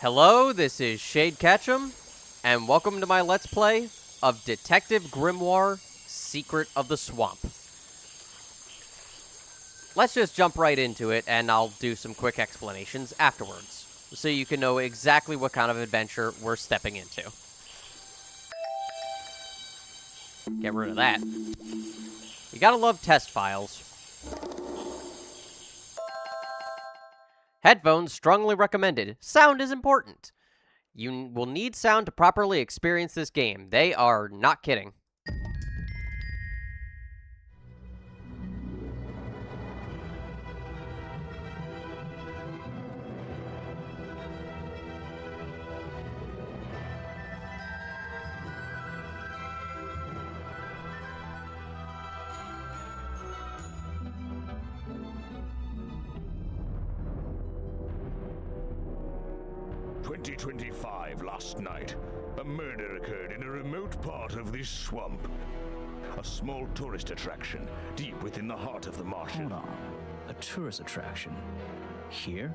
Hello, this is Shade Ketchum, and welcome to my Let's Play of Detective Grimoire Secret of the Swamp. Let's just jump right into it, and I'll do some quick explanations afterwards, so you can know exactly what kind of adventure we're stepping into. Get rid of that. You gotta love test files. Headphones strongly recommended. Sound is important. You will need sound to properly experience this game. They are not kidding. Last night, a murder occurred in a remote part of this swamp. A small tourist attraction, deep within the heart of the marshland. Hold on. A tourist attraction? Here?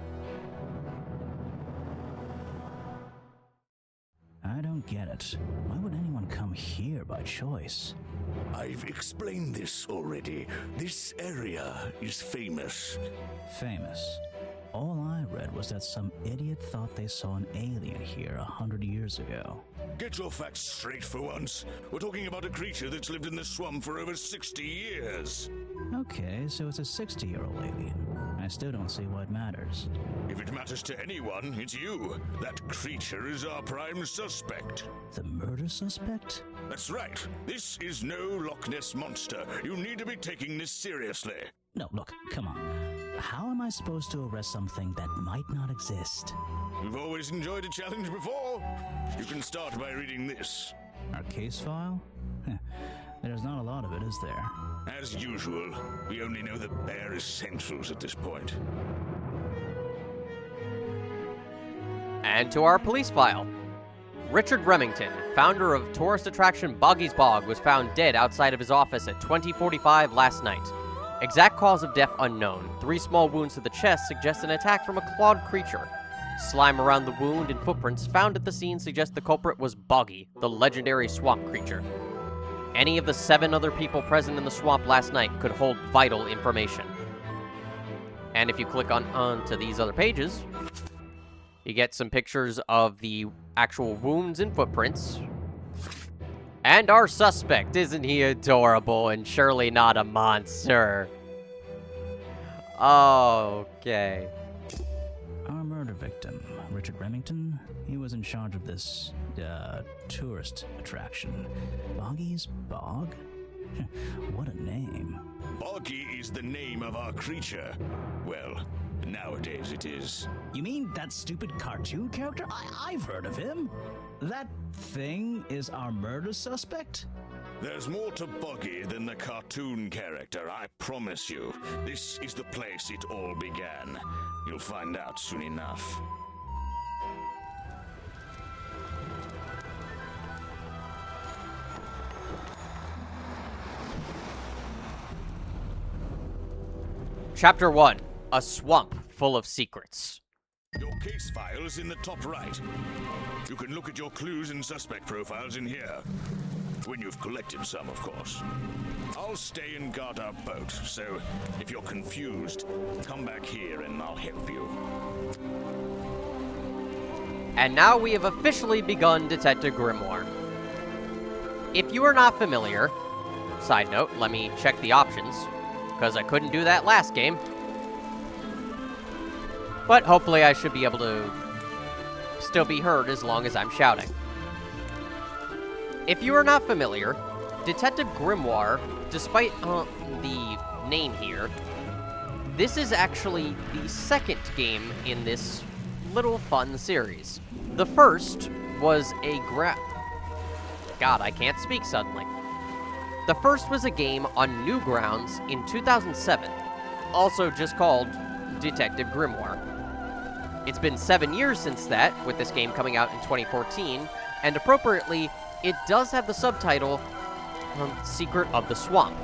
I don't get it. Why would anyone come here by choice? I've explained this already. This area is famous. Famous? All I read was that some idiot thought they saw an alien here 100 years ago. Get your facts straight for once. We're talking about a creature that's lived in the swamp for over 60 years. Okay, so it's a 60-year-old alien. I still don't see why it matters. If it matters to anyone, it's you. That creature is our prime suspect. The murder suspect? That's right. This is no Loch Ness monster. You need to be taking this seriously. No, look, come on. How am I supposed to arrest something that might not exist? You've always enjoyed a challenge before. You can start by reading this. Our case file? There's not a lot of it, is there? As usual, we only know the bare essentials at this point. And to our police file. Richard Remington, founder of tourist attraction Boggy's Bog, was found dead outside of his office at 20:45 last night. Exact cause of death unknown. 3 small wounds to the chest suggest an attack from a clawed creature. Slime around the wound and footprints found at the scene suggest the culprit was Boggy, the legendary swamp creature. Any of the 7 other people present in the swamp last night could hold vital information. And if you click onto these other pages, you get some pictures of the actual wounds and footprints. And our suspect, isn't he adorable and surely not a monster? Okay. Our murder victim, Richard Remington, he was in charge of this, tourist attraction. Boggy's Bog? What a name. Boggy is the name of our creature. Well, nowadays it is. You mean that stupid cartoon character? I've heard of him. That thing is our murder suspect? There's more to Boggy than the cartoon character, I promise you. This is the place it all began. You'll find out soon enough. Chapter 1. A swamp full of secrets. Your case file's in the top right. You can look at your clues and suspect profiles in here. When you've collected some, of course. I'll stay and guard our boat, so if you're confused, come back here and I'll help you. And now we have officially begun Detective Grimoire. If you are not familiar, side note, let me check the options, because I couldn't do that last game. But hopefully I should be able to still be heard as long as I'm shouting. If you are not familiar, Detective Grimoire, despite the name here, this is actually the second game in this little fun series. The first was a God, I can't speak suddenly. The first was a game on Newgrounds in 2007, also just called Detective Grimoire. It's been 7 years since that, with this game coming out in 2014, and appropriately, it does have the subtitle, Secret of the Swamp.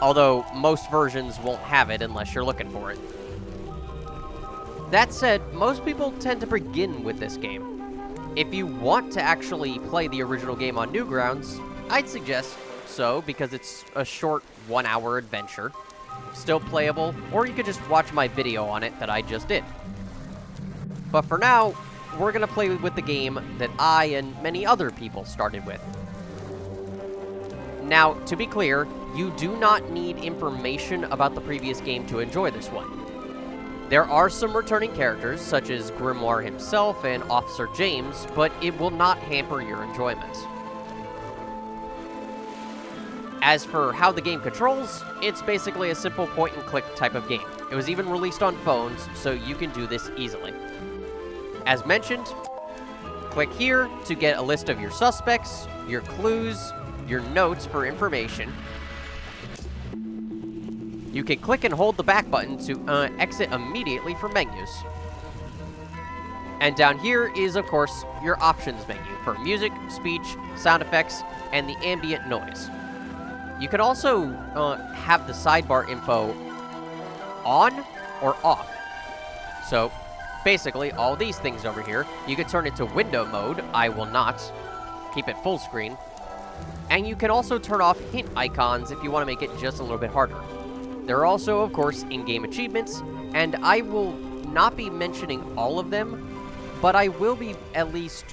Although, most versions won't have it unless you're looking for it. That said, most people tend to begin with this game. If you want to actually play the original game on Newgrounds, I'd suggest so because it's a short 1-hour adventure, still playable, or you could just watch my video on it that I just did. But for now, we're going to play with the game that I and many other people started with. Now, to be clear, you do not need information about the previous game to enjoy this one. There are some returning characters, such as Grimoire himself and Officer James, but it will not hamper your enjoyment. As for how the game controls, it's basically a simple point-and-click type of game. It was even released on phones, so you can do this easily. As mentioned, click here to get a list of your suspects, your clues, your notes for information. You can click and hold the back button to exit immediately from menus. And down here is, of course, your options menu for music, speech, sound effects, and the ambient noise. You can also have the sidebar info on or off. So, basically, all these things over here, you can turn it to window mode. I will not. Keep it full screen. And you can also turn off hint icons if you want to make it just a little bit harder. There are also, of course, in-game achievements, and I will not be mentioning all of them, but I will be at least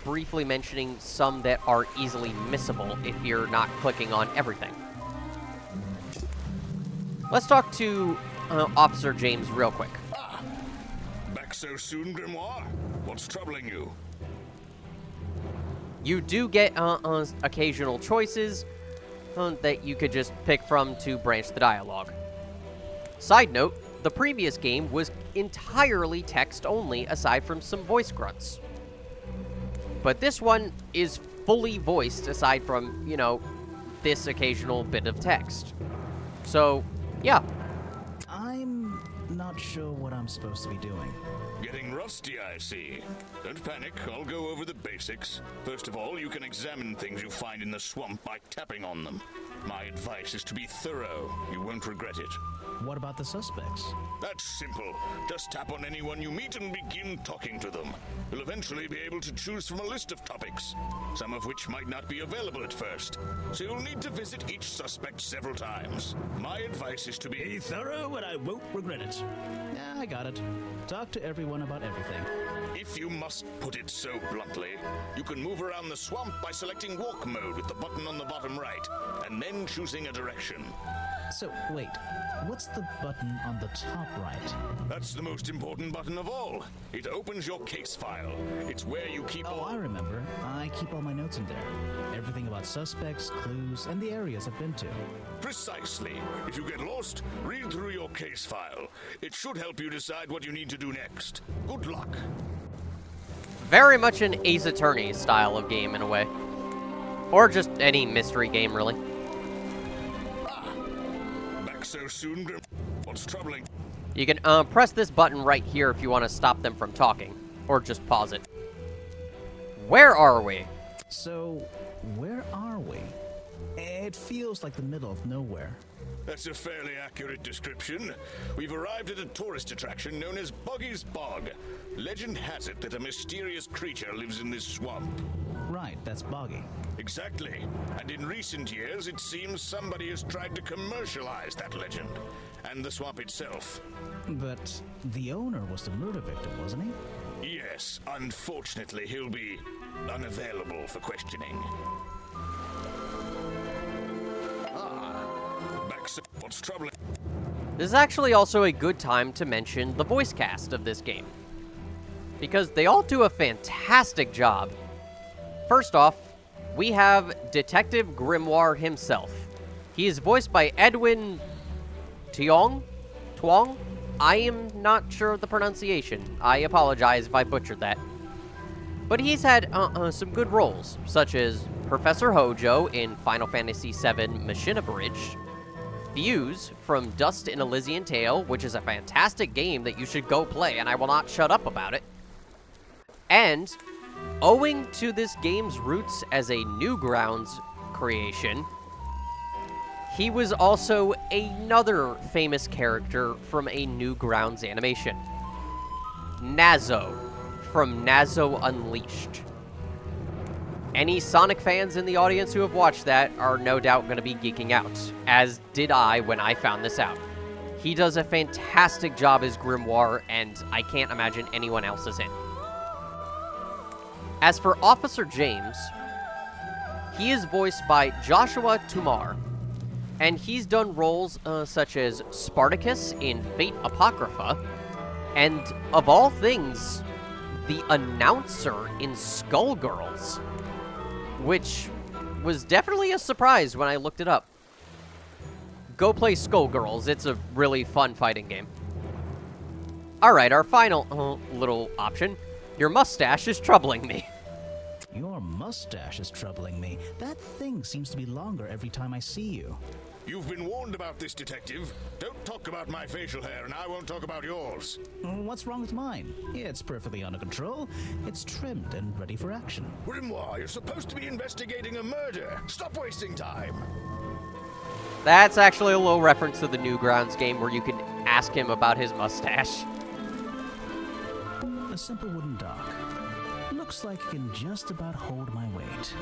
briefly mentioning some that are easily missable if you're not clicking on everything. Let's talk to Officer James real quick. Back so soon, Grimoire? What's troubling you? You do get occasional choices that you could just pick from to branch the dialogue. Side note, the previous game was entirely text only aside from some voice grunts. But this one is fully voiced aside from, you know, this occasional bit of text. So, yeah. I'm not sure what I'm supposed to be doing. Getting rusty, I see. Don't panic, I'll go over the basics. First of all, you can examine things you find in the swamp by tapping on them. My advice is to be thorough. You won't regret it. What about the suspects? That's simple. Just tap on anyone you meet and begin talking to them. You'll eventually be able to choose from a list of topics, some of which might not be available at first. So you'll need to visit each suspect several times. My advice is to be thorough and I won't regret it. Yeah, I got it. Talk to everyone about everything. If you must put it so bluntly, you can move around the swamp by selecting walk mode with the button on the bottom right, and then choosing a direction. So, wait, what's the button on the top right? That's the most important button of all. It opens your case file. It's where you keep Oh, I remember. I keep all my notes in there. Everything about suspects, clues, and the areas I've been to. Precisely. If you get lost, read through your case file. It should help you decide what you need to do next. Good luck. Very much an Ace Attorney style of game in a way. Or just any mystery game, really. Back so soon, Grim? What's troubling? You can press this button right here if you want to stop them from talking. Or just pause it. Where are we? So, where are we? It feels like the middle of nowhere. That's a fairly accurate description. We've arrived at a tourist attraction known as Boggy's Bog. Legend has it that a mysterious creature lives in this swamp. Right, that's Boggy. Exactly. And in recent years, it seems somebody has tried to commercialize that legend. And the swamp itself. But the owner was the murder victim, wasn't he? Yes, unfortunately, he'll be unavailable for questioning. What's troubling? This is actually also a good time to mention the voice cast of this game, because they all do a fantastic job. First off, we have Detective Grimoire himself. He is voiced by Edwin Twong? I am not sure of the pronunciation. I apologize if I butchered that. But he's had some good roles, such as Professor Hojo in Final Fantasy VII Machina Bridge, Fuse from Dust in Elysian Tale, which is a fantastic game that you should go play, and I will not shut up about it. And, owing to this game's roots as a Newgrounds creation, he was also another famous character from a Newgrounds animation. Nazo from Nazo Unleashed. Any Sonic fans in the audience who have watched that are no doubt going to be geeking out, as did I when I found this out. He does a fantastic job as Grimoire, and I can't imagine anyone else is in. As for Officer James, he is voiced by Joshua Tumar, and he's done roles such as Spartacus in Fate Apocrypha, and of all things, the announcer in Skullgirls, which was definitely a surprise when I looked it up. Go play Skullgirls, it's a really fun fighting game. Alright, our final little option. Your mustache is troubling me. Your mustache is troubling me. That thing seems to be longer every time I see you. You've been warned about this, Detective. Don't talk about my facial hair, and I won't talk about yours. What's wrong with mine? It's perfectly under control. It's trimmed and ready for action. Grimoire, you're supposed to be investigating a murder. Stop wasting time. That's actually a little reference to the Newgrounds game where you can ask him about his mustache. A simple wooden dock. Looks like it can just about hold my weight.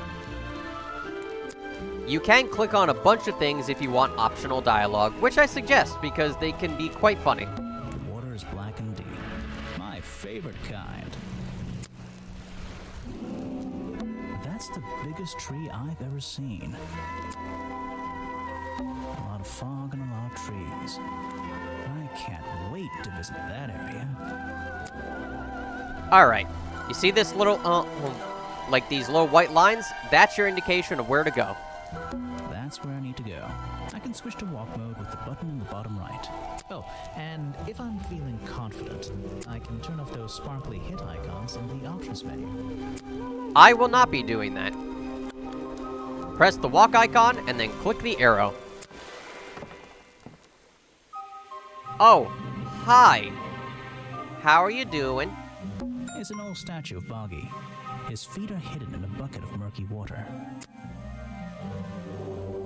You can click on a bunch of things if you want optional dialogue, which I suggest because they can be quite funny. The water is black and deep. My favorite kind. That's the biggest tree I've ever seen. A lot of fog and a lot of trees. I can't wait to visit that area. Alright, you see this little, like these little white lines? That's your indication of where to go. That's where I need to go. I can switch to walk mode with the button in the bottom right. Oh, and if I'm feeling confident, I can turn off those sparkly hit icons in the options menu. I will not be doing that. Press the walk icon and then click the arrow. Oh, hi. How are you doing? It's an old statue of Boggy. His feet are hidden in a bucket of murky water.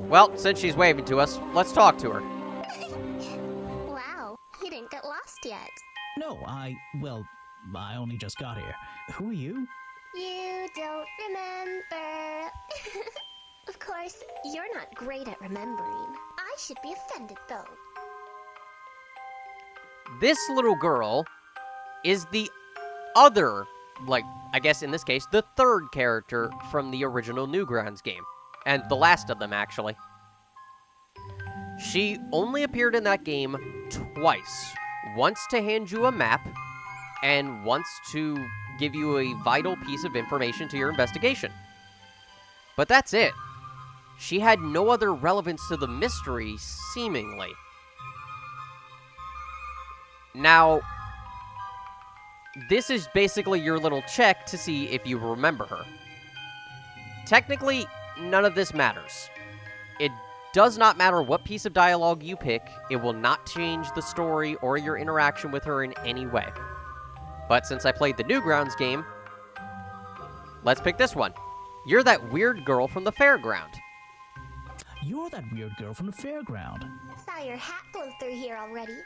Well, since she's waving to us, let's talk to her. Wow, you didn't get lost yet. No, I only just got here. Who are you? You don't remember. Of course, you're not great at remembering. I should be offended, though. This little girl is the other, I guess in this case, the third character from the original Newgrounds game. And the last of them, actually. She only appeared in that game twice. Once to hand you a map, and once to give you a vital piece of information to your investigation. But that's it. She had no other relevance to the mystery, seemingly. Now, this is basically your little check to see if you remember her. Technically, none of this matters. It does not matter what piece of dialogue you pick, it will not change the story or your interaction with her in any way. But since I played the Newgrounds game, let's pick this one. You're that weird girl from the fairground. You're that weird girl from the fairground. Saw your hat blow through here already.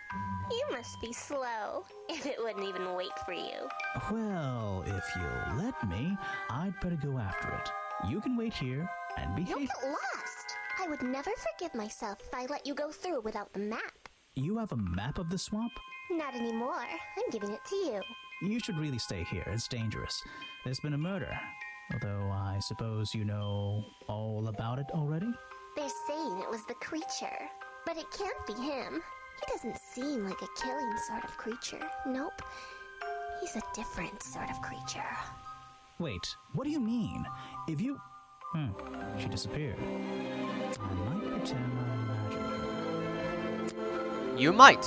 You must be slow, if it wouldn't even wait for you. Well, if you'll let me, I'd better go after it. You can wait here and You'll behave. get lost. I would never forgive myself if I let you go through without the map. You have a map of the swamp? Not anymore. I'm giving it to you. You should really stay here. It's dangerous. There's been a murder. Although I suppose you know all about it already? They're saying it was the creature, but it can't be him. He doesn't seem like a killing sort of creature. Nope. He's a different sort of creature. Wait, what do you mean? If you... she disappeared. I might pretend I imagined her. You might.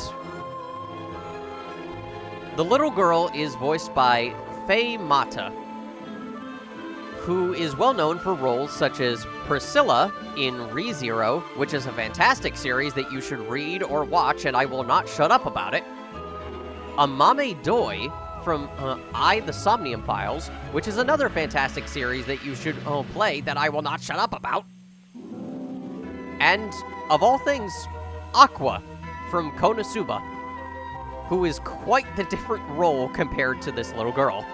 The little girl is voiced by Faye Mata, who is well known for roles such as Priscilla in ReZero, which is a fantastic series that you should read or watch, and I will not shut up about it. Amame Doi from I, the Somnium Files, which is another fantastic series that you should play that I will not shut up about. And, of all things, Aqua from Konosuba. who is quite the different role compared to this little girl.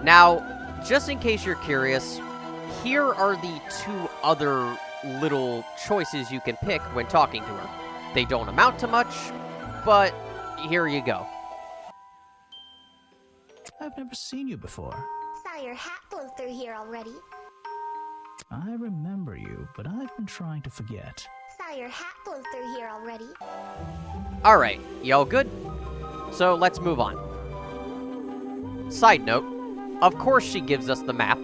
Now, just in case you're curious, here are the two other little choices you can pick when talking to her. They don't amount to much, but here you go. I've never seen you before. Saw your hat blow through here already. I remember you, but I've been trying to forget. Saw your hat blow through here already. Alright, y'all good? So let's move on. Side note, of course she gives us the map,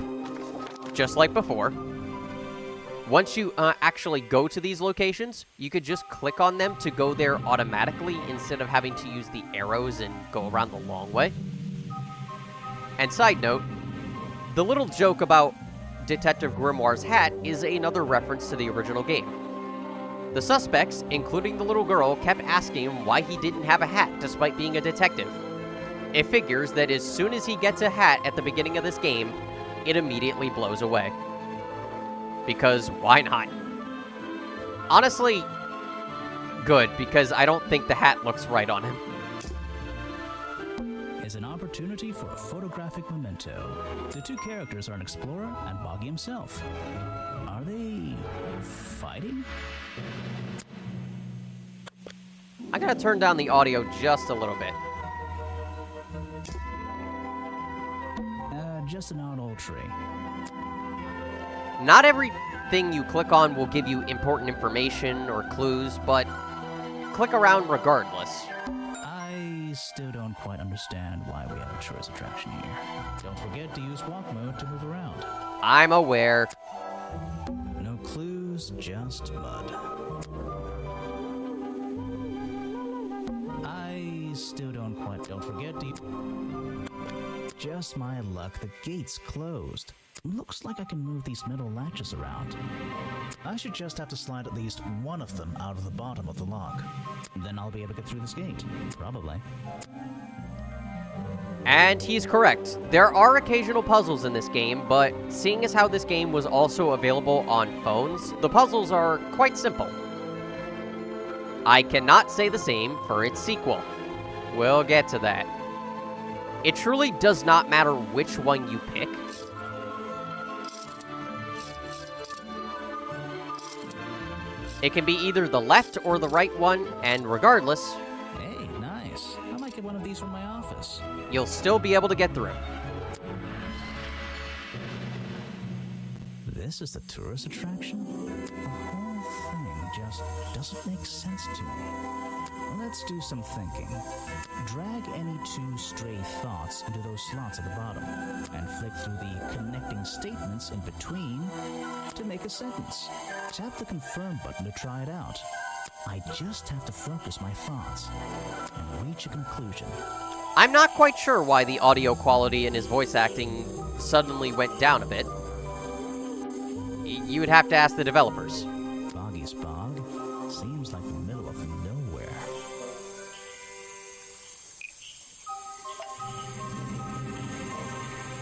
just like before. Once you actually go to these locations, you could just click on them to go there automatically instead of having to use the arrows and go around the long way. And side note, the little joke about Detective Grimoire's hat is another reference to the original game. The suspects, including the little girl, kept asking him why he didn't have a hat despite being a detective. It figures that as soon as he gets a hat at the beginning of this game, it immediately blows away. Because why not? Honestly, good, because I don't think the hat looks right on him. Is an opportunity for a photographic memento. The two characters are an explorer and Boggy himself. Are they fighting? I gotta turn down the audio just a little bit. Just an odd old tree. Not everything you click on will give you important information or clues, but click around regardless. I still don't quite understand why we have a tourist attraction here. Don't forget to use walk mode to move around. I'm aware. No clues, just mud. I still don't forget to... Just my luck, the gate's closed. Looks like I can move these metal latches around. I should just have to slide at least one of them out of the bottom of the lock. Then I'll be able to get through this gate. Probably. And he's correct. There are occasional puzzles in this game, but seeing as how this game was also available on phones, the puzzles are quite simple. I cannot say the same for its sequel. We'll get to that. It truly does not matter which one you pick. It can be either the left or the right one, and regardless, Hey, nice. I might get one of these from my office. you'll still be able to get through. This is the tourist attraction? The whole thing just doesn't make sense to me. Let's do some thinking. Drag any two stray thoughts into those slots at the bottom, and flick through the connecting statements in between to make a sentence. Tap the confirm button to try it out. I just have to focus my thoughts and reach a conclusion. I'm not quite sure why the audio quality in his voice acting suddenly went down a bit. You would have to ask the developers. Boggy's Bog seems like the middle of nowhere.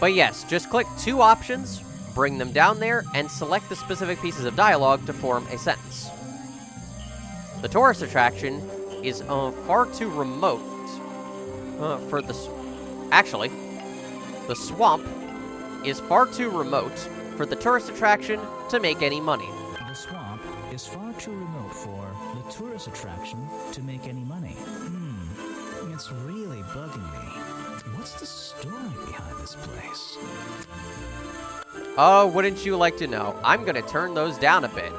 But yes, just click two options, bring them down there, and select the specific pieces of dialogue to form a sentence. The tourist attraction is far too remote for the... Actually, the swamp is far too remote for the tourist attraction to make any money. The swamp is far too remote for the tourist attraction to make any money. It's really bugging me. What's the story behind this place? Oh, wouldn't you like to know? I'm gonna turn those down a bit.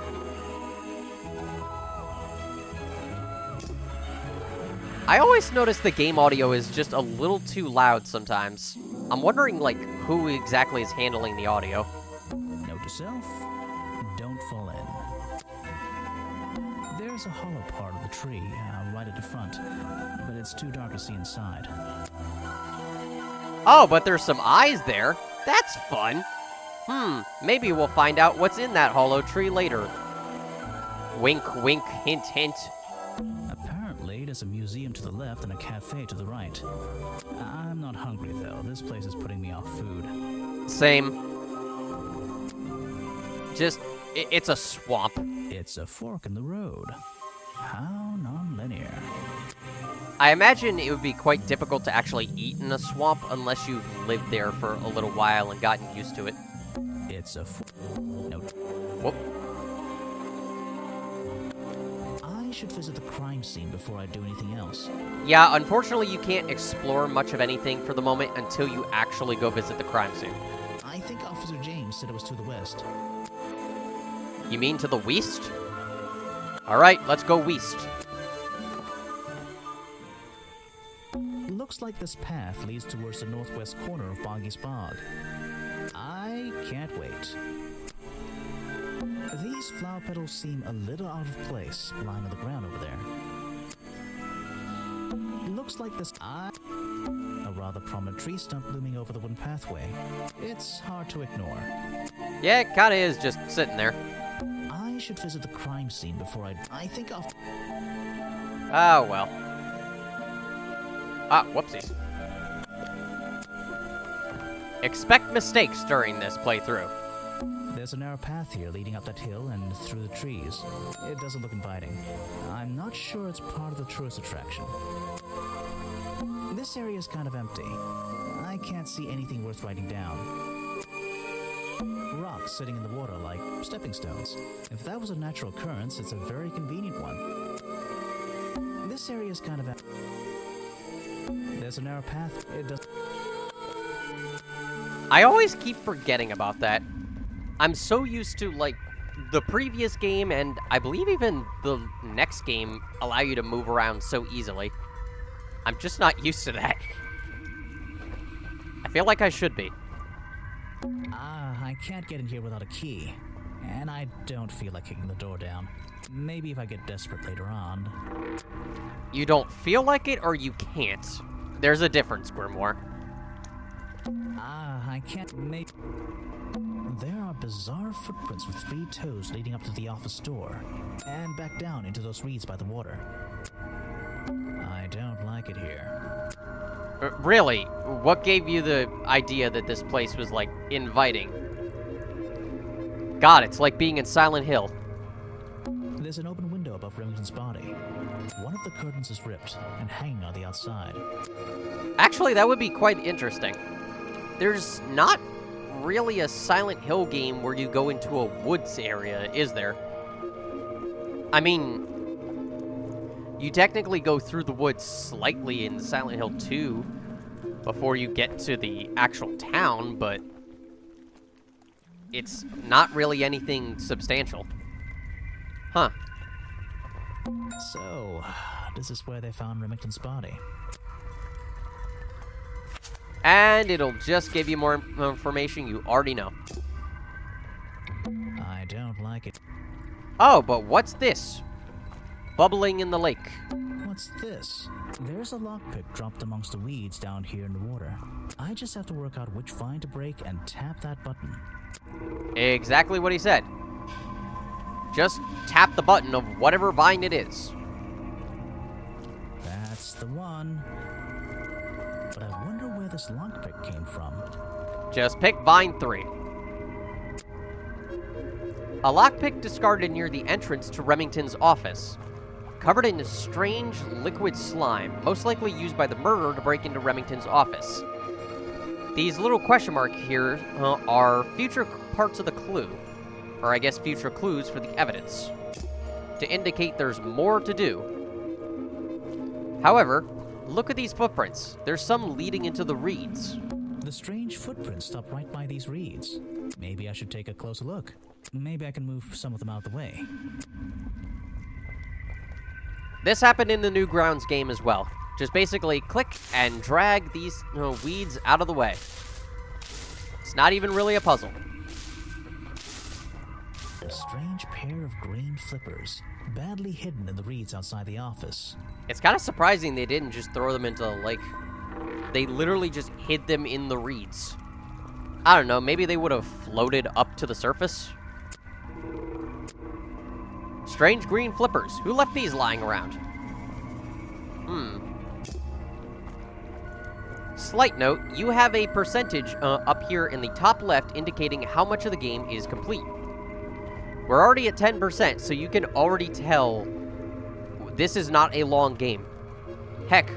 I always notice the game audio is just a little too loud sometimes. I'm wondering, like, who exactly is handling the audio. Note to self, don't fall in. There's a hollow part of the tree right at the front, but it's too dark to see inside. Oh, but there's some eyes there. That's fun. Maybe we'll find out what's in that hollow tree later. Wink, wink, hint, hint. Apparently, there's a museum to the left and a cafe to the right. I'm not hungry, though. This place is putting me off food. Same. Just, it's a swamp. It's a fork in the road. How non-linear. I imagine it would be quite difficult to actually eat in a swamp unless you've lived there for a little while and gotten used to it. It's a no. Whoop. I should visit the crime scene before I do anything else. Yeah, unfortunately you can't explore much of anything for the moment until you actually go visit the crime scene. I think Officer James said it was to the west. You mean to the west? Alright, let's go west. Looks like this path leads towards the northwest corner of Boggy's Bog. I can't wait. These flower petals seem a little out of place, lying on the ground over there. Looks like this a rather prominent tree stump looming over the wooden pathway. It's hard to ignore. Yeah, it kinda is just sitting there. I should visit the crime scene before I think I'll... Oh, well. Ah, whoopsies. Expect mistakes during this playthrough. There's a narrow path here leading up that hill and through the trees. It doesn't look inviting. I'm not sure it's part of the tourist attraction. This area is kind of empty. I can't see anything worth writing down. Rocks sitting in the water like stepping stones. If that was a natural occurrence, it's a very convenient one. This area is kind of empty. There's a narrow path. It does. I always keep forgetting about that. I'm so used to, like, the previous game, and I believe even the next game allow you to move around so easily. I'm just not used to that. I feel like I should be. I can't get in here without a key. And I don't feel like kicking the door down. Maybe if I get desperate later on. You don't feel like it, or you can't? There's a difference, Grimoire. I can't make... There are bizarre footprints with 3 toes leading up to the office door, and back down into those reeds by the water. I don't like it here. Really? What gave you the idea that this place was, like, inviting? God, it's like being in Silent Hill. There's an open window above Remington's body. One of the curtains is ripped and hanging on the outside. Actually, that would be quite interesting. There's not really a Silent Hill game where you go into a woods area, is there? I mean, you technically go through the woods slightly in Silent Hill 2 before you get to the actual town, but it's not really anything substantial. Huh. So, this is where they found Remington's body. And it'll just give you more information you already know. I don't like it. Oh, but what's this? Bubbling in the lake. What's this? There's a lockpick dropped amongst the weeds down here in the water. I just have to work out which vine to break and tap that button. Exactly what he said. Just tap the button of whatever vine it is. That's the one. But I wonder where this lockpick came from. Just pick vine 3. A lockpick discarded near the entrance to Remington's office. Covered in a strange liquid slime, most likely used by the murderer to break into Remington's office. These little question marks here are future parts of the clue. Or I guess future clues for the evidence. To indicate there's more to do. However, look at these footprints. There's some leading into the reeds. The strange footprints stop right by these reeds. Maybe I should take a closer look. Maybe I can move some of them out of the way. This happened in the Newgrounds game as well. Just basically click and drag these weeds out of the way. It's not even really a puzzle. A strange pair of green flippers, badly hidden in the reeds outside the office. It's kind of surprising they didn't just throw them into the lake. They literally just hid them in the reeds. I don't know, maybe they would have floated up to the surface? Strange green flippers. Who left these lying around? Slight note, you have a percentage up here in the top left indicating how much of the game is complete. We're already at 10%, so you can already tell this is not a long game. Heck,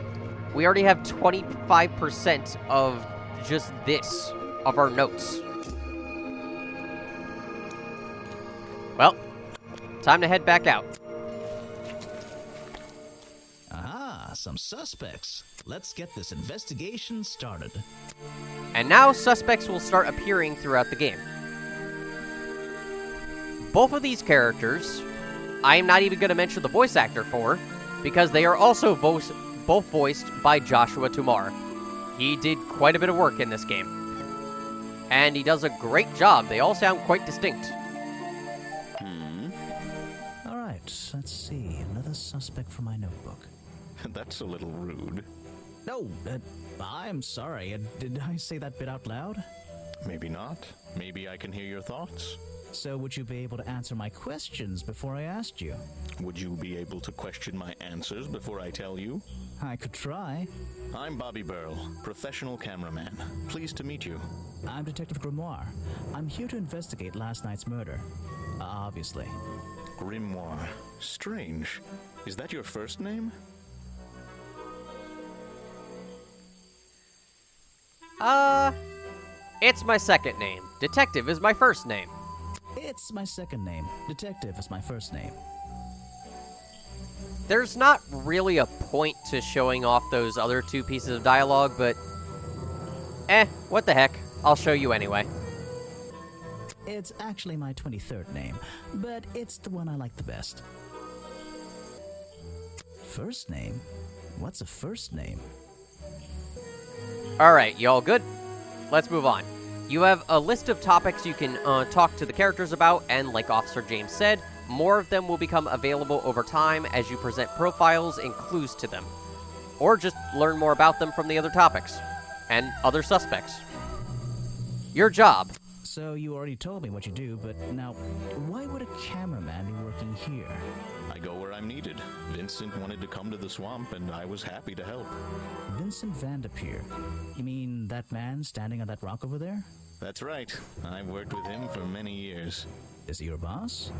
we already have 25% of just this, of our notes. Well, time to head back out. Aha, some suspects. Let's get this investigation started. And now suspects will start appearing throughout the game. Both of these characters, I am not even going to mention the voice actor for, because they are also both voiced by Joshua Tomar. He did quite a bit of work in this game. And he does a great job. They all sound quite distinct. All right, let's see. Another suspect for my notebook. That's a little rude. No, I'm sorry. Did I say that bit out loud? Maybe not. Maybe I can hear your thoughts. So would you be able to answer my questions before I asked you? Would you be able to question my answers before I tell you? I could try. I'm Bobby Burl, professional cameraman. Pleased to meet you. I'm Detective Grimoire. I'm here to investigate last night's murder. Obviously. Grimoire. Strange. Is that your first name? It's my second name. Detective is my first name. It's my second name. Detective is my first name. There's not really a point to showing off those other two pieces of dialogue, but what the heck. I'll show you anyway. It's actually my 23rd name, but it's the one I like the best. First name? What's a first name? Alright, you all good? Let's move on. You have a list of topics you can talk to the characters about, and like Officer James said, more of them will become available over time as you present profiles and clues to them. Or just learn more about them from the other topics, and other suspects. Your job. So you already told me what you do, but now, why would a cameraman be working here? I go where I'm needed. Vincent wanted to come to the swamp, and I was happy to help. Vincent Vanderpeer. You mean that man standing on that rock over there? That's right. I've worked with him for many years. Is he your boss?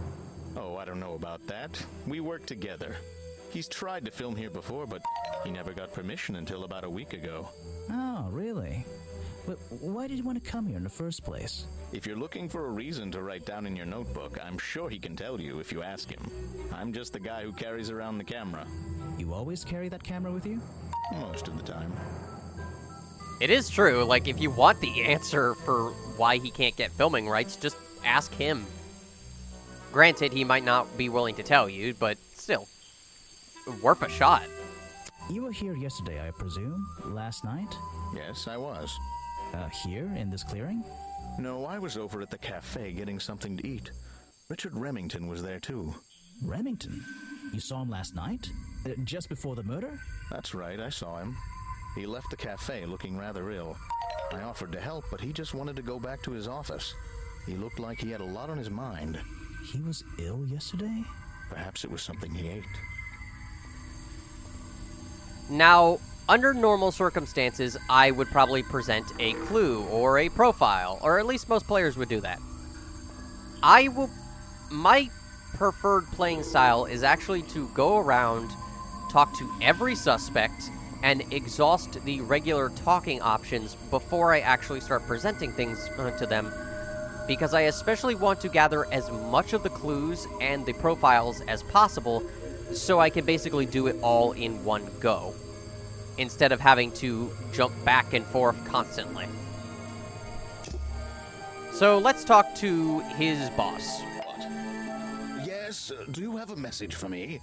Oh, I don't know about that. We work together. He's tried to film here before, but he never got permission until about a week ago. Oh, really? But why did you want to come here in the first place? If you're looking for a reason to write down in your notebook, I'm sure he can tell you if you ask him. I'm just the guy who carries around the camera. You always carry that camera with you? Most of the time. It is true, like, if you want the answer for why he can't get filming rights, just ask him. Granted, he might not be willing to tell you, but still, worth a shot. You were here yesterday, I presume? Last night? Yes, I was. Here, in this clearing? No, I was over at the cafe getting something to eat. Richard Remington was there too. Remington? You saw him last night? Just before the murder? That's right, I saw him. He left the cafe looking rather ill. I offered to help, but he just wanted to go back to his office. He looked like he had a lot on his mind. He was ill yesterday? Perhaps it was something he ate. Now, under normal circumstances, I would probably present a clue or a profile, or at least most players would do that. My preferred playing style is actually to go around, talk to every suspect, and exhaust the regular talking options before I actually start presenting things to them, because I especially want to gather as much of the clues and the profiles as possible so I can basically do it all in one go, instead of having to jump back and forth constantly. So let's talk to his boss. Yes, do you have a message for me?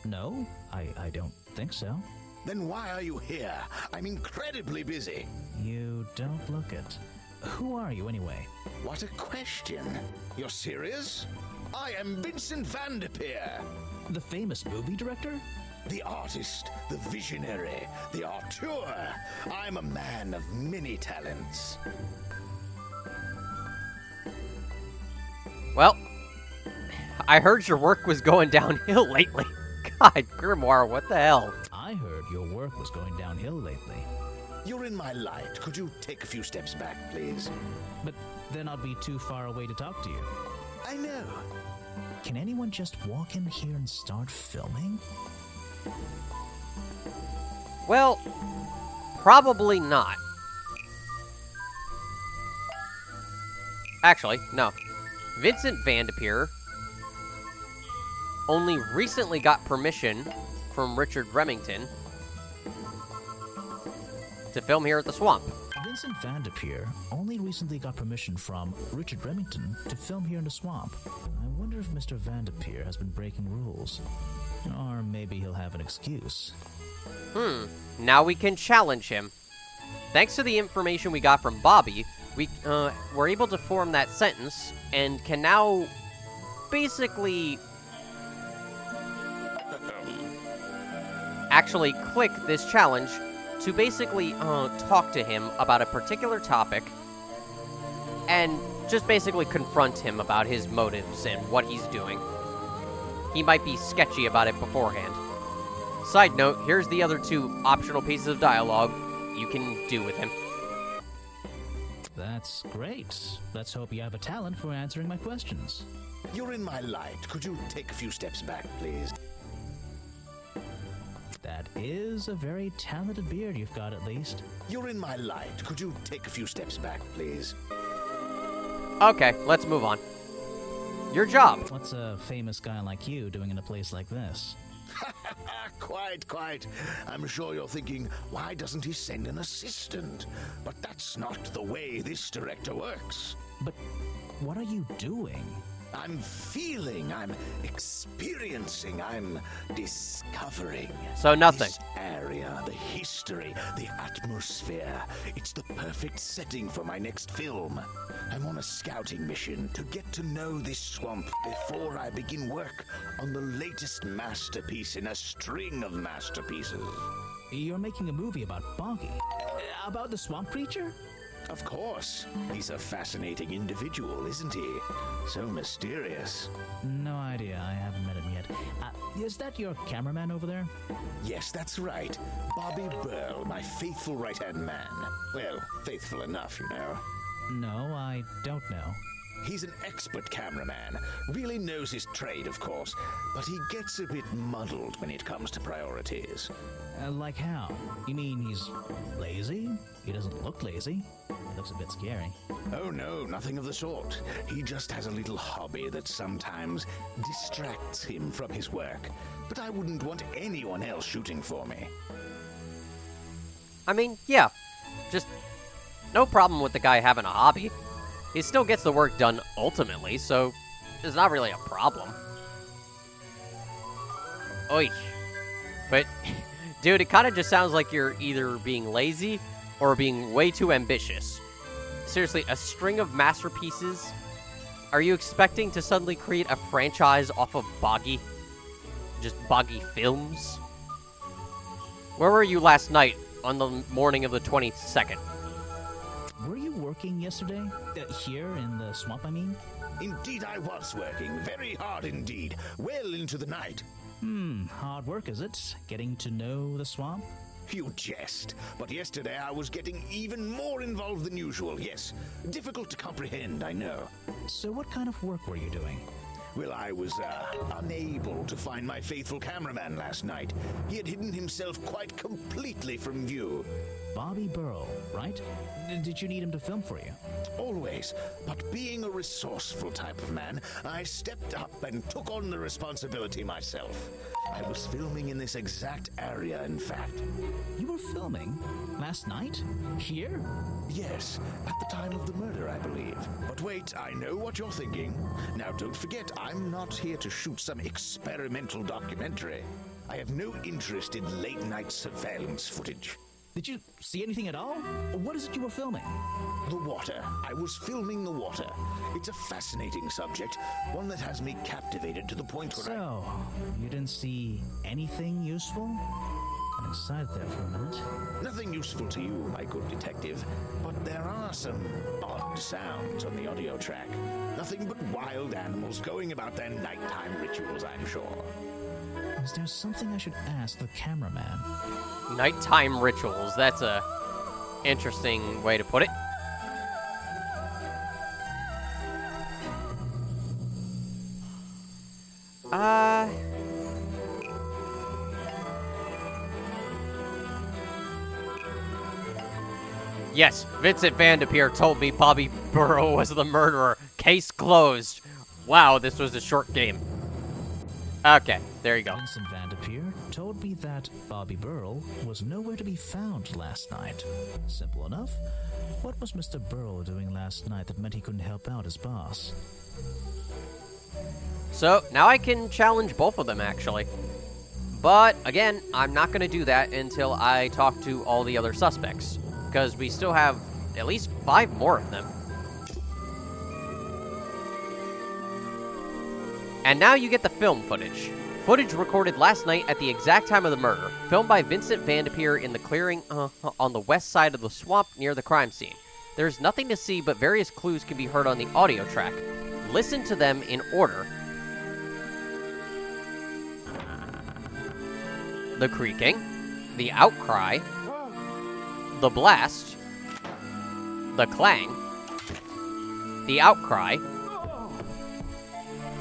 No, I don't think so. Then why are you here? I'm incredibly busy. You don't look it. Who are you, anyway? What a question. You're serious? I am Vincent Vanderpeer. The famous movie director? The artist, the visionary, the auteur. I'm a man of many talents. Well, I heard your work was going downhill lately. God, Grimoire, what the hell? I heard your work was going downhill lately. You're in my light. Could you take a few steps back, please? But then I'd be too far away to talk to you. I know. Can anyone just walk in here and start filming? Well, probably not. Actually, no. Vincent Van de Peer only recently got permission from Richard Remington to film here at the swamp. Vincent Van de Peer only recently got permission from Richard Remington to film here in the swamp. I wonder if Mr. Van de Peer has been breaking rules. Or maybe he'll have an excuse. Now we can challenge him. Thanks to the information we got from Bobby, we were able to form that sentence and can now basically actually click this challenge to basically talk to him about a particular topic and just basically confront him about his motives and what he's doing. He might be sketchy about it beforehand. Side note, here's the other 2 optional pieces of dialogue you can do with him. That's great. Let's hope you have a talent for answering my questions. You're in my light. Could you take a few steps back, please? That is a very talented beard you've got, at least. You're in my light. Could you take a few steps back, please? Okay, let's move on. Your job. What's a famous guy like you doing in a place like this? Quite. I'm sure you're thinking, why doesn't he send an assistant? But that's not the way this director works. But what are you doing? I'm feeling, I'm experiencing, I'm discovering. So nothing. This area, the history, the atmosphere. It's the perfect setting for my next film. I'm on a scouting mission to get to know this swamp before I begin work on the latest masterpiece in a string of masterpieces. You're making a movie about Boggy? About the swamp creature? Of course. He's a fascinating individual, isn't he? So mysterious. No idea. I haven't met him yet. Is that your cameraman over there? Yes, that's right. Bobby Burl, my faithful right-hand man. Well, faithful enough, you know. No, I don't know. He's an expert cameraman. Really knows his trade, of course. But he gets a bit muddled when it comes to priorities. Like how? You mean he's lazy? He doesn't look lazy. He looks a bit scary. Oh no, nothing of the sort. He just has a little hobby that sometimes distracts him from his work. But I wouldn't want anyone else shooting for me. I mean, yeah. Just no problem with the guy having a hobby. He still gets the work done ultimately, so it's not really a problem. Oy. But, dude, it kind of just sounds like you're either being lazy or being way too ambitious. Seriously, a string of masterpieces? Are you expecting to suddenly create a franchise off of Boggy? Just Boggy Films? Where were you last night on the morning of the 22nd? Were you working yesterday? Here in the swamp, I mean? Indeed, I was working very hard indeed, well into the night. Hard work, is it? Getting to know the swamp? You jest, but yesterday I was getting even more involved than usual, yes. Difficult to comprehend, I know. So what kind of work were you doing? Well, I was, unable to find my faithful cameraman last night. He had hidden himself quite completely from view. Bobby Burl, right? Did you need him to film for you? Always, but being a resourceful type of man, I stepped up and took on the responsibility myself. I was filming in this exact area, in fact. You were filming? Last night? Here? Yes, at the time of the murder, I believe. But wait, I know what you're thinking. Now, don't forget, I'm not here to shoot some experimental documentary. I have no interest in late-night surveillance footage. Did you see anything at all? What is it you were filming? The water. I was filming the water. It's a fascinating subject, one that has me captivated to the point where So, you didn't see anything useful? Got excited there for a minute. Nothing useful to you, my good detective, but there are some odd sounds on the audio track. Nothing but wild animals going about their nighttime rituals, I'm sure. Is there something I should ask the cameraman? Nighttime rituals. That's a interesting way to put it. Yes, Vincent Van de Peer told me Bobby Burrow was the murderer. Case closed. Wow, this was a short game. Okay, there you go. Vincent Van de Peer told me that Bobby Burrow was nowhere to be found last night. Simple enough. What was Mr. Burrow doing last night that meant he couldn't help out his boss? So, now I can challenge both of them, actually. But, again, I'm not going to do that until I talk to all the other suspects. Because we still have at least 5 more of them. And now you get the film footage. Footage recorded last night at the exact time of the murder. Filmed by Vincent Van de Peer in the clearing on the west side of the swamp near the crime scene. There's nothing to see, but various clues can be heard on the audio track. Listen to them in order. The creaking, the outcry, the blast, the clang, the outcry,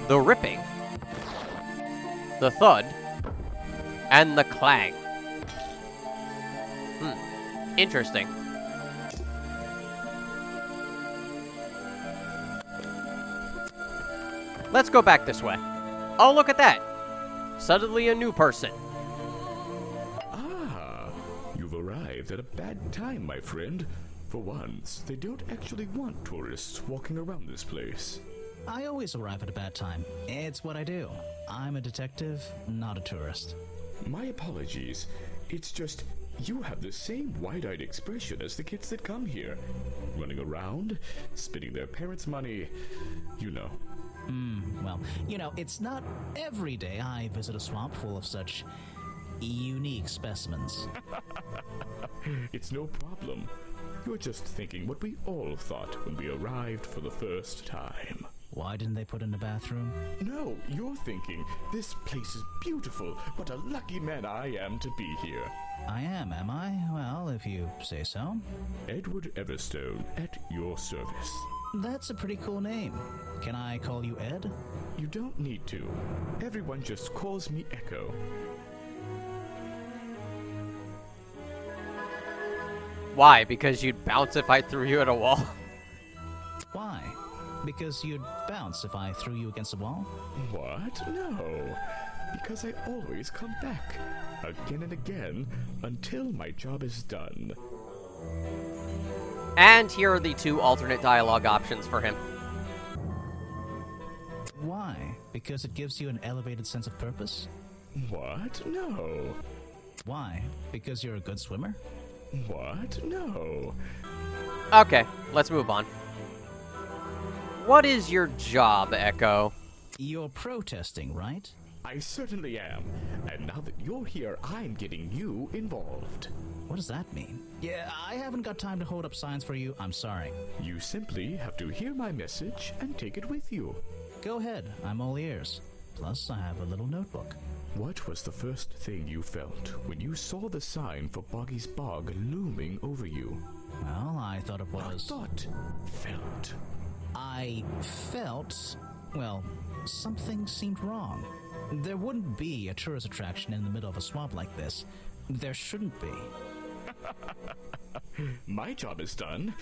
the ripping, the thud, and the clang. Interesting. Let's go back this way. Oh, look at that. Suddenly a new person. You've arrived at a bad time, my friend. For once, they don't actually want tourists walking around this place. I always arrive at a bad time. It's what I do. I'm a detective, not a tourist. My apologies. It's just, you have the same wide-eyed expression as the kids that come here. Running around, spending their parents' money, you know. Well, it's not every day I visit a swamp full of such unique specimens. It's no problem. You're just thinking what we all thought when we arrived for the first time. Why didn't they put in a bathroom? No, you're thinking, this place is beautiful. What a lucky man I am to be here. I am I? Well, if you say so. Edward Everstone, at your service. That's a pretty cool name. Can I call you Ed? You don't need to. Everyone just calls me Echo. Why? Because you'd bounce if I threw you at a wall? Why? Because you'd bounce if I threw you against a wall? What? No. Because I always come back. Again and again, until my job is done. And here are the 2 alternate dialogue options for him. Why? Because it gives you an elevated sense of purpose? What? No. Why? Because you're a good swimmer? What? No. Okay, let's move on. What is your job, Echo? You're protesting, right? I certainly am. And now that you're here, I'm getting you involved. What does that mean? Yeah, I haven't got time to hold up signs for you. I'm sorry. You simply have to hear my message and take it with you. Go ahead. I'm all ears. Plus, I have a little notebook. What was the first thing you felt when you saw the sign for Boggy's Bog looming over you? Well, I thought it was... Not thought. Felt. I felt... Well, something seemed wrong. There wouldn't be a tourist attraction in the middle of a swamp like this. There shouldn't be. My job is done.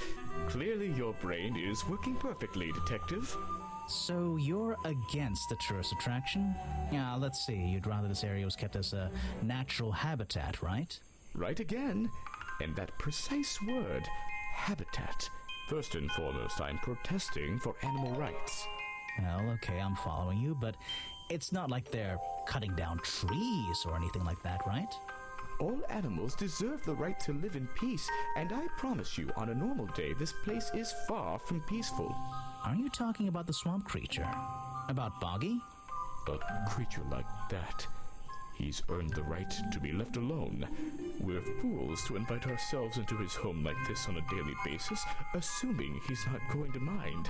Clearly your brain is working perfectly, Detective. So you're against the tourist attraction? Yeah, let's see. You'd rather this area was kept as a natural habitat, right? Right again. And that precise word, habitat. First and foremost, I'm protesting for animal rights. Well, okay, I'm following you, but it's not like they're cutting down trees or anything like that, right? All animals deserve the right to live in peace, and I promise you, on a normal day, this place is far from peaceful. Are you talking about the swamp creature? About Boggy? A creature like that. He's earned the right to be left alone. We're fools to invite ourselves into his home like this on a daily basis, assuming he's not going to mind.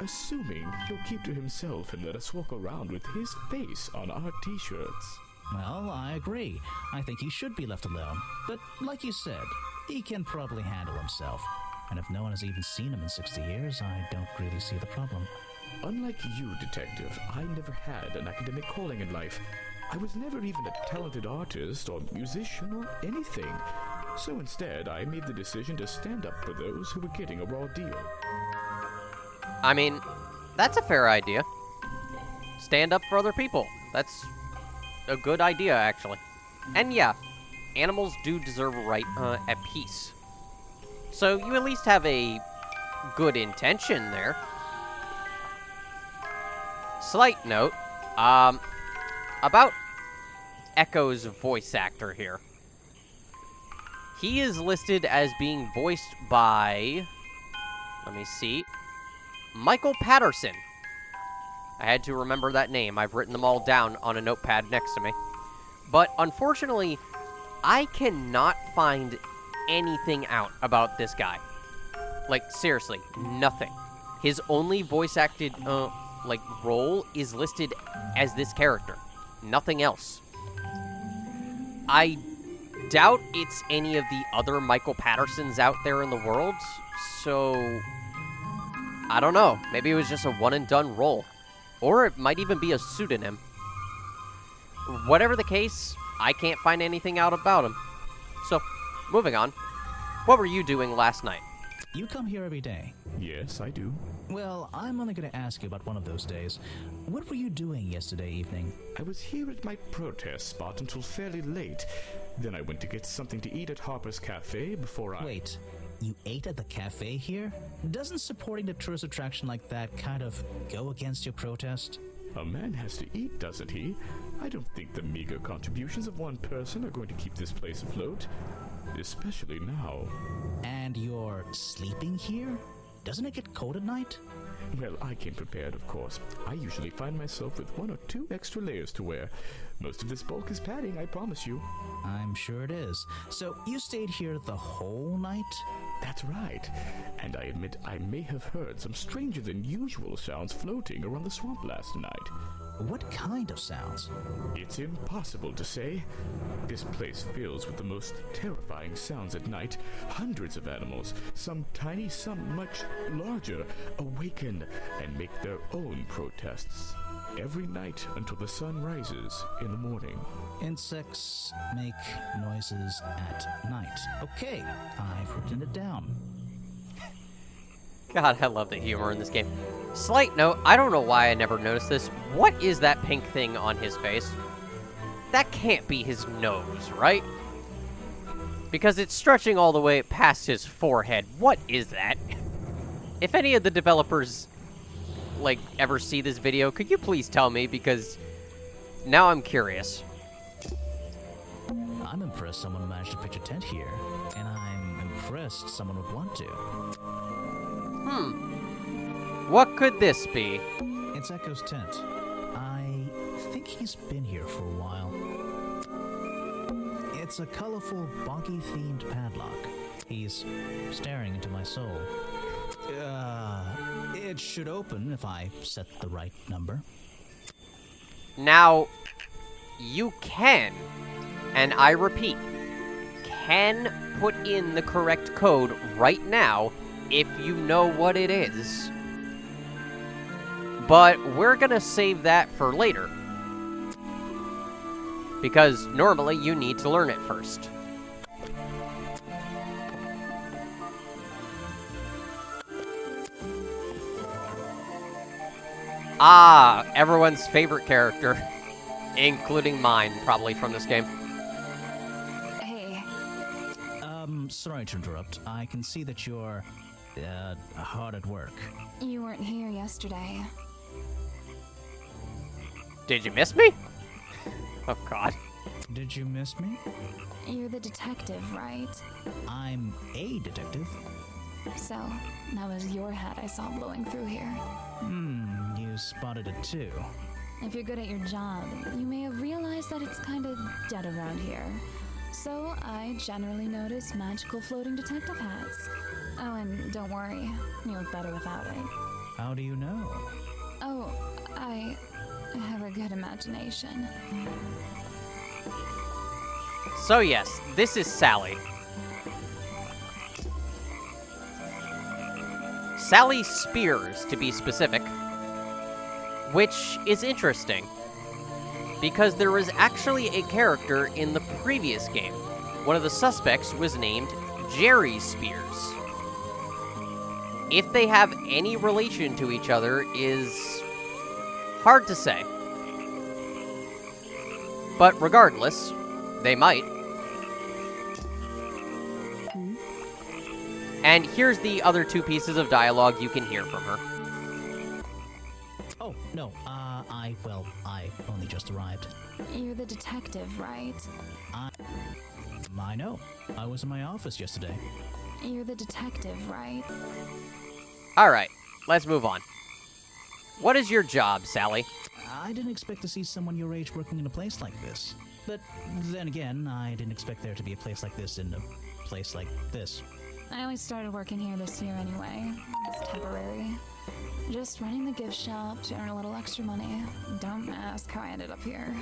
Assuming he'll keep to himself and let us walk around with his face on our t-shirts. Well, I agree. I think he should be left alone. But like you said, he can probably handle himself. And if no one has even seen him in 60 years, I don't really see the problem. Unlike you, Detective, I never had an academic calling in life. I was never even a talented artist or musician or anything. So instead, I made the decision to stand up for those who were getting a raw deal. I mean, that's a fair idea. Stand up for other people. That's a good idea, actually. And yeah, animals do deserve a right at peace. So you at least have a good intention there. Slight note, about Echo's voice actor here. He is listed as being voiced by, let me see, Michael Patterson. I had to remember that name. I've written them all down on a notepad next to me. But unfortunately, I cannot find anything out about this guy. Like, seriously, nothing. His only voice acted, role is listed as this character. Nothing else. I doubt it's any of the other Michael Pattersons out there in the world, so I don't know. Maybe it was just a one-and-done role. Or it might even be a pseudonym. Whatever the case, I can't find anything out about him. So, moving on. What were you doing last night? You come here every day. Yes, I do. Well, I'm only going to ask you about one of those days. What were you doing yesterday evening? I was here at my protest spot until fairly late. Then I went to get something to eat at Harper's Cafe before I... Wait, you ate at the cafe here? Doesn't supporting the tourist attraction like that kind of go against your protest? A man has to eat, doesn't he? I don't think the meager contributions of one person are going to keep this place afloat. Especially now. And you're sleeping here? Doesn't it get cold at night? Well, I came prepared, of course. I usually find myself with 1 or 2 extra layers to wear. Most of this bulk is padding, I promise you. I'm sure it is. So you stayed here the whole night? That's right. And I admit I may have heard some stranger than usual sounds floating around the swamp last night. What kind of sounds? It's impossible to say. This place fills with the most terrifying sounds at night. Hundreds of animals, some tiny, some much larger, awaken and make their own protests. Every night until the sun rises in the morning. Insects make noises at night. Okay, I've written it down. God, I love the humor in this game. Slight note, I don't know why I never noticed this. What is that pink thing on his face? That can't be his nose, right? Because it's stretching all the way past his forehead. What is that? If any of the developers, ever see this video, could you please tell me? Because now I'm curious. I'm impressed someone managed to pitch a tent here. And I'm impressed someone would want to. What could this be? It's Echo's tent. I think he's been here for a while. It's a colorful, boggy-themed padlock. He's staring into my soul. It should open if I set the right number. Now, you can, and I repeat, can put in the correct code right now if you know what it is. But we're gonna save that for later. Because normally you need to learn it first. Ah, everyone's favorite character. Including mine, probably, from this game. Hey. Sorry to interrupt. I can see that you're, hard at work. You weren't here yesterday. Did you miss me? Oh, God. Did you miss me? You're the detective, right? I'm a detective. So, that was your hat I saw blowing through here. You spotted it too. If you're good at your job, you may have realized that it's kind of dead around here. So, I generally notice magical floating detective hats. Oh, and don't worry, you look better without it. How do you know? Oh, I have a good imagination. So yes, this is Sally. Sally Spears, to be specific. Which is interesting. Because there was actually a character in the previous game one of the suspects was named Jerry Spears. If they have any relation to each other is hard to say. But regardless, they might. And here's the other two pieces of dialogue you can hear from her. Oh, no, I only just arrived. You're the detective, right? I know. I was in my office yesterday. You're the detective, right? Alright, let's move on. What is your job, Sally? I didn't expect to see someone your age working in a place like this. But then again, I didn't expect there to be a place like this in a place like this. I only started working here this year anyway. It's temporary. Just running the gift shop to earn a little extra money. Don't ask how I ended up here.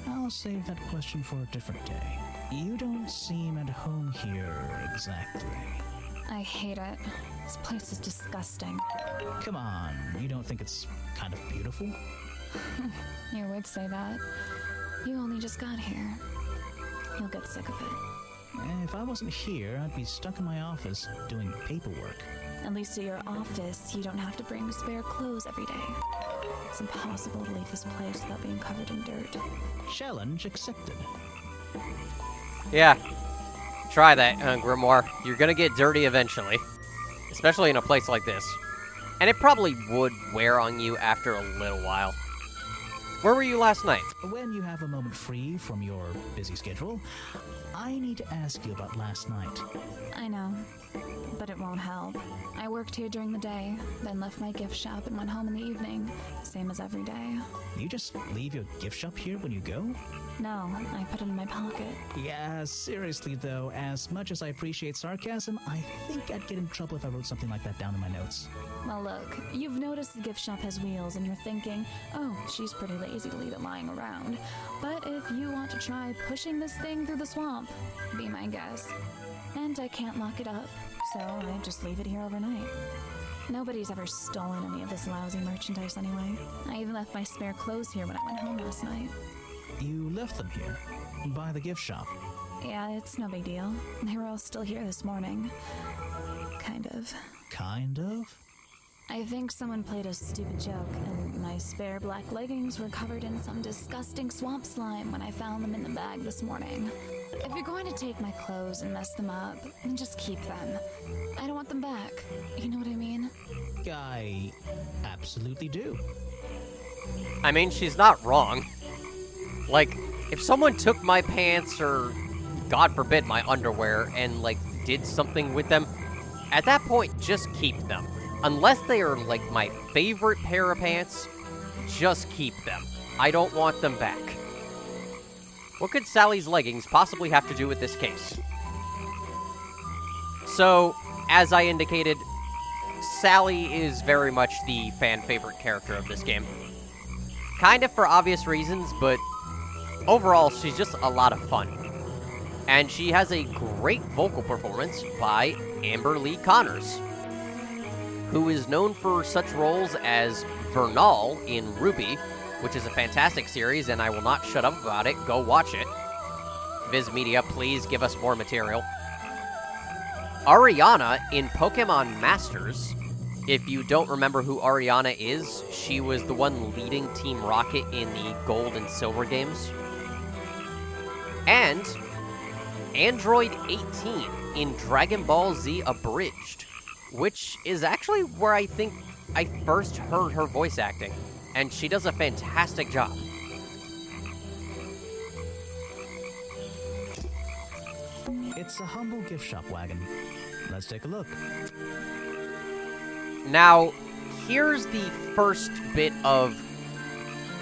I'll save that question for a different day. You don't seem at home here exactly. I hate it. This place is disgusting. Come on, you don't think it's kind of beautiful? You would say that. You only just got here. You'll get sick of it. If I wasn't here, I'd be stuck in my office doing paperwork. At least at your office, you don't have to bring spare clothes every day. It's impossible to leave this place without being covered in dirt. Challenge accepted. Yeah, try that, Grimoire. You're gonna get dirty eventually. Especially in a place like this. And it probably would wear on you after a little while. Where were you last night? When you have a moment free from your busy schedule, I need to ask you about last night. I know, but it won't help. I worked here during the day, then left my gift shop and went home in the evening, same as every day. You just leave your gift shop here when you go? No, I put it in my pocket. Yeah, seriously though, as much as I appreciate sarcasm, I think I'd get in trouble if I wrote something like that down in my notes. Well, look, you've noticed the gift shop has wheels and you're thinking, oh, she's pretty lazy to leave it lying around. But if you want to try pushing this thing through the swamp, be my guest. And I can't lock it up, so I just leave it here overnight. Nobody's ever stolen any of this lousy merchandise anyway. I even left my spare clothes here when I went home last night. You left them here? By the gift shop? Yeah, it's no big deal. They were all still here this morning. Kind of. Kind of? I think someone played a stupid joke, and my spare black leggings were covered in some disgusting swamp slime when I found them in the bag this morning. If you're going to take my clothes and mess them up, then just keep them. I don't want them back. You know what I mean? I absolutely do. I mean, she's not wrong. Like, if someone took my pants or, God forbid, my underwear and, like, did something with them, at that point, just keep them. Unless they are, like, my favorite pair of pants, just keep them. I don't want them back. What could Sally's leggings possibly have to do with this case? So, as I indicated, Sally is very much the fan-favorite character of this game. Kind of for obvious reasons, but overall, she's just a lot of fun. And she has a great vocal performance by Amber Lee Connors, who is known for such roles as Vernal in Ruby, which is a fantastic series, and I will not shut up about it. Go watch it. Viz Media, please give us more material. Ariana in Pokemon Masters. If you don't remember who Ariana is, she was the one leading Team Rocket in the Gold and Silver games. And Android 18 in Dragon Ball Z Abridged, which is actually where I think I first heard her voice acting, and she does a fantastic job. It's a humble gift shop wagon. Let's take a look. Now, here's the first bit of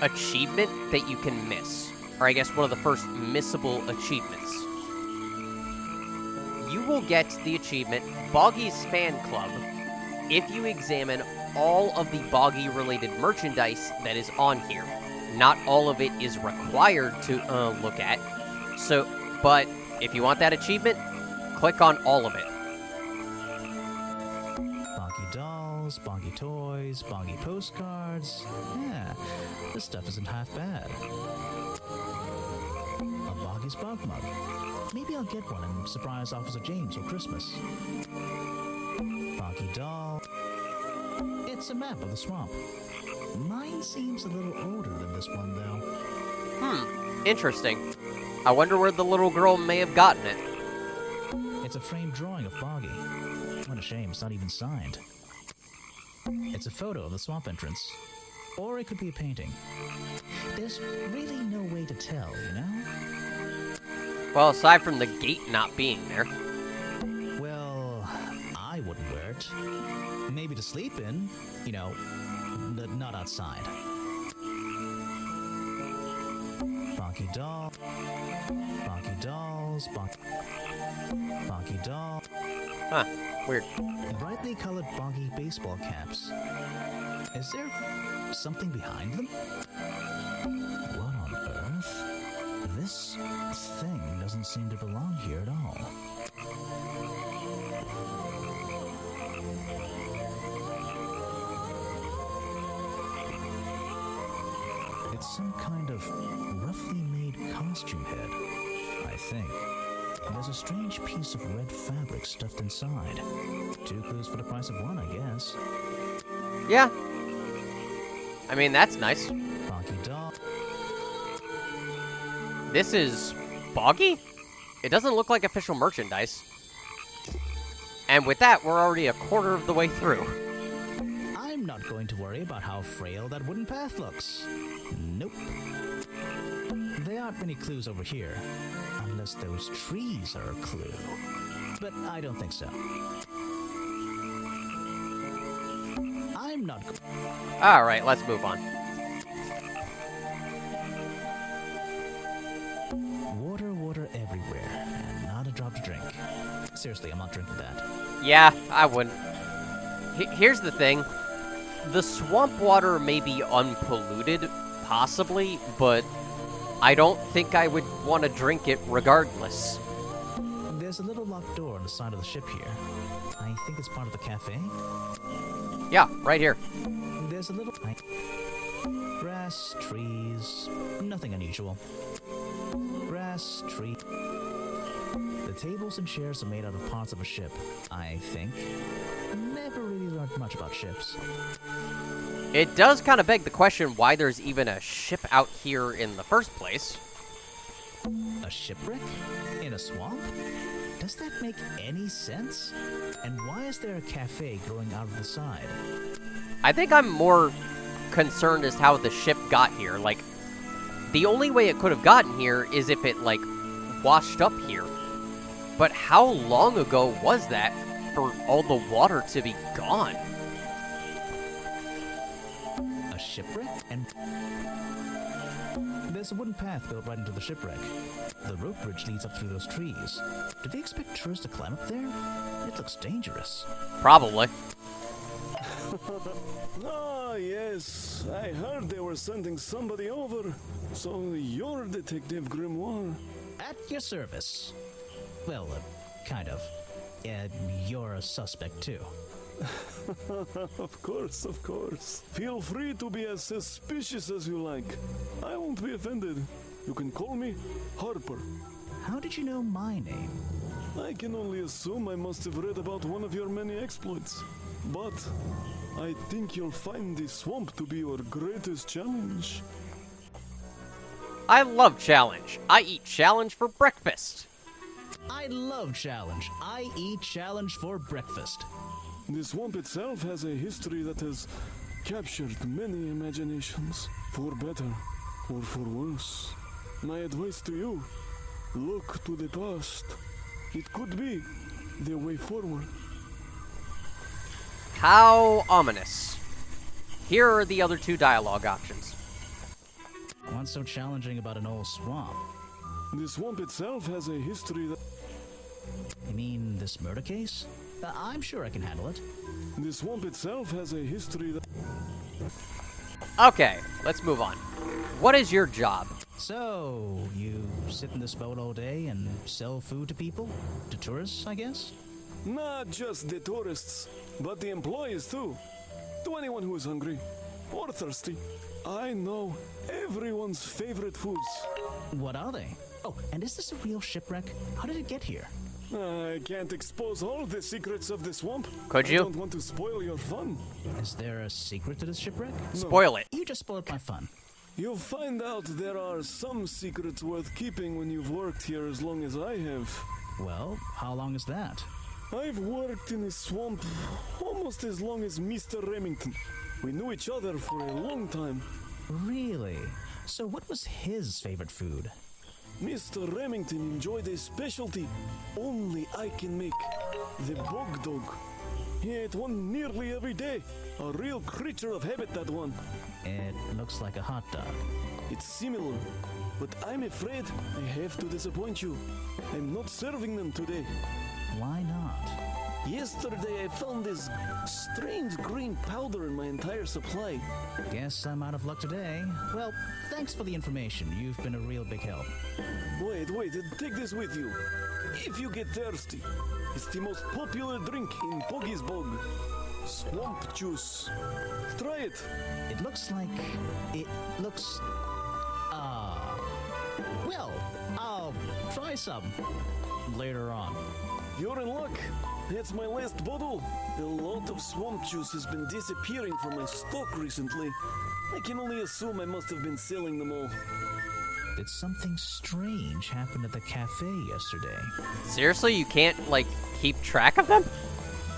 achievement that you can miss. Or I guess one of the first missable achievements. You will get the achievement Boggy's Fan Club if you examine all of the Boggy-related merchandise that is on here. Not all of it is required to look at. So, but if you want that achievement, click on all of it. Boggy dolls, Boggy toys, Boggy postcards. Yeah, this stuff isn't half bad. A Boggy's Bog Mug. Maybe I'll get one and surprise Officer James for Christmas. Boggy doll. It's a map of the swamp. Mine seems a little older than this one, though. Interesting. I wonder where the little girl may have gotten it. It's a framed drawing of Boggy. What a shame, it's not even signed. It's a photo of the swamp entrance. Or it could be a painting. There's really no way to tell, you know? Well, aside from the gate not being there. Well, I wouldn't wear it. Maybe to sleep in, you know, not outside. Bonky doll. Bonky dolls. Bonky doll. Huh, weird. Brightly colored boggy baseball caps. Is there something behind them? What on earth? This thing doesn't seem to belong here at all. It's some kind of roughly made costume head, I think. There's a strange piece of red fabric stuffed inside. 2 clues for the price of 1, I guess. Yeah. I mean, that's nice. Bonky doll. This is Boggy? It doesn't look like official merchandise. And with that, we're already a quarter of the way through. I'm not going to worry about how frail that wooden path looks. Nope. There aren't many clues over here, unless those trees are a clue. But I don't think so. I'm not. Alright, let's move on. Water everywhere, and not a drop to drink. Seriously, I'm not drinking that. Yeah, I wouldn't. Here's the thing. The swamp water may be unpolluted, possibly, but I don't think I would want to drink it regardless. There's a little locked door on the side of the ship here. I think it's part of the cafe. Yeah, right here. There's a little... Grass, trees, nothing unusual. Grass, tree... The tables and chairs are made out of parts of a ship, I think. Never really learned much about ships. It does kind of beg the question why there's even a ship out here in the first place. A shipwreck? In a swamp? Does that make any sense? And why is there a cafe growing out of the side? I think I'm more concerned as how the ship got here. Like, the only way it could have gotten here is if it, like, washed up here. But how long ago was that for all the water to be gone? A shipwreck? And there's a wooden path built right into the shipwreck. The rope bridge leads up through those trees. Do they expect tourists to climb up there? It looks dangerous. Probably. Ah, yes. I heard they were sending somebody over. So you're Detective Grimoire. At your service. Well, kind of. You're a suspect, too. Of course, of course. Feel free to be as suspicious as you like. I won't be offended. You can call me Harper. How did you know my name? I can only assume I must have read about one of your many exploits. But I think you'll find the swamp to be your greatest challenge. I love challenge. I eat challenge for breakfast. I love challenge. I eat challenge for breakfast. The swamp itself has a history that has captured many imaginations, for better or for worse. My advice to you, look to the past. It could be the way forward. How ominous. Here are the other 2 dialogue options. What's so challenging about an old swamp? The swamp itself has a history that... You mean this murder case? I'm sure I can handle it. The swamp itself has a history that... Okay, let's move on. What is your job? So, you sit in this boat all day and sell food to people? To tourists, I guess? Not just the tourists, but the employees too. To anyone who is hungry or thirsty. I know everyone's favorite foods. What are they? Oh, and is this a real shipwreck? How did it get here? I can't expose all the secrets of the swamp. Could I you? don't want to spoil your fun. Is there a secret to this shipwreck? Spoil it. You just spoiled my fun. You'll find out there are some secrets worth keeping when you've worked here as long as I have. Well, how long is that? I've worked in this swamp almost as long as Mr. Remington. We knew each other for a long time. Really? So what was his favorite food? Mr. Remington enjoyed a specialty only I can make. The bog dog. He ate one nearly every day. A real creature of habit, that one. It looks like a hot dog. It's similar, but I'm afraid I have to disappoint you. I'm not serving them today. Why not? Yesterday I found this strange green powder in my entire supply. Guess I'm out of luck today. Well, thanks for the information. You've been a real big help. Wait, take this with you. If you get thirsty, it's the most popular drink in Boggy's Bog. Swamp juice. Try it. It looks like... Well, I'll try some later on. You're in luck. That's my last bottle. A lot of swamp juice has been disappearing from my stock recently. I can only assume I must have been selling them all. Did something strange happen at the cafe yesterday? Seriously, you can't, like, keep track of them?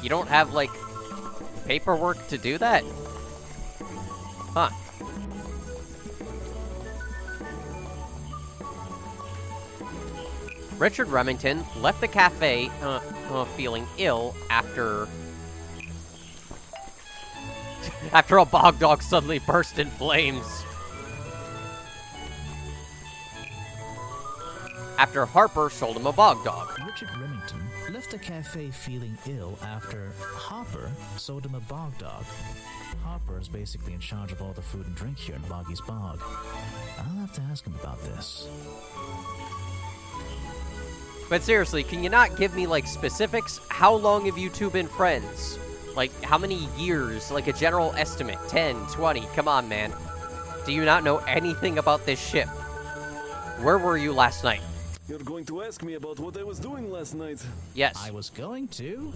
You don't have, like, paperwork to do that? Huh. Richard Remington left the cafe feeling ill after a bog dog suddenly burst in flames. After Harper sold him a bog dog. Richard Remington left the cafe feeling ill after Hopper sold him a bog dog. Hopper is basically in charge of all the food and drink here in Boggy's Bog. I'll have to ask him about this. But seriously, can you not give me, like, specifics? How long have you two been friends? Like, how many years? Like, a general estimate. 10, 20, come on, man. Do you not know anything about this ship? Where were you last night? You're going to ask me about what I was doing last night. Yes. I was going to.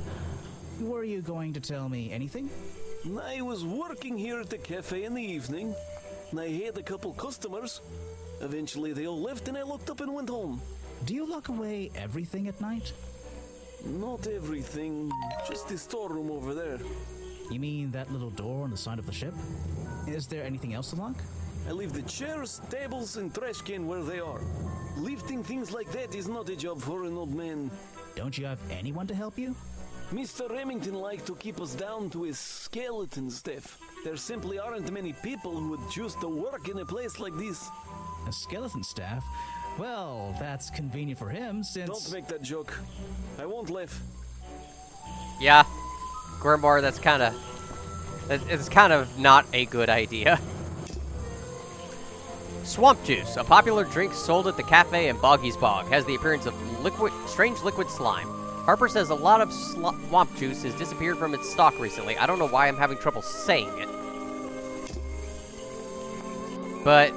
Were you going to tell me anything? I was working here at the cafe in the evening. I had a couple customers. Eventually they all left and I locked up and went home. Do you lock away everything at night? Not everything, just the storeroom over there. You mean that little door on the side of the ship? Is there anything else to lock? I leave the chairs, tables, and trash can where they are. Lifting things like that is not a job for an old man. Don't you have anyone to help you? Mr. Remington liked to keep us down to his skeleton staff. There simply aren't many people who would choose to work in a place like this. A skeleton staff? Well, that's convenient for him since... Don't make that joke. I won't laugh. Yeah. Grimoire, that's kind of... It's kind of not a good idea. Swamp juice, a popular drink sold at the cafe in Boggy's Bog, has the appearance of strange liquid slime. Harper says a lot of swamp juice has disappeared from its stock recently. I don't know why I'm having trouble saying it. But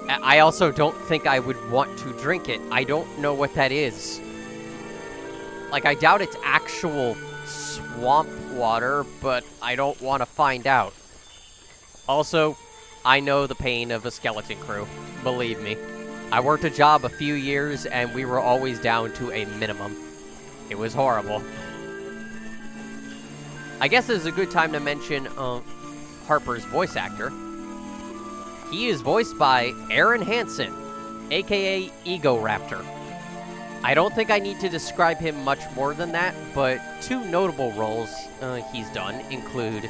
I also don't think I would want to drink it. I don't know what that is. Like, I doubt it's actual swamp water, but I don't want to find out. Also, I know the pain of a skeleton crew. Believe me. I worked a job a few years, and we were always down to a minimum. It was horrible. I guess this is a good time to mention Harper's voice actor. He is voiced by Aaron Hansen, aka Ego Raptor. I don't think I need to describe him much more than that, but two notable roles he's done include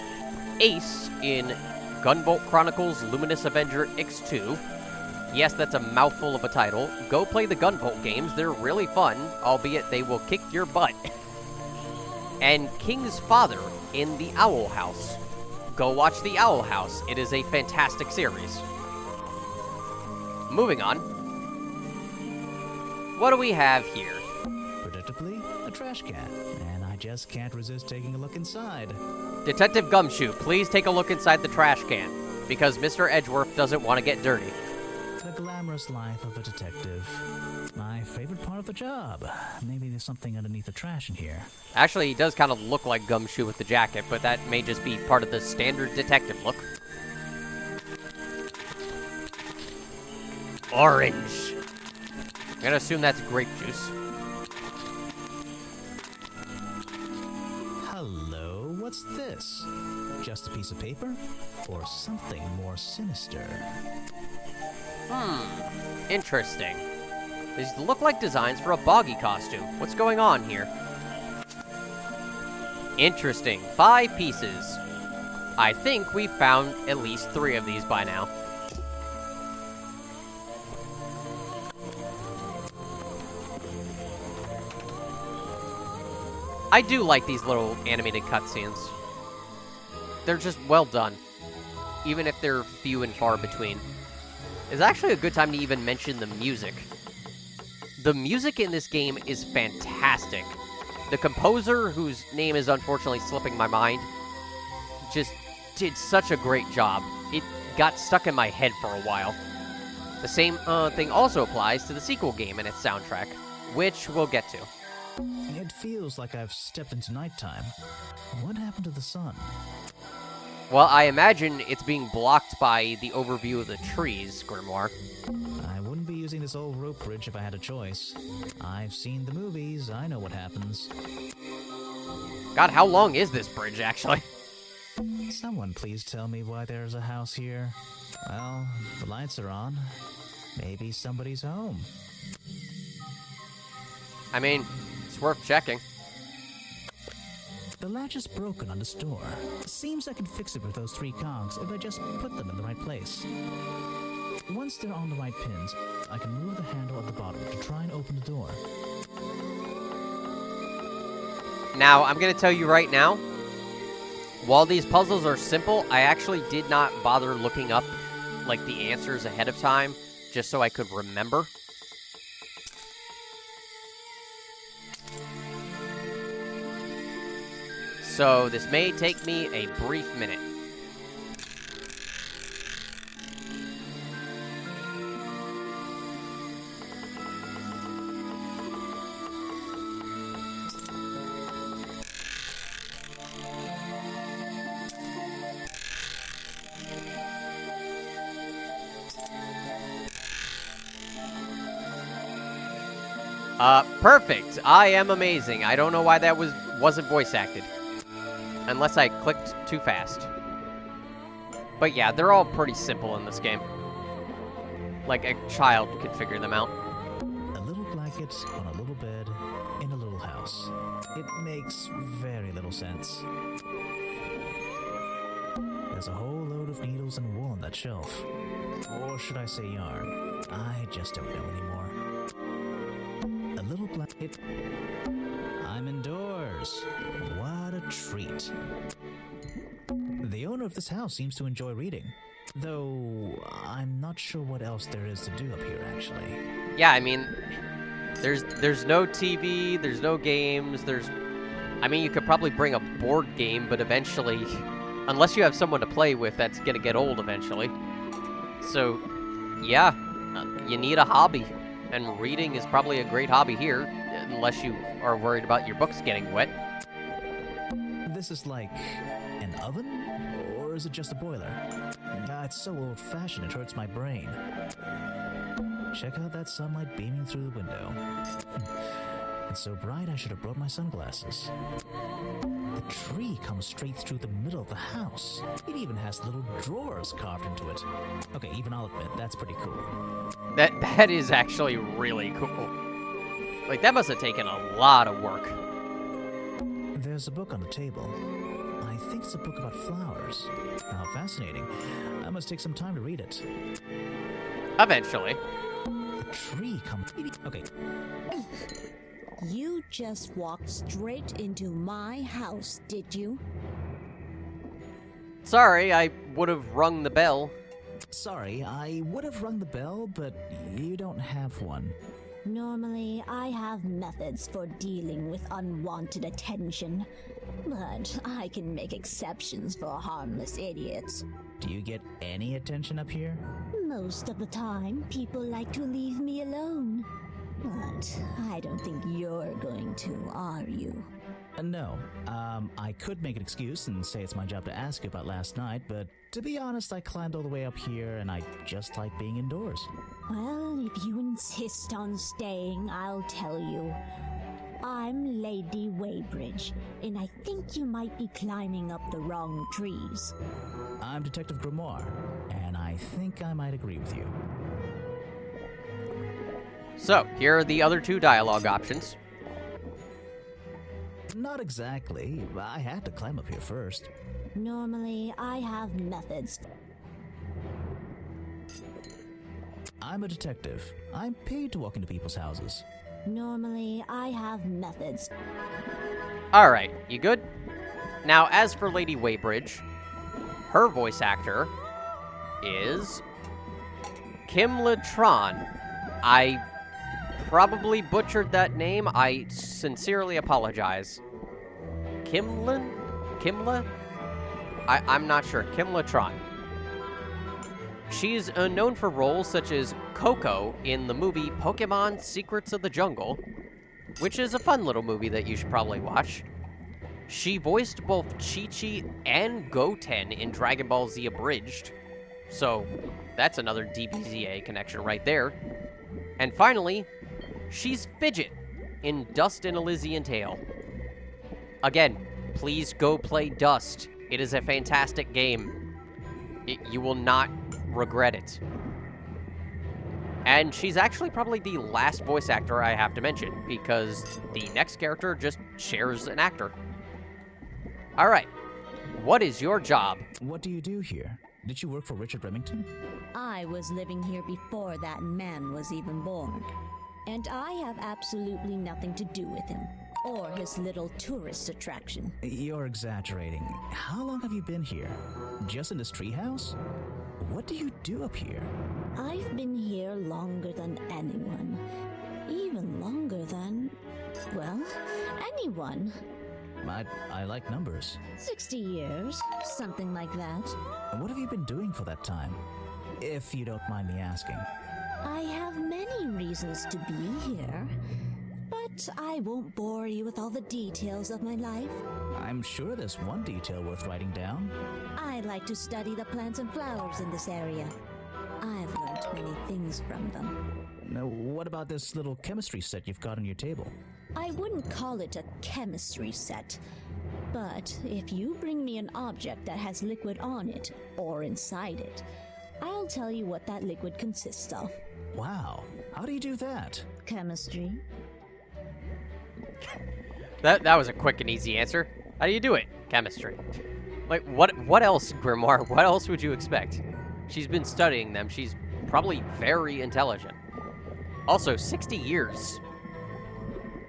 Ace in Gunvolt Chronicles Luminous Avenger X2. Yes, that's a mouthful of a title. Go play the Gunvolt games, they're really fun, albeit they will kick your butt. And King's father in The Owl House. Go watch The Owl House, it is a fantastic series. Moving on. What do we have here? Predictably, a trash can, and I just can't resist taking a look inside. Detective Gumshoe, please take a look inside the trash can, because Mr. Edgeworth doesn't want to get dirty. The glamorous life of a detective. My favorite part of the job. Maybe there's something underneath the trash in here. Actually, he does kind of look like Gumshoe with the jacket, but that may just be part of the standard detective look. Orange. I'm gonna assume that's grape juice. Hello, what's this? Just a piece of paper? Or something more sinister? Interesting. These look like designs for a boggy costume. What's going on here? Interesting. 5 pieces. I think we found at least 3 of these by now. I do like these little animated cutscenes. They're just well done, even if they're few and far between. It's actually a good time to even mention the music. The music in this game is fantastic. The composer, whose name is unfortunately slipping my mind, just did such a great job. It got stuck in my head for a while. The same thing also applies to the sequel game and its soundtrack, which we'll get to. It feels like I've stepped into nighttime. What happened to the sun? Well, I imagine it's being blocked by the overview of the trees, Grimoire. I wouldn't be using this old rope bridge if I had a choice. I've seen the movies, I know what happens. God, how long is this bridge, actually? Someone please tell me why there's a house here. Well, the lights are on. Maybe somebody's home. I mean, it's worth checking. The latch is broken on this door. Seems I can fix it with those 3 cogs if I just put them in the right place. Once they're on the right pins, I can move the handle at the bottom to try and open the door. Now, I'm going to tell you right now, while these puzzles are simple, I actually did not bother looking up, like, the answers ahead of time, just so I could remember. So, this may take me a brief minute. Perfect. I am amazing. I don't know why that wasn't voice acted. Unless I clicked too fast. But yeah, they're all pretty simple in this game. Like, a child could figure them out. A little blanket on a little bed in a little house. It makes very little sense. There's a whole load of needles and wool on that shelf. Or should I say yarn? I just don't know anymore. A little blanket. I'm indoors. What a treat. The owner of this house seems to enjoy reading. Though, I'm not sure what else there is to do up here, actually. Yeah, I mean, there's no TV, there's no games, I mean, you could probably bring a board game, but eventually, unless you have someone to play with, that's gonna get old eventually. So, yeah, you need a hobby. And reading is probably a great hobby here, unless you are worried about your books getting wet. This is like an oven? Or is it just a boiler? It's so old-fashioned it hurts my brain. Check out that sunlight beaming through the window. It's so bright I should have brought my sunglasses. The tree comes straight through the middle of the house. It even has little drawers carved into it. Okay, even I'll admit, that's pretty cool. That is actually really cool. Like, that must have taken a lot of work. There's a book on the table. I think it's a book about flowers. How fascinating. I must take some time to read it. Eventually. The tree comes... Okay. You just walked straight into my house, did you? Sorry, I would have rung the bell. Sorry, I would have rung the bell, but you don't have one. Normally, I have methods for dealing with unwanted attention. But I can make exceptions for harmless idiots. Do you get any attention up here? Most of the time, people like to leave me alone. But I don't think you're going to, are you? No. I could make an excuse and say it's my job to ask you about last night, but to be honest, I climbed all the way up here and I just like being indoors. Well, if you insist on staying, I'll tell you. I'm Lady Weybridge, and I think you might be climbing up the wrong trees. I'm Detective Grimoire, and I think I might agree with you. So, here are the other two dialogue options. Not exactly. I had to climb up here first. Normally, I have methods. I'm a detective. I'm paid to walk into people's houses. Normally, I have methods. Alright, you good? Now, as for Lady Weybridge, her voice actor is Kim Latron. I probably butchered that name. I sincerely apologize. Kimla? I'm not sure. Kim Latron. She's known for roles such as Coco in the movie Pokemon Secrets of the Jungle, which is a fun little movie that you should probably watch. She voiced both Chi-Chi and Goten in Dragon Ball Z Abridged, so that's another DBZA connection right there. And finally, she's Fidget in Dust and Elysian Tale. Again, please go play Dust. It is a fantastic game. You will not regret it. And she's actually probably the last voice actor I have to mention, because the next character just shares an actor. Alright, what is your job? What do you do here? Did you work for Richard Remington? I was living here before that man was even born. And I have absolutely nothing to do with him, or his little tourist attraction. You're exaggerating. How long have you been here? Just in this treehouse? What do you do up here? I've been here longer than anyone. Even longer than, well, anyone. I like numbers. 60 years, something like that. What have you been doing for that time? If you don't mind me asking. I have many reasons to be here, but I won't bore you with all the details of my life. I'm sure there's one detail worth writing down. I like to study the plants and flowers in this area. I've learned many things from them. Now, what about this little chemistry set you've got on your table? I wouldn't call it a chemistry set, but if you bring me an object that has liquid on it, or inside it, I'll tell you what that liquid consists of. Wow, how do you do that? Chemistry. That was a quick and easy answer. How do you do it? Chemistry. Like, what else, Grimoire? What else would you expect? She's been studying them. She's probably very intelligent. Also, 60 years.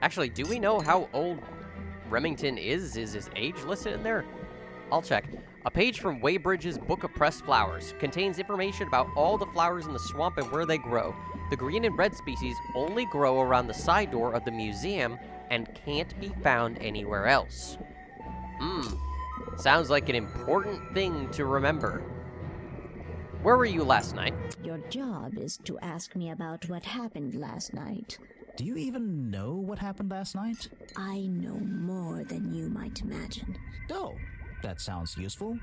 Actually, do we know how old Remington is? Is his age listed in there? I'll check. A page from Weybridge's Book of Pressed Flowers contains information about all the flowers in the swamp and where they grow. The green and red species only grow around the side door of the museum and can't be found anywhere else. Sounds like an important thing to remember. Where were you last night? Your job is to ask me about what happened last night. Do you even know what happened last night? I know more than you might imagine. Oh, that sounds useful.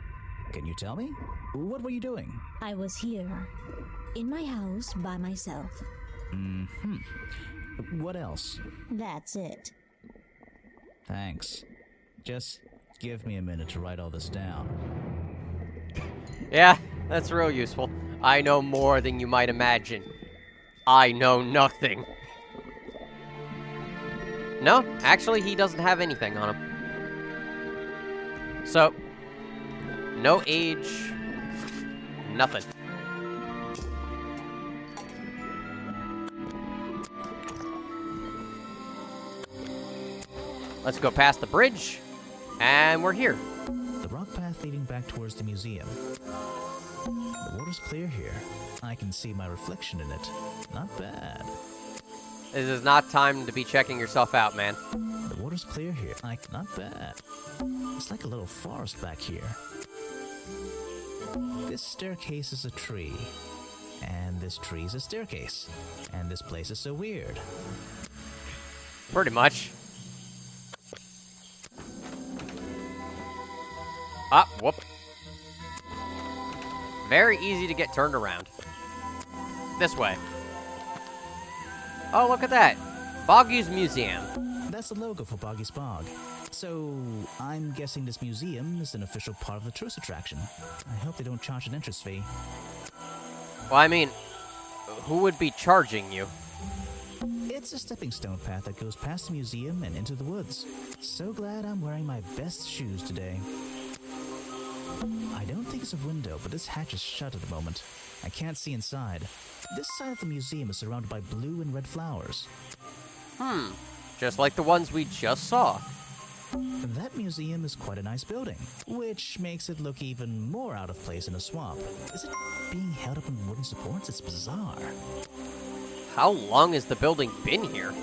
Can you tell me? What were you doing? I was here, in my house by myself. What else? That's it. Thanks. Just give me a minute to write all this down. Yeah, that's real useful. I know more than you might imagine. I know nothing. No, actually, he doesn't have anything on him. So, no age, nothing. Let's go past the bridge, and we're here. The rock path leading back towards the museum. The water's clear here. I can see my reflection in it. Not bad. This is not time to be checking yourself out, man. The water's clear here. Like, not bad. It's like a little forest back here. This staircase is a tree. And this tree is a staircase. And this place is so weird. Pretty much. Ah, whoop. Very easy to get turned around. This way. Oh, look at that. Boggy's Museum. That's the logo for Boggy's Bog. So, I'm guessing this museum is an official part of the tourist attraction. I hope they don't charge an entrance fee. Well, I mean, who would be charging you? It's a stepping stone path that goes past the museum and into the woods. So glad I'm wearing my best shoes today. I don't think it's a window, but this hatch is shut at the moment. I can't see inside. This side of the museum is surrounded by blue and red flowers. Just like the ones we just saw. That museum is quite a nice building, which makes it look even more out of place in a swamp. Is it being held up on wooden supports? It's bizarre. How long has the building been here?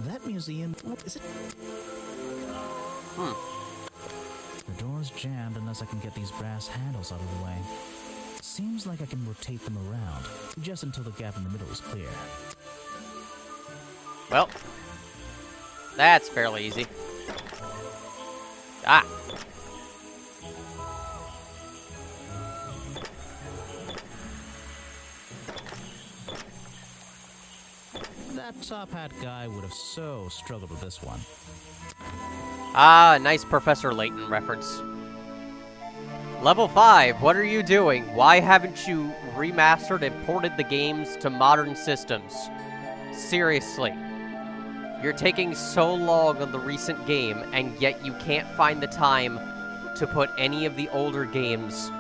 That museum... is it... The door's jammed unless I can get these brass handles out of the way. Seems like I can rotate them around, just until the gap in the middle is clear. Well, that's fairly easy. Ah! That top hat guy would have so struggled with this one. Ah, nice Professor Layton reference. Level 5, what are you doing? Why haven't you remastered and ported the games to modern systems? Seriously. You're taking so long on the recent game, and yet you can't find the time to put any of the older games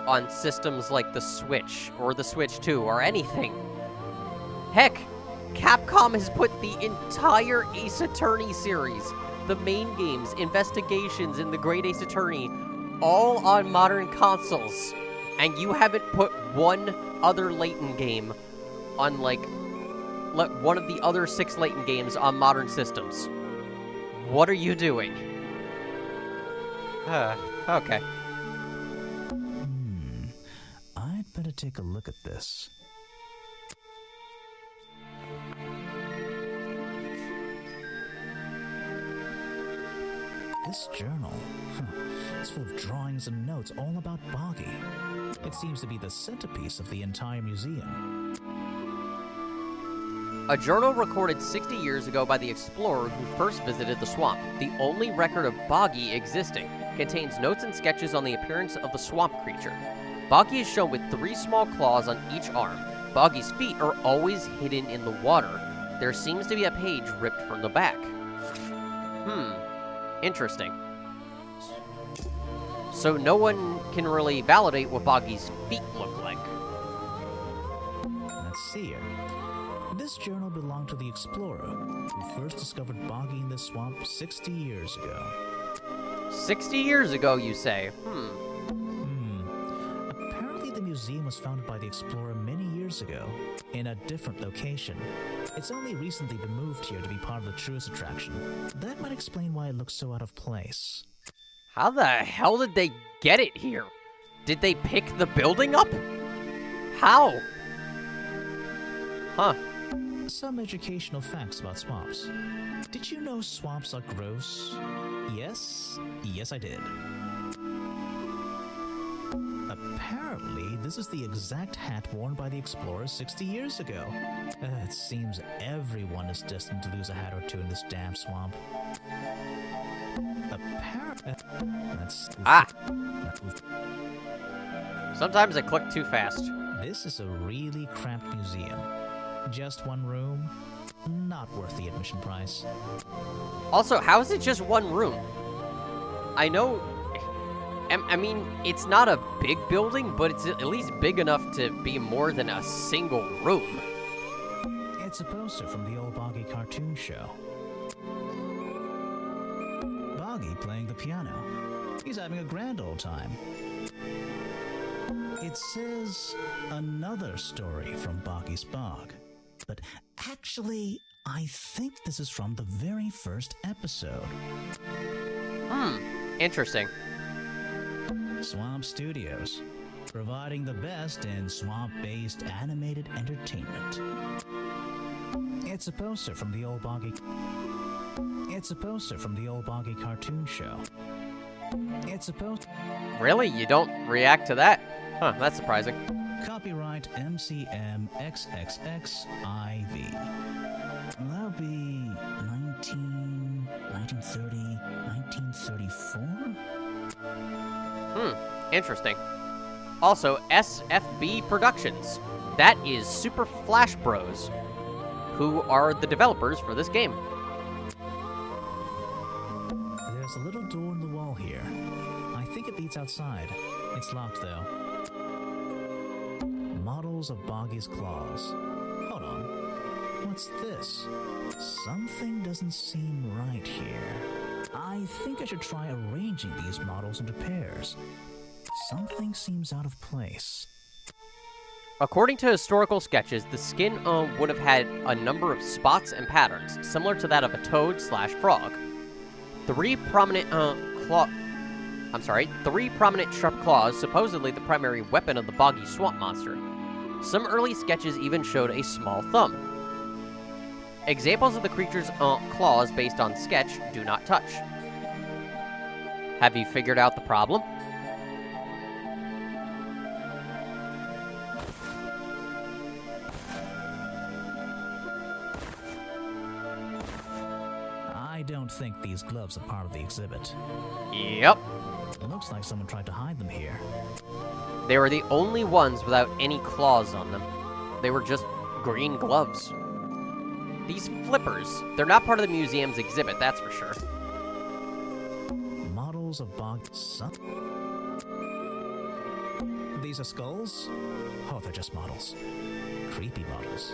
on systems like the Switch, or the Switch 2, or anything. Heck, Capcom has put the entire Ace Attorney series, the main games, Investigations, and the Great Ace Attorney, all on modern consoles, and you haven't put one other Layton game on, like, one of the other 6 Layton games on modern systems. What are you doing? Okay. I'd better take a look at this. This journal, it's full of drawings and notes all about Boggy. It seems to be the centerpiece of the entire museum. A journal recorded 60 years ago by the explorer who first visited the swamp, the only record of Boggy existing, contains notes and sketches on the appearance of the swamp creature. Boggy is shown with 3 small claws on each arm. Boggy's feet are always hidden in the water. There seems to be a page ripped from the back. Interesting. So no one can really validate what Boggy's feet look like. Let's see here. This journal belonged to the explorer who first discovered Boggy in the swamp 60 years ago. 60 years ago, you say? Apparently the museum was founded by the explorer many years ago, in a different location. It's only recently been moved here to be part of the tourist attraction. That might explain why it looks so out of place. How the hell did they get it here? Did they pick the building up? How? Huh. Some educational facts about swamps. Did you know swamps are gross? Yes? Yes, I did. Apparently, this is the exact hat worn by the explorer 60 years ago. It seems everyone is destined to lose a hat or two in this damn swamp. Sometimes I click too fast. This is a really cramped museum. Just one room, not worth the admission price. Also, how is it just one room? I know... I mean, it's not a big building, but it's at least big enough to be more than a single room. It's a poster from the old Boggy cartoon show. Boggy playing the piano. He's having a grand old time. It says another story from Boggy's Bog. But actually, I think this is from the very first episode. Interesting. Swamp Studios, providing the best in swamp-based animated entertainment. It's a poster from the old Boggy cartoon show. It's a poster. Really? You don't react to that? Huh, that's surprising. Copyright MCM XXXIV. That'll be 1930, 1934? Interesting. Also, SFB Productions. That is Super Flash Bros, who are the developers for this game. There's a little door in the wall here. I think it leads outside. It's locked, though. Models of Boggy's claws. Hold on. What's this? Something doesn't seem right here. I think I should try arranging these models into pairs. Something seems out of place. According to historical sketches, the skin would have had a number of spots and patterns, similar to that of a toad/frog. Three prominent sharp claws, supposedly the primary weapon of the boggy swamp monster. Some early sketches even showed a small thumb. Examples of the creature's claws based on sketch do not touch. Have you figured out the problem? I don't think these gloves are part of the exhibit. Yep. It looks like someone tried to hide them here. They were the only ones without any claws on them. They were just green gloves. These flippers, they're not part of the museum's exhibit, that's for sure. Models of These are skulls? Oh, they're just models. Creepy models.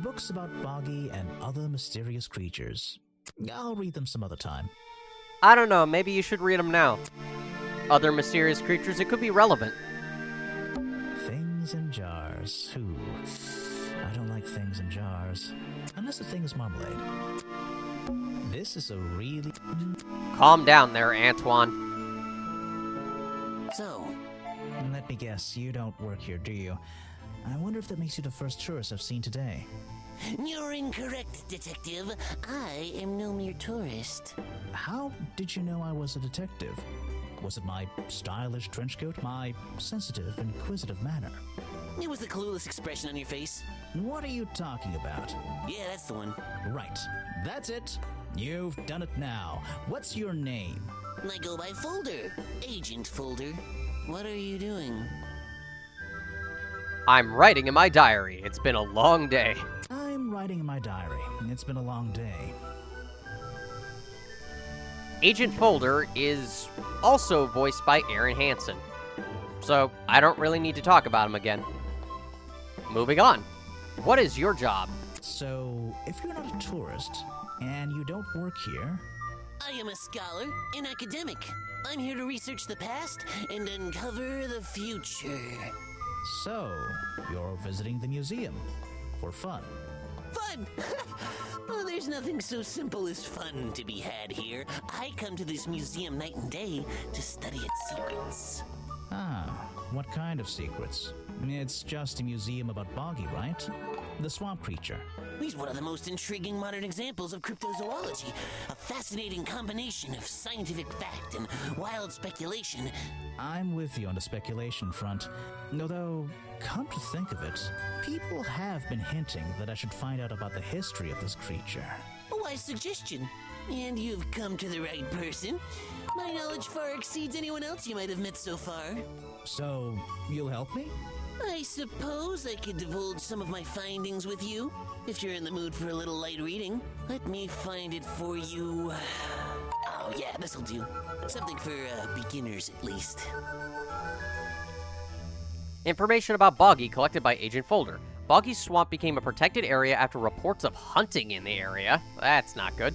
Books about Boggy and other mysterious creatures. I'll read them some other time. I don't know, maybe you should read them now. Other mysterious creatures, it could be relevant. Things in jars. Ooh. I don't like things in jars. Unless the thing is marmalade. This is a really... Calm down there, Antoine. So, let me guess, you don't work here, do you? I wonder if that makes you the first tourist I've seen today. You're incorrect, Detective. I am no mere tourist. How did you know I was a detective? Was it my stylish trench coat? My sensitive, inquisitive manner? It was the clueless expression on your face. What are you talking about? Yeah, that's the one. Right. That's it. You've done it now. What's your name? I go by Folder. Agent Folder. What are you doing? I'm writing in my diary. It's been a long day. I'm writing in my diary. It's been a long day. Agent Folder is also voiced by Aaron Hansen. So, I don't really need to talk about him again. Moving on. What is your job? So, if you're not a tourist, and you don't work here... I am a scholar, an academic. I'm here to research the past and uncover the future. So, you're visiting the museum. For fun. Fun! Oh, there's nothing so simple as fun to be had here. I come to this museum night and day to study its secrets. Ah, what kind of secrets? It's just a museum about Boggy, right? The swamp creature. He's one of the most intriguing modern examples of cryptozoology. A fascinating combination of scientific fact and wild speculation. I'm with you on the speculation front. Although, come to think of it, people have been hinting that I should find out about the history of this creature. A wise suggestion. And you've come to the right person. My knowledge far exceeds anyone else you might have met so far. So, you'll help me? I suppose I could divulge some of my findings with you, if you're in the mood for a little light reading. Let me find it for you. Oh yeah, this'll do. Something for beginners at least. Information about Boggy collected by Agent Folder. Boggy's swamp became a protected area after reports of hunting in the area. That's not good.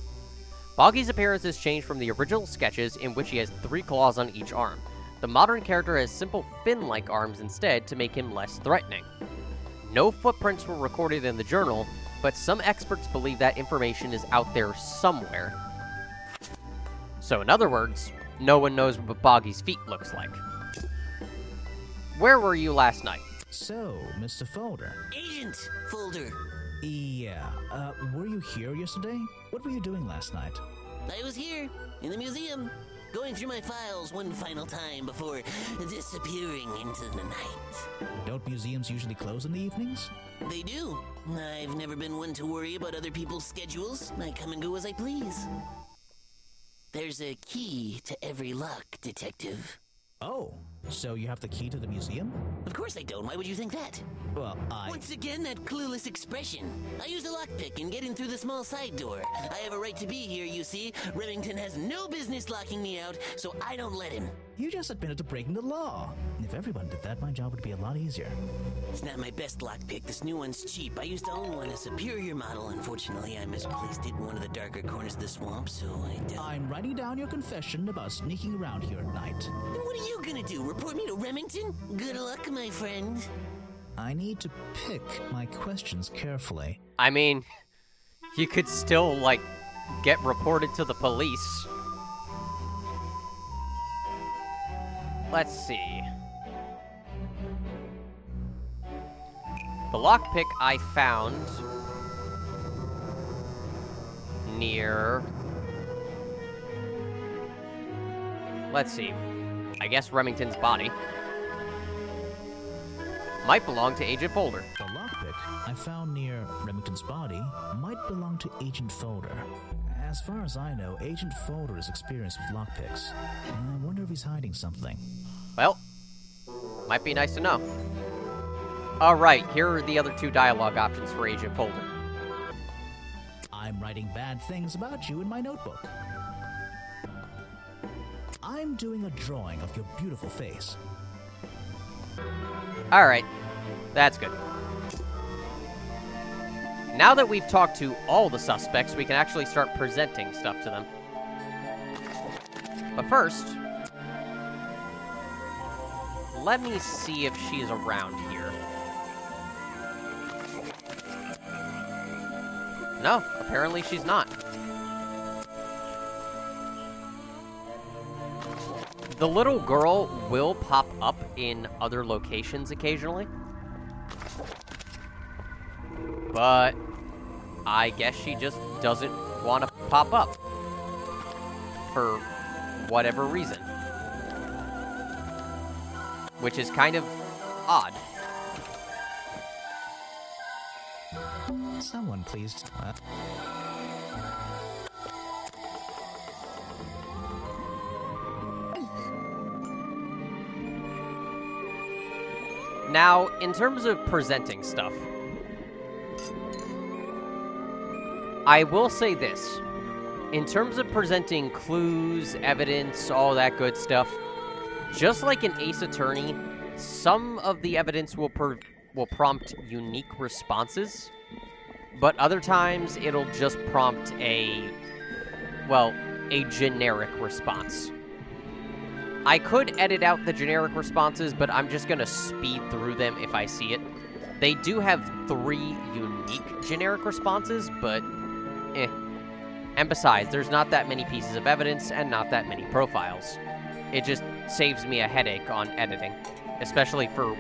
Boggy's appearance has changed from the original sketches, in which he has 3 claws on each arm. The modern character has simple fin-like arms instead to make him less threatening. No footprints were recorded in the journal, but some experts believe that information is out there somewhere. So in other words, no one knows what Boggy's feet looks like. Where were you last night? So, Mr. Folder. Agent Folder. Yeah, were you here yesterday? What were you doing last night? I was here, in the museum, going through my files one final time before disappearing into the night. Don't museums usually close in the evenings? They do. I've never been one to worry about other people's schedules. I come and go as I please. There's a key to every lock, Detective. Oh, so you have the key to the museum? Of course I don't. Why would you think that? Well, Once again, that clueless expression. I used a lockpick in getting through the small side door. I have a right to be here, you see. Remington has no business locking me out, so I don't let him. You just admitted to breaking the law. If everyone did that, my job would be a lot easier. It's not my best lockpick. This new one's cheap. I used to own one, a superior model. Unfortunately, I misplaced it in one of the darker corners of the swamp, so I'm writing down your confession about sneaking around here at night. Then what are you gonna do? Report me to Remington? Good luck, my friend. I need to pick my questions carefully. I mean, you could still, like, get reported to the police. Let's see. The lockpick I found near... Let's see. I guess Remington's body. Might belong to Agent Folder. The lockpick I found near Remington's body might belong to Agent Folder. As far as I know, Agent Folder is experienced with lockpicks. I wonder if he's hiding something. Well, might be nice to know. Alright, here are the other two dialogue options for Agent Folder. I'm writing bad things about you in my notebook. I'm doing a drawing of your beautiful face. Alright, that's good. Now that we've talked to all the suspects, we can actually start presenting stuff to them. But first, let me see if she's around here. No, apparently she's not. The little girl will pop up in other locations occasionally. But I guess she just doesn't want to pop up. For whatever reason. Which is kind of odd. Someone please. Now, in terms of presenting stuff, I will say this. In terms of presenting clues, evidence, all that good stuff, just like an Ace Attorney, some of the evidence will prompt unique responses, but other times it'll just prompt a generic response. I could edit out the generic responses, but I'm just gonna speed through them if I see it. They do have 3 unique generic responses, but And besides, there's not that many pieces of evidence and not that many profiles. It just saves me a headache on editing, especially for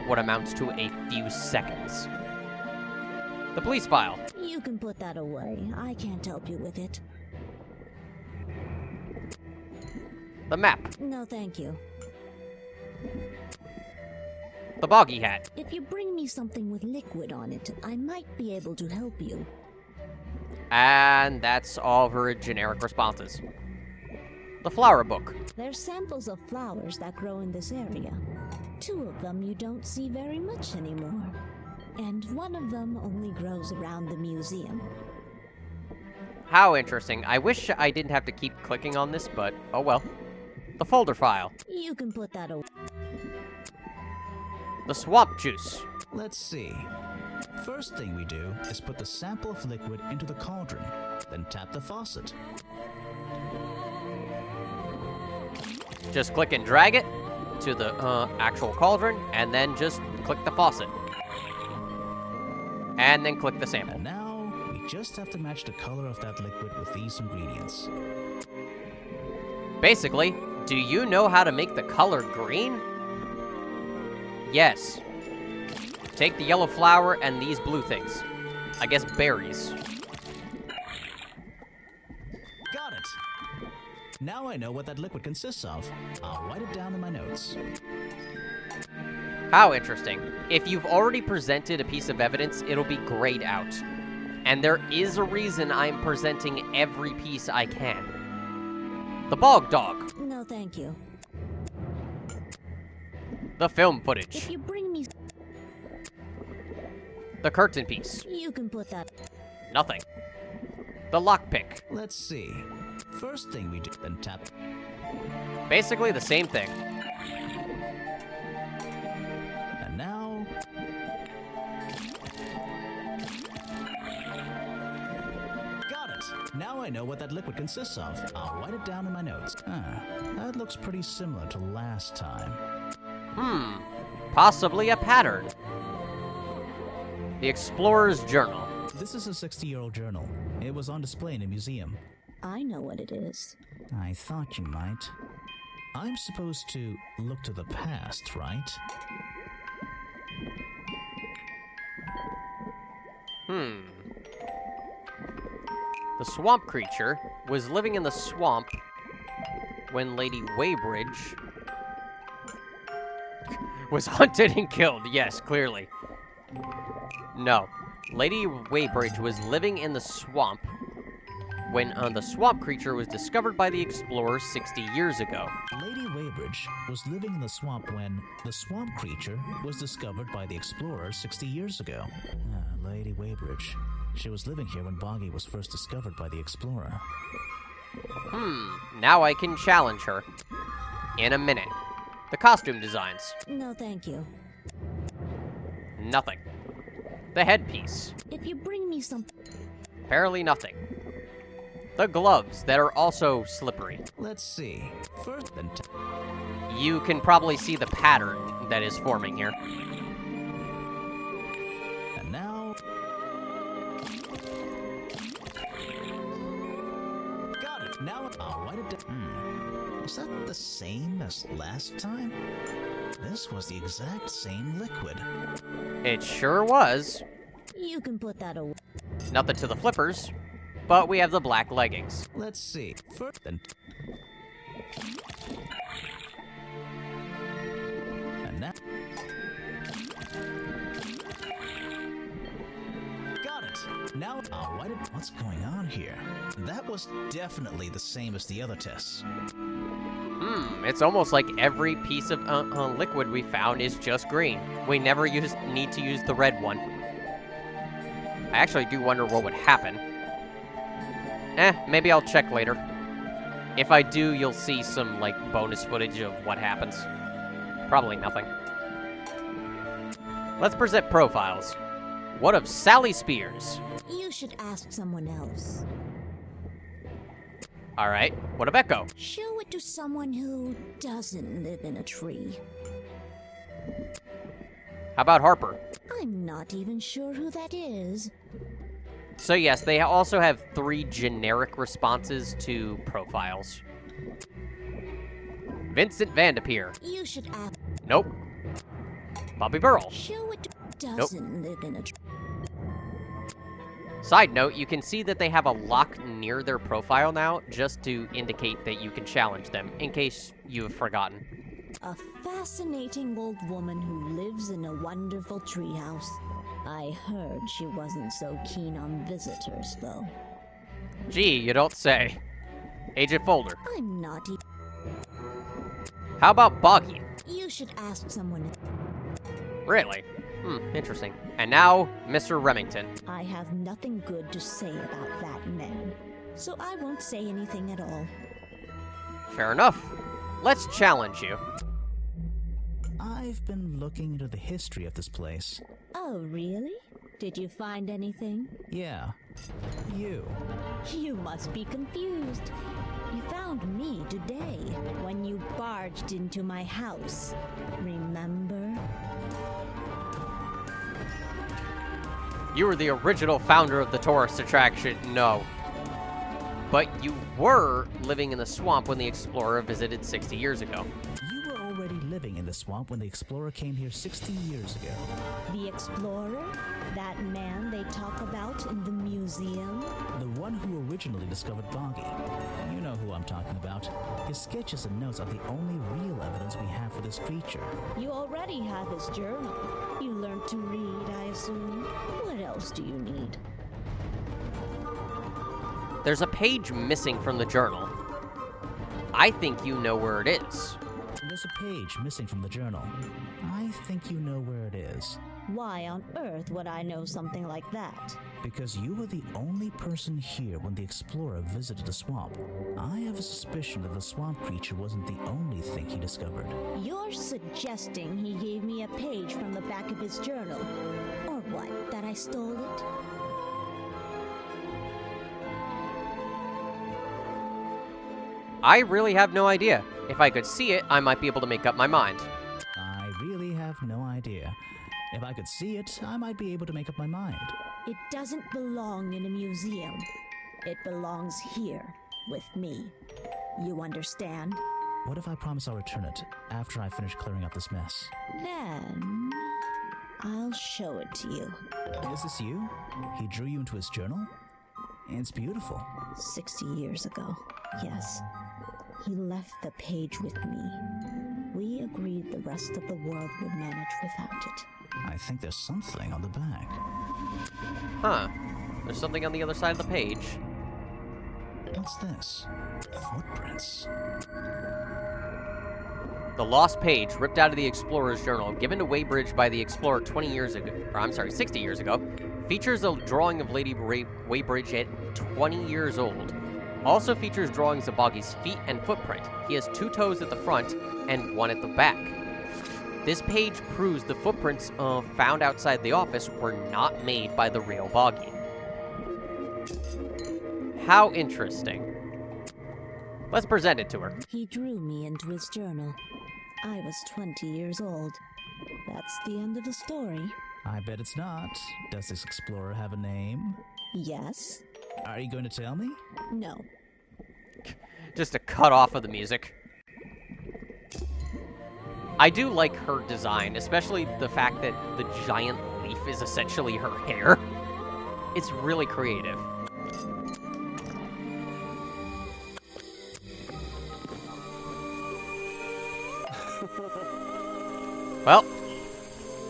what amounts to a few seconds. The police file. You can put that away. I can't help you with it. The map. No, thank you. The boggy hat. If you bring me something with liquid on it, I might be able to help you. And that's all of her generic responses. The flower book. There's samples of flowers that grow in this area. 2 of them you don't see very much anymore. And 1 of them only grows around the museum. How interesting. I wish I didn't have to keep clicking on this, but oh well. The folder file. You can put that away. The swamp juice. Let's see. First thing we do is put the sample of liquid into the cauldron, then tap the faucet. Just click and drag it to the actual cauldron, and then just click the faucet. And then click the sample. And now just have to match the color of that liquid with these ingredients. Basically, do you know how to make the color green? Yes. Take the yellow flower and these blue things. I guess berries. Got it! Now I know what that liquid consists of. I'll write it down in my notes. How interesting. If you've already presented a piece of evidence, it'll be grayed out. And there is a reason I'm presenting every piece I can. The bog dog. No, thank you. The film footage. If you bring me, The curtain piece. you can put that. Nothing. The lockpick. Let's see. First thing we do, then tap. Basically the same thing. And now... Got it! Now I know what that liquid consists of. I'll write it down in my notes. That looks pretty similar to last time. Possibly a pattern. The Explorer's Journal. This is a 60-year-old journal. It was on display in a museum. I know what it is. I thought you might. I'm supposed to look to the past, right? The swamp creature was living in the swamp when Lady Weybridge was hunted and killed. Yes, clearly. No. Lady Weybridge was living in the swamp when the swamp creature was discovered by the explorers 60 years ago. Lady Weybridge was living in the swamp when the swamp creature was discovered by the explorers 60 years ago. Lady Weybridge. She was living here when Boggy was first discovered by the explorer. Now I can challenge her. In a minute. The costume designs. No, thank you. Nothing. The headpiece. If you bring me some, Apparently nothing. The gloves that are also slippery. Let's see. First, then You can probably see the pattern that is forming here. and now... Got it! Now I'll write it down. Was that the same as last time? This was the exact same liquid. It sure was. you can put that away. Nothing to the flippers, but we have the black leggings. Let's see. First, then... And now... Got it! Now I'll write it... What's going on here? That was definitely the same as the other tests. It's almost like every piece of liquid we found is just green. We never need to use the red one. I actually do wonder what would happen. Maybe I'll check later. If I do, you'll see some, like, bonus footage of what happens. Probably nothing. Let's present profiles. What of Sally Spears? You should ask someone else. Alright, what of Echo? Show it to someone who doesn't live in a tree. How about Harper? I'm not even sure who that is. So yes, they also have 3 generic responses to profiles. Vincent Vanderpeer. You should ask. Nope. Bobby Burrell. Show it to doesn't live in a tree. Side note, you can see that they have a lock near their profile now, just to indicate that you can challenge them, in case you've forgotten. A fascinating old woman who lives in a wonderful treehouse. I heard she wasn't so keen on visitors, though. Gee, you don't say. Agent Folder. I'm not. How about Boggy? You should ask someone. Really? Interesting. And now, Mr. Remington. I have nothing good to say about that man, so I won't say anything at all. Fair enough. Let's challenge you. I've been looking into the history of this place. Oh, really? Did you find anything? Yeah. You. You must be confused. You found me today when you barged into my house. Remember? You were the original founder of the tourist attraction. No. But you were living in the swamp when the explorer visited 60 years ago. You were already living in the swamp when the explorer came here 60 years ago. The explorer? That man they talk about in the museum? The one who originally discovered Boggy. You know who I'm talking about. His sketches and notes are the only real evidence we have for this creature. You already have his journal. You learned to read, I assume. What else do you need? There's a page missing from the journal. I think you know where it is. There's a page missing from the journal. I think you know where it is. Why on earth would I know something like that? Because you were the only person here when the explorer visited the swamp. I have a suspicion that the swamp creature wasn't the only thing he discovered. You're suggesting he gave me a page from the back of his journal? Or what, that I stole it? I really have no idea. If I could see it, I might be able to make up my mind. I really have no idea. If I could see it, I might be able to make up my mind. It doesn't belong in a museum. It belongs here, with me. You understand? What if I promise I'll return it after I finish clearing up this mess? Then I'll show it to you. Is this you? He drew you into his journal? It's beautiful. 60 years ago, yes. He left the page with me. We agreed the rest of the world would manage without it. I think there's something on the back. Huh. There's something on the other side of the page. What's this? Footprints. The lost page ripped out of the explorer's journal, given to Weybridge by the explorer 60 years ago, features a drawing of Lady Weybridge at 20 years old. Also features drawings of Boggy's feet and footprint. He has 2 toes at the front and 1 at the back. This page proves the footprints found outside the office were not made by the real Boggy. How interesting. Let's present it to her. He drew me into his journal. I was 20 years old. That's the end of the story. I bet it's not. Does this explorer have a name? Yes. Are you going to tell me? No. Just a cut off of the music. I do like her design, especially the fact that the giant leaf is essentially her hair. It's really creative. Well,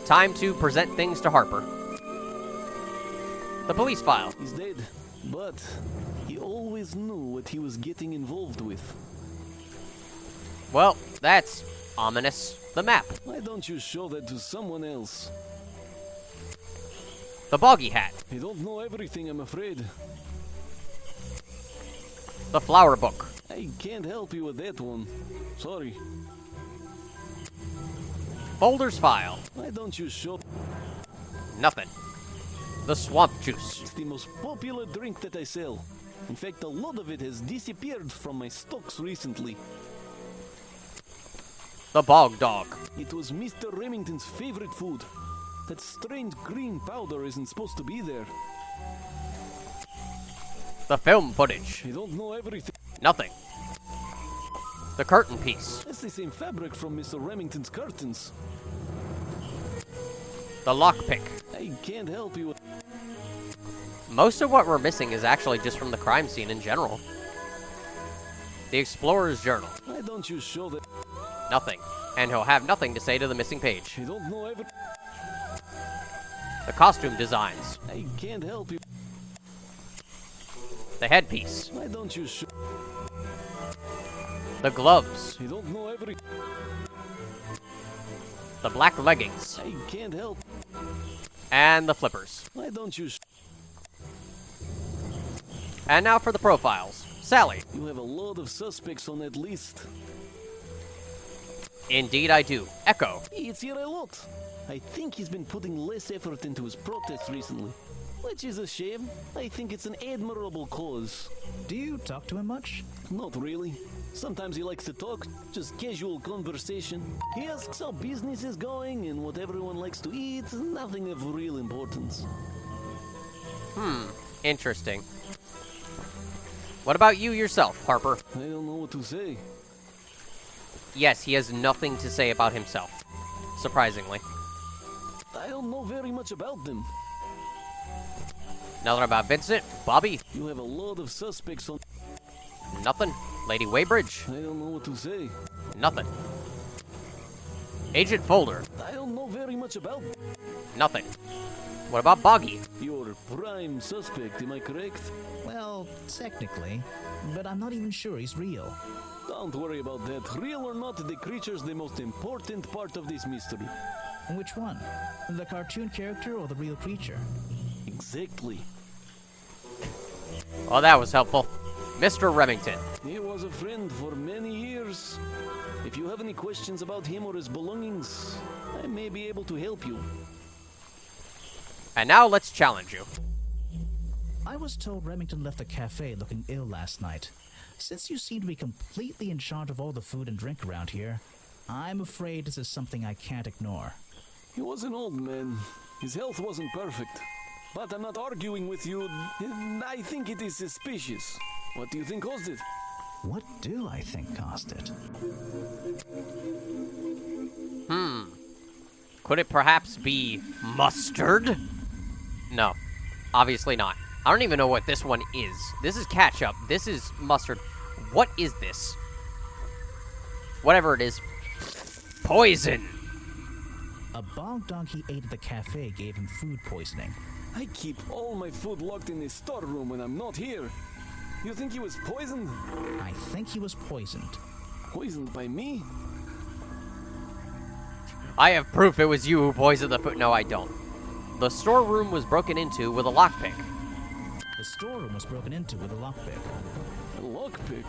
time to present things to Harper. The police file. He's dead, but he always knew what he was getting involved with. Well, that's ominous. The map. Why don't you show that to someone else? The Boggy Hat. I don't know everything, I'm afraid. The Flower Book. I can't help you with that one. Sorry. Boulder's File. Why don't you show... Nothing. The Swamp Juice. It's the most popular drink that I sell. In fact, a lot of it has disappeared from my stocks recently. The Bog Dog. It was Mr. Remington's favorite food. That strange green powder isn't supposed to be there. The Film Footage. I don't know everything. Nothing. The Curtain Piece. That's the same fabric from Mr. Remington's curtains. The Lockpick. I can't help you. Most of what we're missing is actually just from the crime scene in general. The Explorer's Journal. Why don't you show that? Nothing. And he'll have nothing to say to the missing page. I don't know everything. The costume designs. I can't help you. The headpiece. Why don't you show? The gloves. I don't know everything. The black leggings. I can't help. And the flippers. Why don't you? And now for the profiles. Sally. You have a lot of suspects on that list. Indeed I do. Echo. It's here a lot. I think he's been putting less effort into his protests recently. Which is a shame. I think it's an admirable cause. Do you talk to him much? Not really. Sometimes he likes to talk, just casual conversation. He asks how business is going and what everyone likes to eat, nothing of real importance. Interesting. What about you yourself, Harper? I don't know what to say. Yes, he has nothing to say about himself. Surprisingly. I don't know very much about them. Nothing about Vincent? Bobby? You have a lot of suspects on... Nothing. Lady Weybridge? I don't know what to say. Nothing. Agent Folder? I don't know very much about... Nothing. What about Boggy? Your prime suspect, am I correct? Well, technically, but I'm not even sure he's real. Don't worry about that. Real or not, the creature's the most important part of this mystery. Which one? The cartoon character or the real creature? Exactly. Oh, that was helpful. Mr. Remington. He was a friend for many years. If you have any questions about him or his belongings, I may be able to help you. And now let's challenge you. I was told Remington left the cafe looking ill last night. Since you seem to be completely in charge of all the food and drink around here, I'm afraid this is something I can't ignore. He was an old man. His health wasn't perfect. But I'm not arguing with you. I think it is suspicious. What do you think caused it? What do I think caused it? Could it perhaps be mustard? No, obviously not. I don't even know what this one is. This is ketchup. This is mustard. What is this? Whatever it is. Poison. A bog dog he ate at the cafe gave him food poisoning. I keep all my food locked in the storeroom when I'm not here. You think he was poisoned? I think he was poisoned. Poisoned by me? I have proof it was you who poisoned the food. No, I don't. The storeroom was broken into with a lockpick. The storeroom was broken into with a lockpick. A lockpick?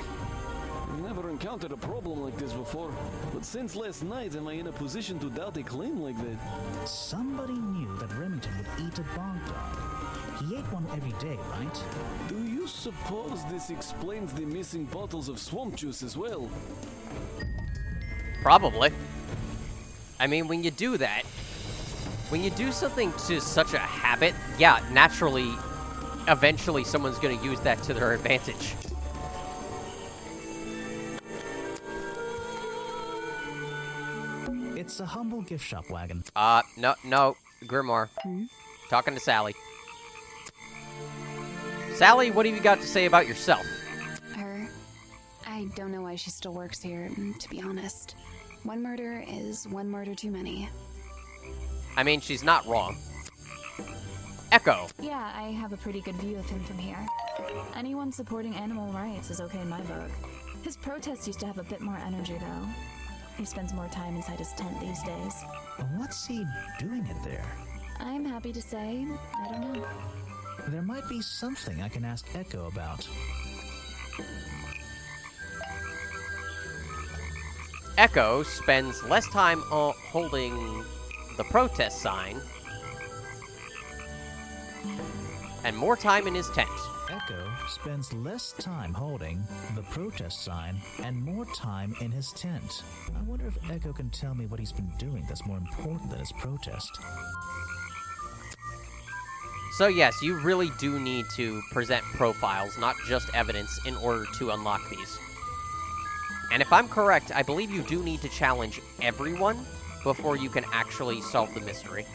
I've never encountered a problem like this before. But since last night, am I in a position to doubt a claim like that? Somebody knew that Remington would eat a bog dog. He ate one every day, right? Do you suppose this explains the missing bottles of swamp juice as well? Probably. I mean, when you do that, when you do something to such a habit, yeah, naturally, eventually someone's going to use that to their advantage. It's a humble gift shop wagon. No, Grimoire. Talking to Sally. Sally, what have you got to say about yourself? Her? I don't know why she still works here, to be honest. One murder is one murder too many. I mean, she's not wrong. Echo. Yeah, I have a pretty good view of him from here. Anyone supporting animal rights is okay in my book. His protests used to have a bit more energy, though. He spends more time inside his tent these days. What's he doing in there? I'm happy to say, I don't know. There might be something I can ask Echo about. Echo spends less time holding the protest sign and more time in his tent. Echo spends less time holding the protest sign and more time in his tent. I wonder if Echo can tell me what he's been doing that's more important than his protest. So yes, you really do need to present profiles, not just evidence, in order to unlock these. And if I'm correct, I believe you do need to challenge everyone before you can actually solve the mystery.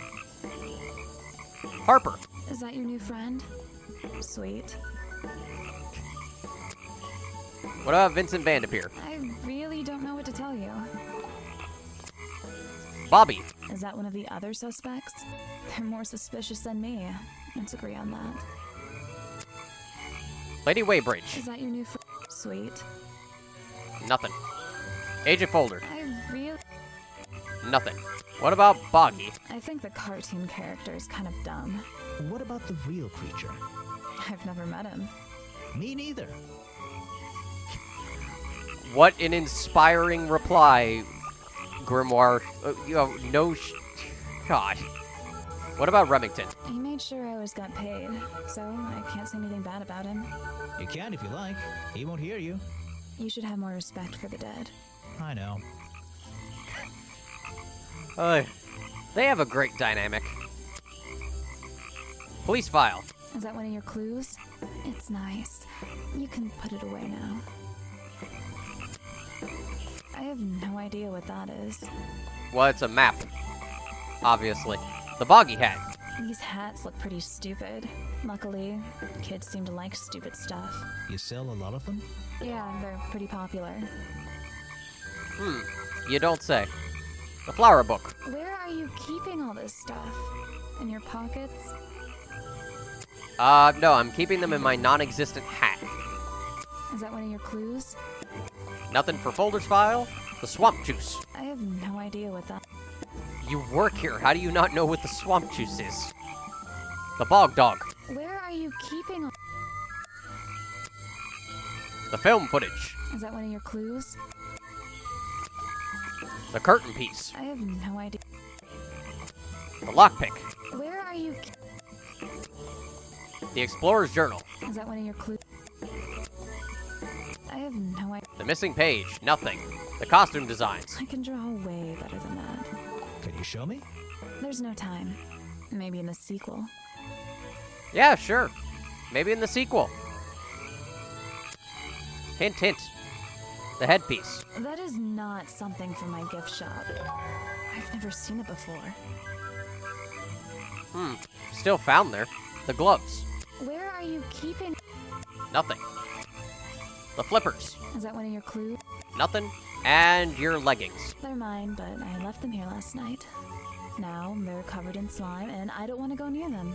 Harper. Is that your new friend? Sweet. What about Vincent Vanderpeer? I really don't know what to tell you. Bobby. Is that one of the other suspects? They're more suspicious than me. Let's agree on that. Lady Weybridge. Is that your new friend? Sweet. Nothing. Agent Folder. I really... Nothing. What about Boggy? I think the cartoon character is kind of dumb. What about the real creature? I've never met him. Me neither. What an inspiring reply, Grimoire. God. What about Remington? He made sure I always got paid, so I can't say anything bad about him. You can if you like. He won't hear you. You should have more respect for the dead. I know. They have a great dynamic. Police file. Is that one of your clues? It's nice. You can put it away now. I have no idea what that is. Well, it's a map. Obviously. The boggy hat. These hats look pretty stupid. Luckily, kids seem to like stupid stuff. You sell a lot of them? Yeah, they're pretty popular. You don't say. The flower book. Where are you keeping all this stuff? In your pockets? No, I'm keeping them in my non-existent hat. Is that one of your clues? Nothing for folders file. The swamp juice. I have no idea what that... You work here. How do you not know what the swamp juice is? The bog dog. Where are you keeping all... The film footage. Is that one of your clues? The curtain piece. I have no idea. The lockpick. Where are you... The explorer's journal. Is that one of your clues? I have no idea. The missing page. Nothing. The costume designs. I can draw way better than that. Can you show me? There's no time. Maybe in the sequel. Yeah, sure. Maybe in the sequel. Hint, hint. The headpiece. That is not something from my gift shop. I've never seen it before. Still found there. The gloves. Where are you keeping... Nothing. The flippers. Is that one of your clues? Nothing. And your leggings. They're mine, but I left them here last night. Now they're covered in slime, and I don't want to go near them.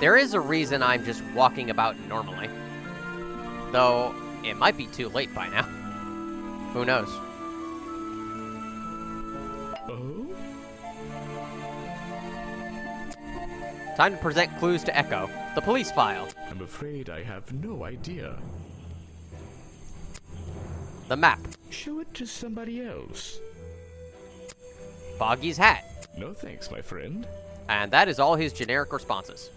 There is a reason I'm just walking about normally. Though, it might be too late by now. Who knows? Oh? Time to present clues to Echo. The police file. I'm afraid I have no idea. The map. Show it to somebody else. Boggy's hat. No thanks, my friend. And that is all his generic responses.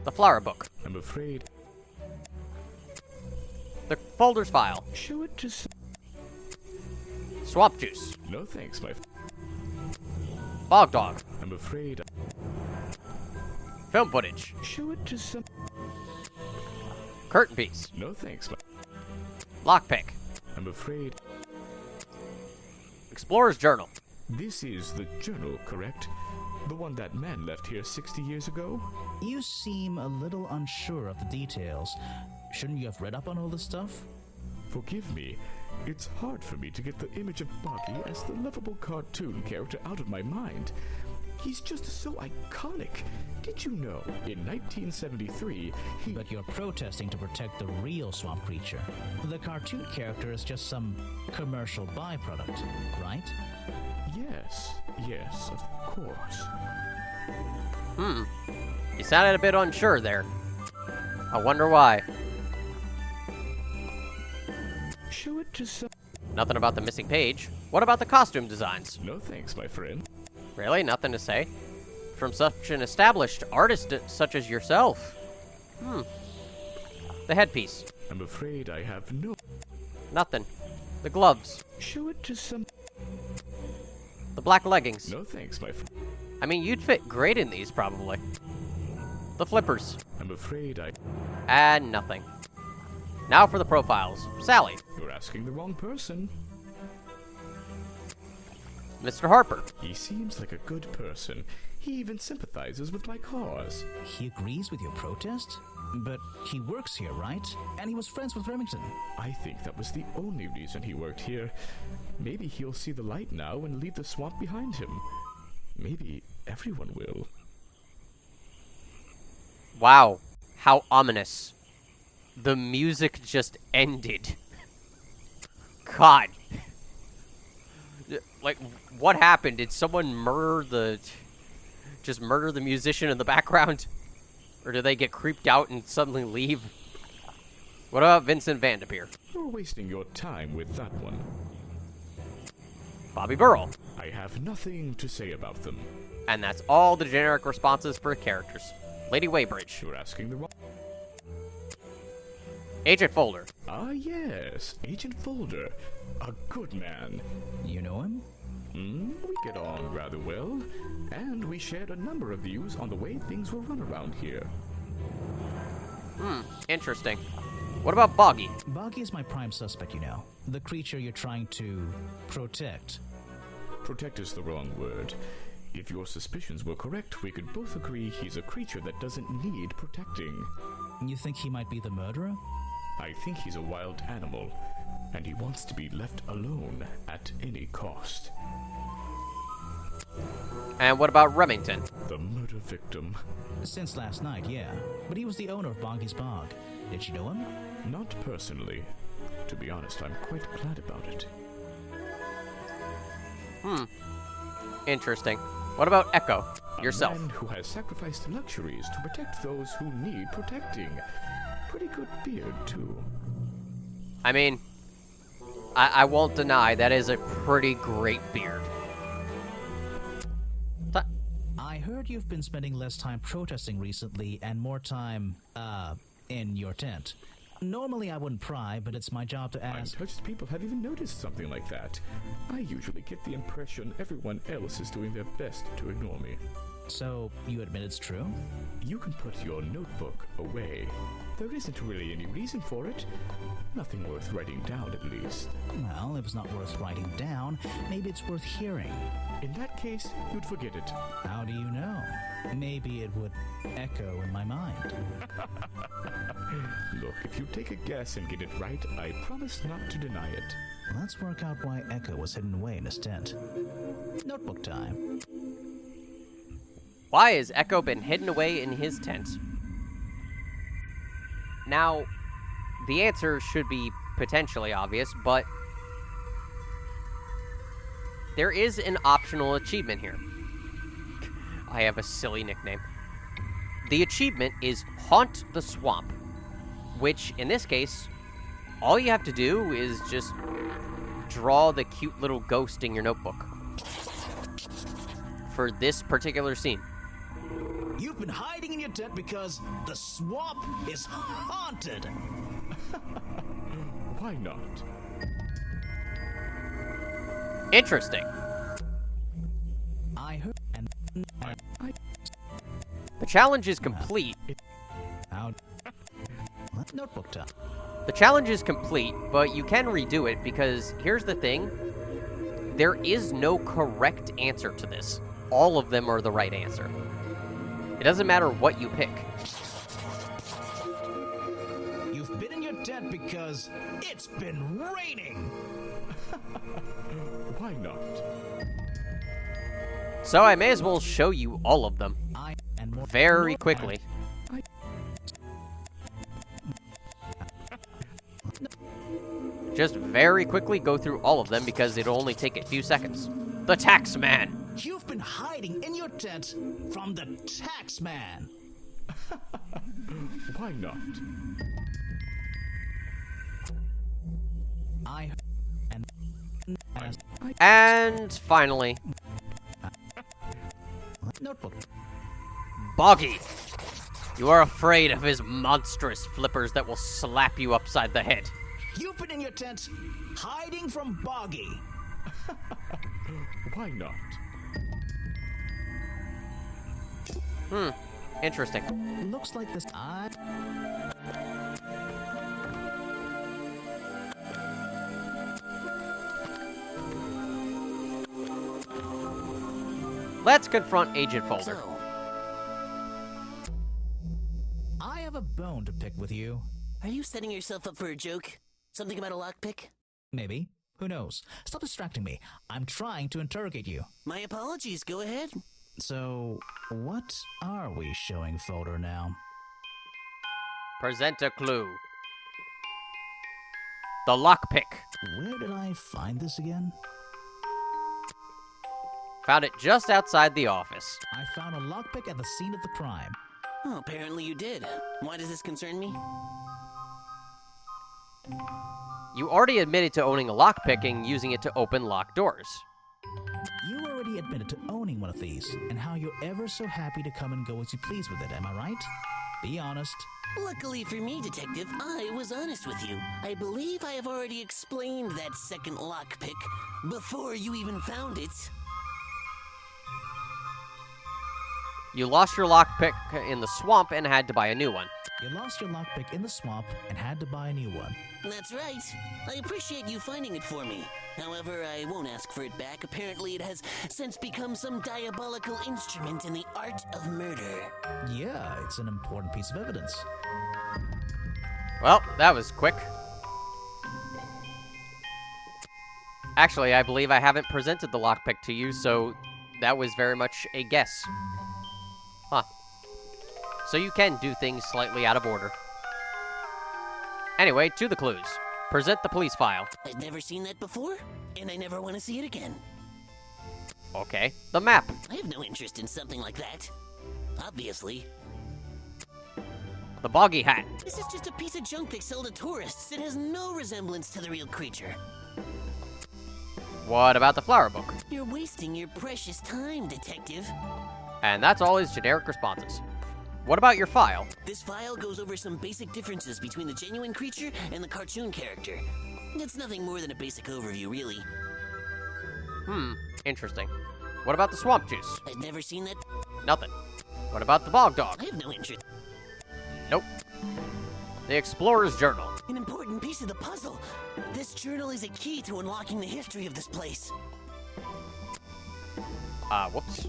The flower book. I'm afraid. The folders file. Show it to Swamp juice. No thanks, my Bog dog. I'm afraid. Film footage. Show it to Curtain piece. No thanks, my Lockpick. I'm afraid. Explorer's journal. This is the journal, correct? The one that man left here 60 years ago? You seem a little unsure of the details. Shouldn't you have read up on all this stuff? Forgive me. It's hard for me to get the image of Boggy as the lovable cartoon character out of my mind. He's just so iconic. Did you know, in 1973, But you're protesting to protect the real swamp creature. The cartoon character is just some commercial byproduct, right? Yes, of course. You sounded a bit unsure there. I wonder why. Show it to Nothing about the missing page. What about the costume designs? No thanks, my friend. Really? Nothing to say? From such an established artist such as yourself. The headpiece. I'm afraid I have no... Nothing. The gloves. Show it to The black leggings. No thanks, my friend. I mean, you'd fit great in these, probably. The flippers. I'm afraid And nothing. Now for the profiles. Sally. You're asking the wrong person. Mr. Harper. He seems like a good person. He even sympathizes with my cause. He agrees with your protest? But he works here, right? And he was friends with Remington. I think that was the only reason he worked here. Maybe he'll see the light now and leave the swamp behind him. Maybe everyone will. Wow. How ominous. The music just ended. God. Like, what happened? Did someone just murder the musician in the background? Or do they get creeped out and suddenly leave? What about Vincent Vanderpeer? You're wasting your time with that one. Bobby Burrell. I have nothing to say about them. And that's all the generic responses for characters. Lady Weybridge. You're asking the wrong... Agent Folder. Ah, yes, Agent Folder. A good man. You know him? We get on rather well, and we shared a number of views on the way things were run around here. Interesting. What about Boggy? Boggy is my prime suspect, you know. The creature you're trying to protect. Protect is the wrong word. If your suspicions were correct, we could both agree he's a creature that doesn't need protecting. You think he might be the murderer? I think he's a wild animal, and he wants to be left alone at any cost. And what about Remington? The murder victim. Since last night, yeah. But he was the owner of Boggy's Bog. Did you know him? Not personally. To be honest, I'm quite glad about it. Interesting. What about Echo? Yourself. A man who has sacrificed luxuries to protect those who need protecting. Pretty good beard, too. I mean, I won't deny that is a pretty great beard. I heard you've been spending less time protesting recently and more time, in your tent. Normally I wouldn't pry, but it's my job to I'm ask. touched people have even noticed something like that. I usually get the impression everyone else is doing their best to ignore me. So, you admit it's true? You can put your notebook away. There isn't really any reason for it. Nothing worth writing down, at least. Well, if it's not worth writing down, maybe it's worth hearing. In that case, you'd forget it. How do you know? Maybe it would echo in my mind. Look, if you take a guess and get it right, I promise not to deny it. Let's work out why Echo was hidden away in his tent. Notebook time. Why has Echo been hidden away in his tent? Now, the answer should be potentially obvious, but there is an optional achievement here. I have a silly nickname. The achievement is Haunt the Swamp, which, in this case, all you have to do is just draw the cute little ghost in your notebook for this particular scene. You've been hiding in your tent because the swamp is haunted. Why not? Interesting. I heard and The challenge is complete. Notebook time. The challenge is complete, but you can redo it because here's the thing. There is no correct answer to this. All of them are the right answer. It doesn't matter what you pick. You've been in your tent because it's been raining. Why not? So I may as well show you all of them very quickly. Just very quickly go through all of them because it'll only take a few seconds. The Tax Man. You've been hiding in your tent from the tax man. Why not? And finally, Notebook. Boggy. You are afraid of his monstrous flippers that will slap you upside the head. You've been in your tent hiding from Boggy. Why not? Interesting. Looks like this. Let's confront Agent Folder. So, I have a bone to pick with you. are you setting yourself up for a joke? Something about a lockpick? Maybe. Who knows? Stop distracting me. I'm trying to interrogate you. My apologies, go ahead. So, what are we showing Folder now? Present a clue. The lockpick. Where did I find this again? Found it just outside the office. I found a lockpick at the scene of the crime. Oh, apparently you did. Why does this concern me? You already admitted to owning a lockpick and using it to open locked doors. You already admitted to owning one of these, and how you're ever so happy to come and go as you please with it, am I right? Be honest. Luckily for me, Detective, I was honest with you. I believe I have already explained that second lockpick before you even found it. You lost your lockpick in the swamp and had to buy a new one. You lost your lockpick in the swamp and had to buy a new one. That's right. I appreciate you finding it for me. However, I won't ask for it back. Apparently, it has since become some diabolical instrument in the art of murder. Yeah, it's an important piece of evidence. Well, that was quick. Actually, I believe I haven't presented the lockpick to you, so that was very much a guess. Huh. So you can do things slightly out of order. Anyway, to the clues. Present the police file. I've never seen that before, and I never want to see it again. Okay. The map. I have no interest in something like that. Obviously. The boggy hat. This is just a piece of junk they sell to tourists. It has no resemblance to the real creature. What about the flower book? You're wasting your precious time, Detective. And that's all his generic responses. What about your file? This file goes over some basic differences between the genuine creature and the cartoon character. It's nothing more than a basic overview, really. Interesting. What about the swamp juice? I've never seen that. Nothing. What about the bog dog? I have no interest. Nope. The explorer's journal. An important piece of the puzzle. This journal is a key to unlocking the history of this place. Whoops.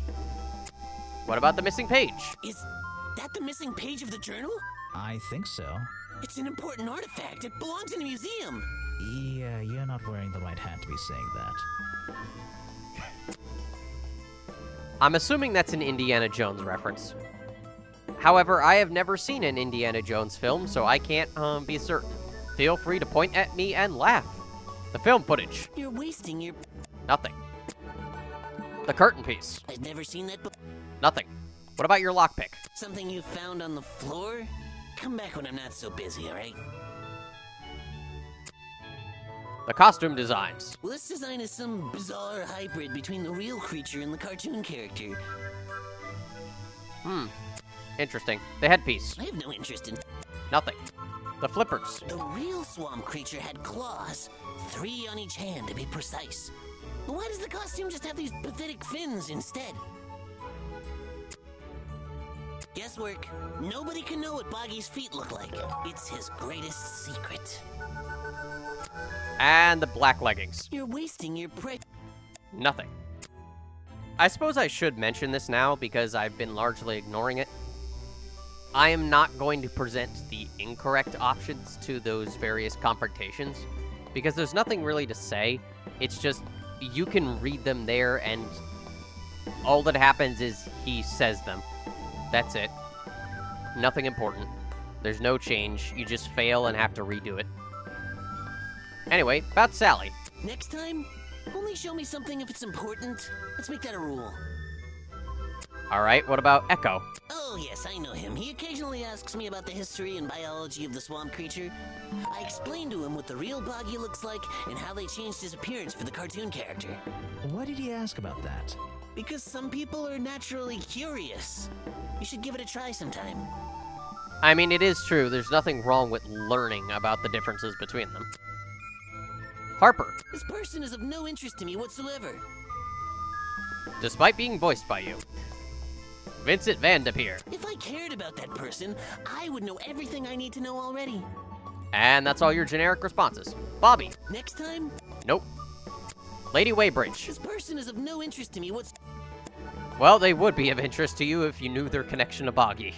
What about the missing page? Is that the missing page of the journal? I think so. It's an important artifact. It belongs in a museum. Yeah, you're not wearing the right hat to be saying that. I'm assuming that's an Indiana Jones reference. However, I have never seen an Indiana Jones film, so I can't be certain. Feel free to point at me and laugh. The film footage. You're wasting your... Nothing. The curtain piece. I've never seen that before. Nothing. What about your lockpick? Something you found on the floor? Come back when I'm not so busy, alright? The costume designs. Well, this design is some bizarre hybrid between the real creature and the cartoon character. Interesting. The headpiece. I have no interest in... Nothing. The flippers. The real swamp creature had claws. 3 on each hand, to be precise. Why does the costume just have these pathetic fins instead? Guesswork. Nobody can know what Boggy's feet look like. It's his greatest secret. And the black leggings. You're wasting your prey. Nothing. I suppose I should mention this now because I've been largely ignoring it. I am not going to present the incorrect options to those various confrontations because there's nothing really to say. It's just you can read them there and all that happens is he says them. That's it. Nothing important. There's no change. You just fail and have to redo it. Anyway, about Sally. Next time, only show me something if it's important. Let's make that a rule. Alright, what about Echo? Oh, yes, I know him. He occasionally asks me about the history and biology of the swamp creature. I explained to him what the real Boggy looks like and how they changed his appearance for the cartoon character. Why did he ask about that? Because some people are naturally curious. You should give it a try sometime. I mean, it is true. There's nothing wrong with learning about the differences between them. Harper. This person is of no interest to me whatsoever. Despite being voiced by you. Vincent Van de Peer. If I cared about that person, I would know everything I need to know already. And that's all your generic responses. Bobby. Next time? Nope. Lady Weybridge. This person is of no interest to me Well, they would be of interest to you if you knew their connection to Boggy.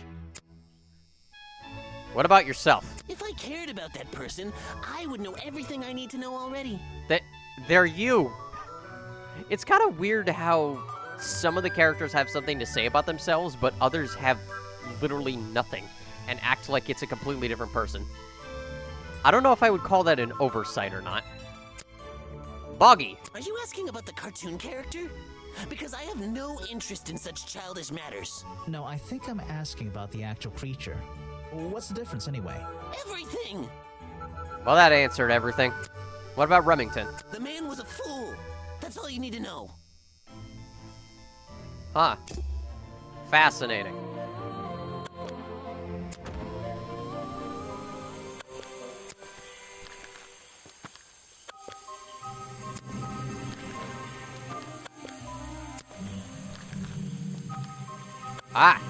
What about yourself? If I cared about that person, I would know everything I need to know already. They're you. It's kind of weird how some of the characters have something to say about themselves, but others have literally nothing and act like it's a completely different person. I don't know if I would call that an oversight or not. Boggy. Are you asking about the cartoon character? Because I have no interest in such childish matters. No, I think I'm asking about the actual creature. What's the difference anyway? Everything! Well, that answered everything. What about Remington? The man was a fool. That's all you need to know. Huh. Fascinating. Ah!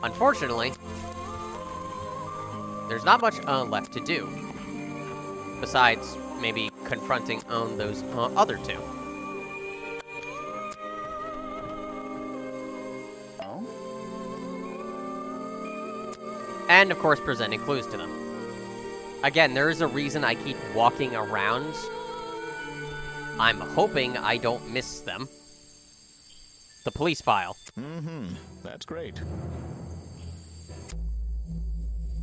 Unfortunately, there's not much left to do. Besides, maybe confronting those other two. Oh? And, of course, presenting clues to them. Again, there is a reason I keep walking around. I'm hoping I don't miss them. The police file. That's great.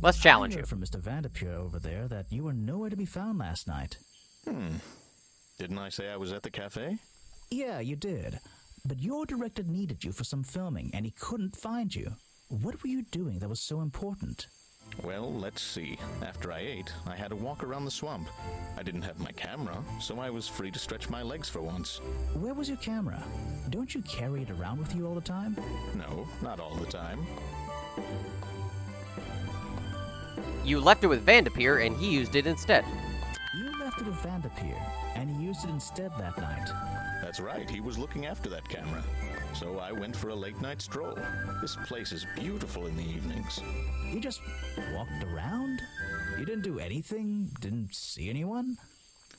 Let's challenge I you. heard from Mr. Vanderpure over there that you were nowhere to be found last night. Didn't I say I was at the cafe? Yeah, you did. But your director needed you for some filming, and he couldn't find you. What were you doing that was so important? Well, let's see. After I ate, I had to walk around the swamp. I didn't have my camera, so I was free to stretch my legs for once. Where was your camera? Don't you carry it around with you all the time? No, not all the time. You left it with Vanderpeer, and he used it instead. You left it with Vanderpeer, and he used it instead that night. That's right, he was looking after that camera. So I went for a late-night stroll. This place is beautiful in the evenings. You just walked around? You didn't do anything? Didn't see anyone?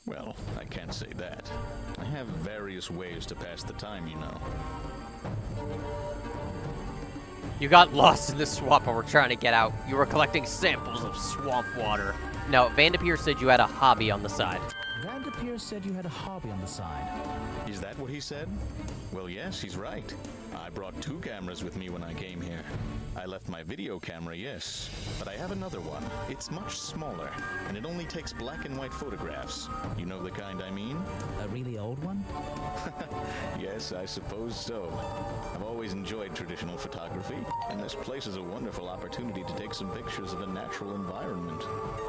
Well, I can't say that. I have various ways to pass the time, you know. You got lost in the swamp and were trying to get out. You were collecting samples of swamp water. No, Vanderpeer said you had a hobby on the side. Vanderpeer said you had a hobby on the side. Is that what he said? Well, yes, he's right. I brought 2 cameras with me when I came here. I left my video camera, yes, but I have another one. It's much smaller, and it only takes black and white photographs. You know the kind I mean? A really old one? Yes, I suppose so. I've always enjoyed traditional photography, and this place is a wonderful opportunity to take some pictures of a natural environment.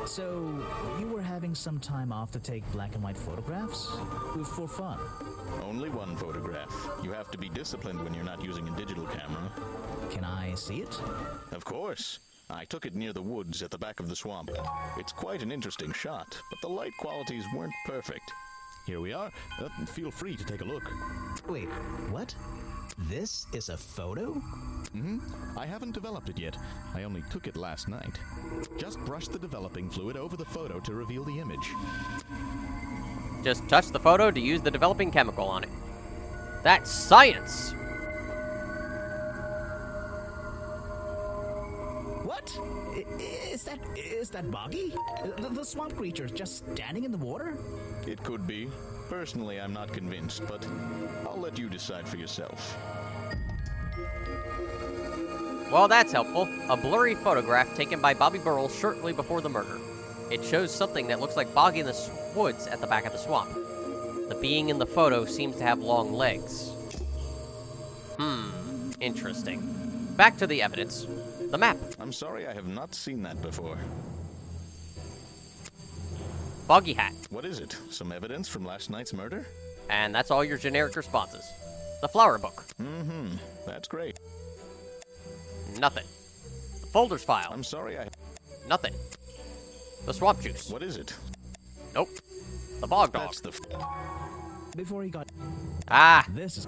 So, you were having some time off to take black and white photographs? For fun? Only one photograph. You have to be disciplined when you're not using a digital camera. Can I see it? Of course. I took it near the woods at the back of the swamp. It's quite an interesting shot, but the light qualities weren't perfect. Here we are. Feel free to take a look. Wait, what? This is a photo? I haven't developed it yet. I only took it last night. Just brush the developing fluid over the photo to reveal the image. Just touch the photo to use the developing chemical on it. That's science! What? Is that Boggy? The swamp creature just standing in the water? It could be. Personally, I'm not convinced, but I'll let you decide for yourself. Well, that's helpful. A blurry photograph taken by Bobby Burrell shortly before the murder. It shows something that looks like Boggy in the woods at the back of the swamp. The being in the photo seems to have long legs. Interesting. Back to the evidence. The map. I'm sorry, I have not seen that before. Boggy hat. What is it? Some evidence from last night's murder? And that's all your generic responses. The flower book. That's great. Nothing. The folders file. I'm sorry, Nothing. The swamp juice. What is it? Nope. The bog dog. That's the... Before he got... Ah, This is...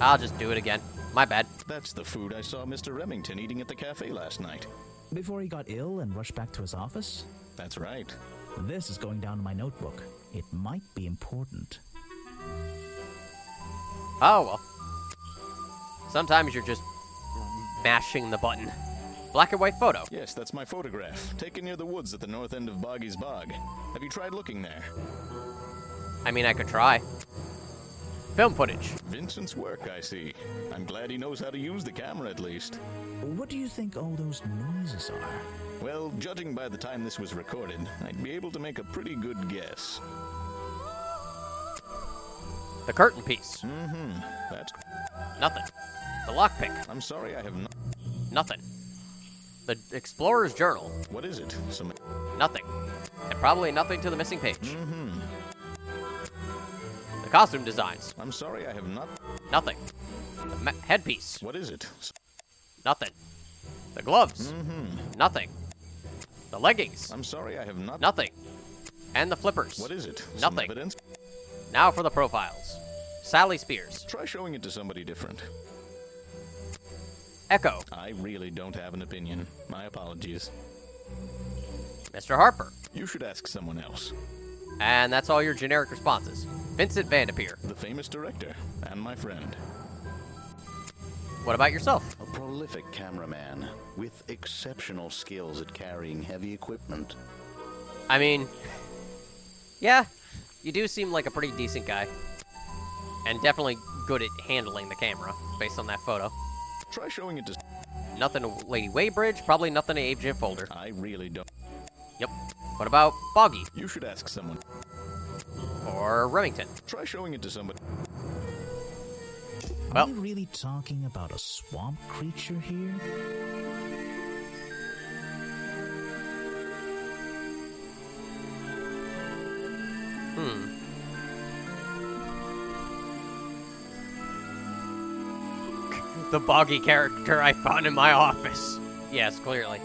I'll just do it again. My bad. That's the food I saw Mr. Remington eating at the cafe last night. Before he got ill and rushed back to his office? That's right. This is going down in my notebook. It might be important. Oh, well. Sometimes you're just mashing the button. Black and white photo. Yes, that's my photograph, taken near the woods at the north end of Boggy's Bog. Have you tried looking there? I mean, I could try. Film footage. Vincent's work, I see. I'm glad he knows how to use the camera at least. What do you think all those noises are? Well, judging by the time this was recorded, I'd be able to make a pretty good guess. The curtain piece. That's... Nothing. The lockpick. I'm sorry, I have not... Nothing. The explorer's journal. What is it? Some... Nothing. And probably nothing to the missing page. The costume designs. I'm sorry, I have not... Nothing. The headpiece. What is it? Nothing. The gloves. Nothing. The leggings. I'm sorry, I have not... Nothing. And the flippers. What is it? Nothing. Evidence? Now for the profiles. Sally Spears. Try showing it to somebody different. Echo. I really don't have an opinion. My apologies. Mr. Harper. You should ask someone else. And that's all your generic responses. Vincent Vanderpeer. The famous director, and my friend. What about yourself? A prolific cameraman with exceptional skills at carrying heavy equipment. I mean, yeah, you do seem like a pretty decent guy. And definitely good at handling the camera, based on that photo. Try showing it to... Nothing to Lady Weybridge, probably nothing to Agent Folder. I really don't... Yep. What about Boggy? You should ask someone. Or Remington? Try showing it to somebody. Are we really talking about a swamp creature here? The Boggy character I found in my office. Yes, clearly.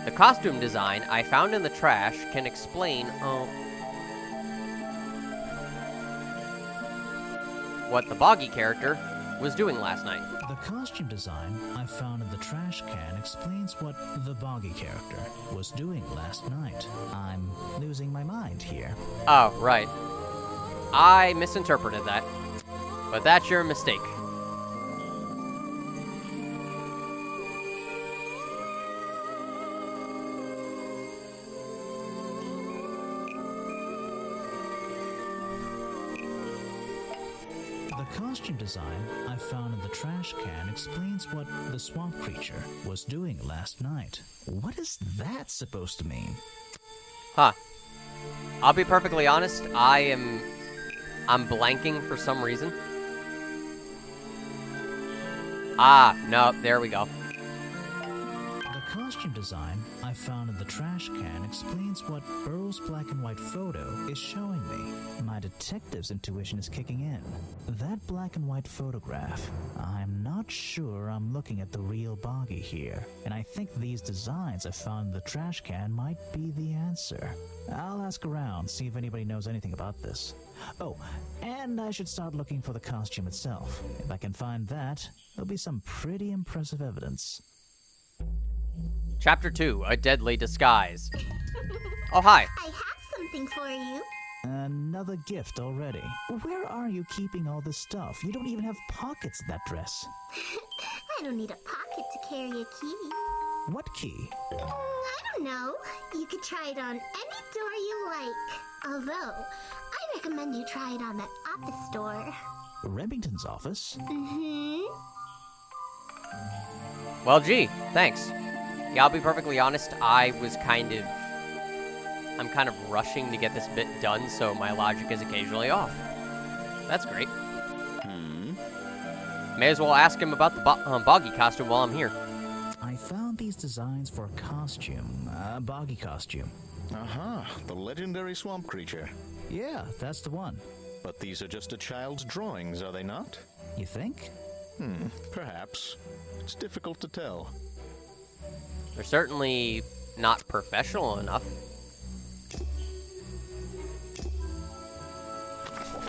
The costume design I found in the trash can explain, what the Boggy character was doing last night. The costume design I found in the trash can explains what the Boggy character was doing last night. I'm losing my mind here. Oh, right. I misinterpreted that. But that's your mistake. The costume design I found in the trash can explains what the swamp creature was doing last night. What is that supposed to mean? Huh. I'll be perfectly honest, I'm blanking for some reason. Ah, no, there we go. The costume design I found in the trash can explains what Burrow's black and white photo is showing me. My detective's intuition is kicking in. That black and white photograph, I'm not sure I'm looking at the real Boggy here, and I think these designs I found in the trash can might be the answer. I'll ask around, see if anybody knows anything about this. Oh, and I should start looking for the costume itself. If I can find that, there'll be some pretty impressive evidence. Chapter 2, A Deadly Disguise. Oh, hi. I have something for you. Another gift already. Where are you keeping all this stuff? You don't even have pockets in that dress. I don't need a pocket to carry a key. What key? I don't know. You could try it on any door you like. Although, I recommend you try it on that office door. Remington's office? Well, gee, thanks. Yeah, I'll be perfectly honest, I'm kind of rushing to get this bit done, so my logic is occasionally off. That's great. May as well ask him about the Boggy costume while I'm here. I found these designs for a costume, a Boggy costume. The legendary swamp creature. Yeah, that's the one. But these are just a child's drawings, are they not? You think? Perhaps. It's difficult to tell. They're certainly not professional enough.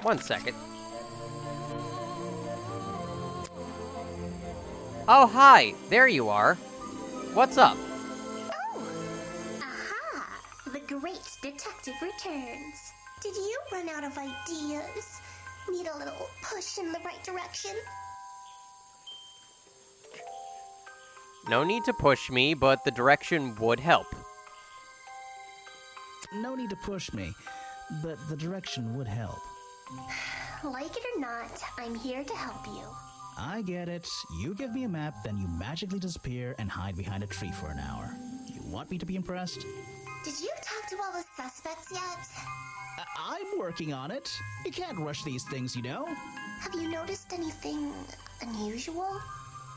One second. Oh, hi! There you are. What's up? Oh! Aha! The great detective returns. Did you run out of ideas? Need a little push in the right direction? No need to push me, but the direction would help. No need to push me, but the direction would help. Like it or not, I'm here to help you. I get it. You give me a map, then you magically disappear and hide behind a tree for an hour. You want me to be impressed? Did you talk to all the suspects yet? I'm working on it. You can't rush these things, you know. Have you noticed anything unusual?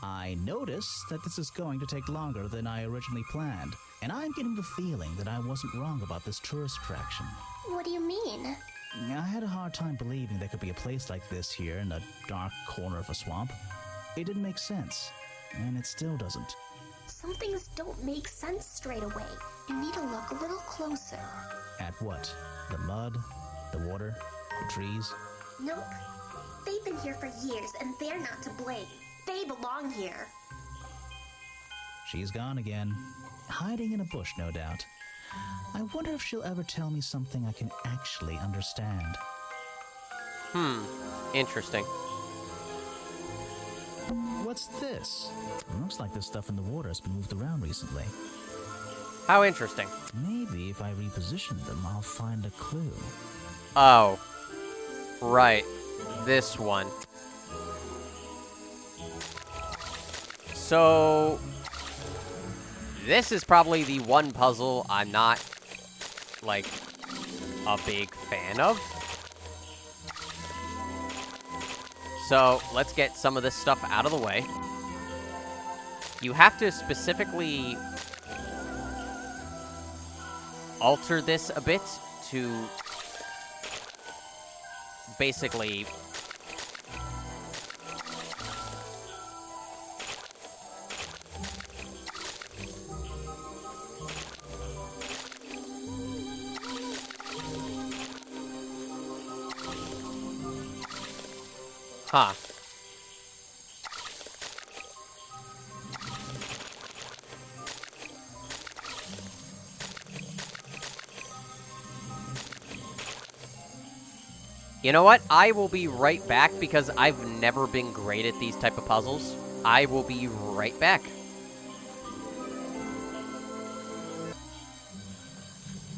I notice that this is going to take longer than I originally planned, and I'm getting the feeling that I wasn't wrong about this tourist attraction. What do you mean? I had a hard time believing there could be a place like this here in a dark corner of a swamp. It didn't make sense, and it still doesn't. Some things don't make sense straight away. You need to look a little closer. At what? The mud? The water? The trees? Nope. They've been here for years, and they're not to blame. They belong here. She's gone again. Hiding in a bush, no doubt. I wonder if she'll ever tell me something I can actually understand. Interesting. What's this? Looks like the stuff in the water has been moved around recently. How interesting. Maybe if I reposition them, I'll find a clue. Oh. Right. This one. So... this is probably the one puzzle I'm not, like, a big fan of. So, let's get some of this stuff out of the way. You have to specifically alter this a bit to basically Huh. You know what? I will be right back because I've never been great at these type of puzzles. I will be right back.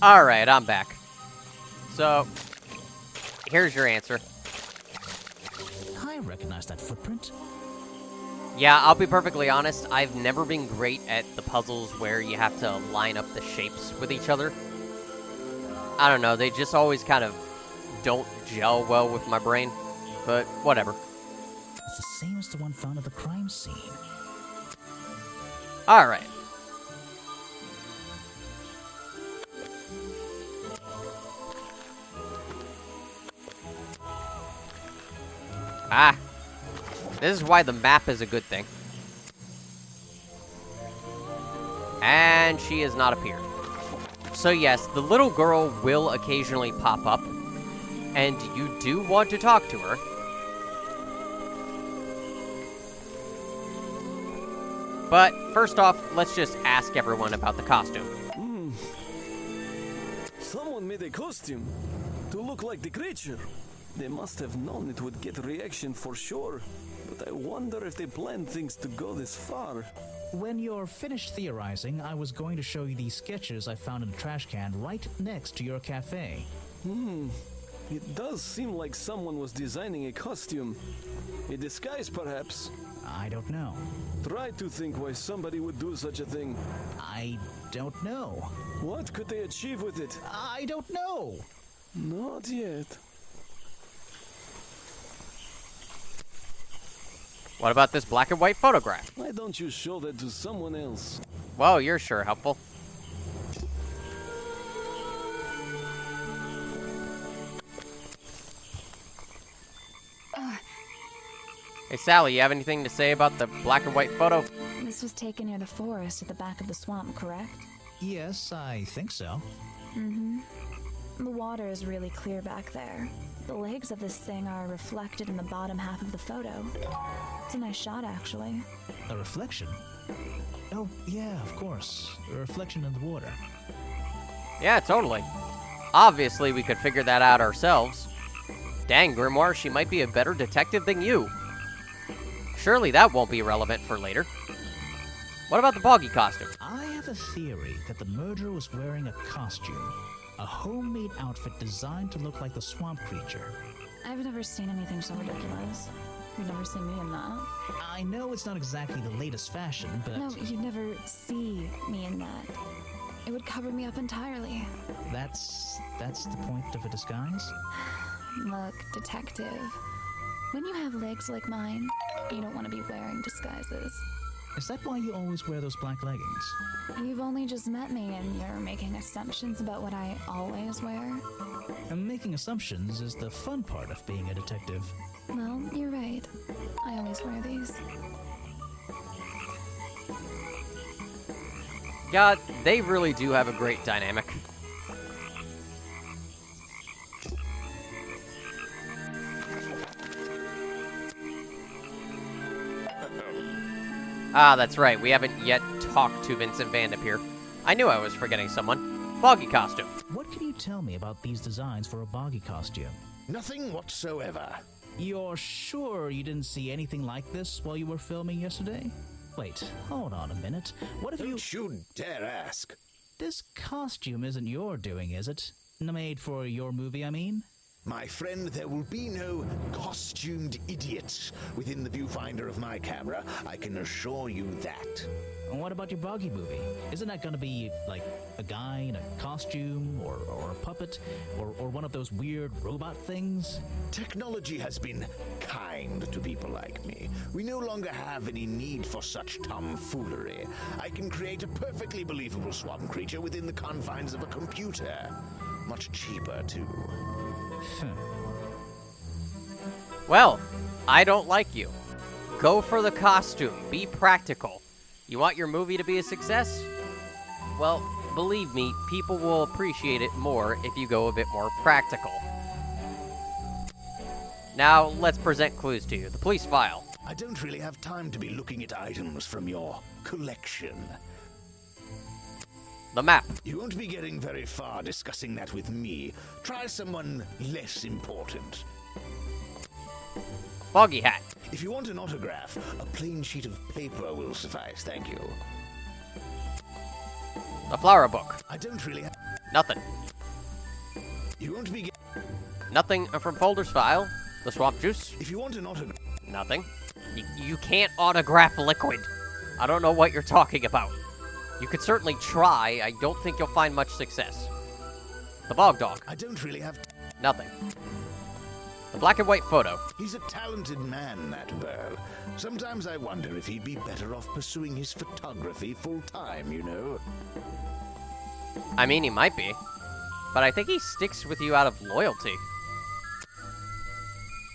Alright, I'm back. So, here's your answer. I recognize that footprint. Yeah, I'll be perfectly honest, I've never been great at the puzzles where you have to line up the shapes with each other. I don't know, they just always kind of don't gel well with my brain, but whatever. It's the same as the one found at the crime scene. Alright. Ah. This is why the map is a good thing. And she has not appeared. So yes, the little girl will occasionally pop up, and you do want to talk to her. But first off, let's just ask everyone about the costume. Someone made a costume to look like the creature. They must have known it would get a reaction for sure. But I wonder if they planned things to go this far. When you're finished theorizing, I was going to show you these sketches I found in a trash can right next to your cafe. It does seem like someone was designing a costume. A disguise, perhaps. I don't know. Try to think why somebody would do such a thing. I don't know. What could they achieve with it? I don't know. Not yet. What about this black and white photograph? Why don't you show that to someone else? Well, you're sure helpful. Hey, Sally, you have anything to say about the black and white photo? This was taken near the forest at the back of the swamp, correct? Yes, I think so. The water is really clear back there. The legs of this thing are reflected in the bottom half of the photo. It's a nice shot, actually. A reflection? Oh, yeah, of course. A reflection in the water. Yeah, totally. Obviously, we could figure that out ourselves. Dang, Grimoire, she might be a better detective than you. Surely that won't be relevant for later. What about the boggy costume? I have a theory that the murderer was wearing a costume. A homemade outfit designed to look like the swamp creature. I've never seen anything so ridiculous. You've never seen me in that. I know it's not exactly the latest fashion, but... No, you'd never see me in that. It would cover me up entirely. That's the point of a disguise? Look, detective. When you have legs like mine, you don't want to be wearing disguises. Is that why you always wear those black leggings? You've only just met me and you're making assumptions about what I always wear. And making assumptions is the fun part of being a detective. Well, you're right. I always wear these. God, they really do have a great dynamic. Ah, that's right. We haven't yet talked to Vincent Van Depeer. I knew I was forgetting someone. Boggy costume. What can you tell me about these designs for a boggy costume? Nothing whatsoever. You're sure you didn't see anything like this while you were filming yesterday? Wait, hold on a minute. What if Don't you dare ask. This costume isn't your doing, is it? Made for your movie, I mean? My friend, there will be no costumed idiots within the viewfinder of my camera. I can assure you that. And what about your boggy movie? Isn't that gonna be, like, a guy in a costume, or a puppet, or one of those weird robot things? Technology has been kind to people like me. We no longer have any need for such tomfoolery. I can create a perfectly believable swamp creature within the confines of a computer. Much cheaper, too. Well, I don't like you. Go for the costume. Be practical. You want your movie to be a success? Well, believe me, people will appreciate it more if you go a bit more practical. Now, let's present clues to you. The police file. I don't really have time to be looking at items from your collection. The map. You won't be getting very far discussing that with me. Try someone less important. Boggy hat. If you want an autograph, a plain sheet of paper will suffice, thank you. The flower book. I don't really have... Nothing. You won't be Nothing from folders file. The swamp juice. If you want an autograph... Nothing. You can't autograph liquid. I don't know what you're talking about. You could certainly try. I don't think you'll find much success. The bog dog. I don't really have... Nothing. The black and white photo. He's a talented man, that Burl. Sometimes I wonder if he'd be better off pursuing his photography full-time, you know? I mean, he might be. But I think he sticks with you out of loyalty.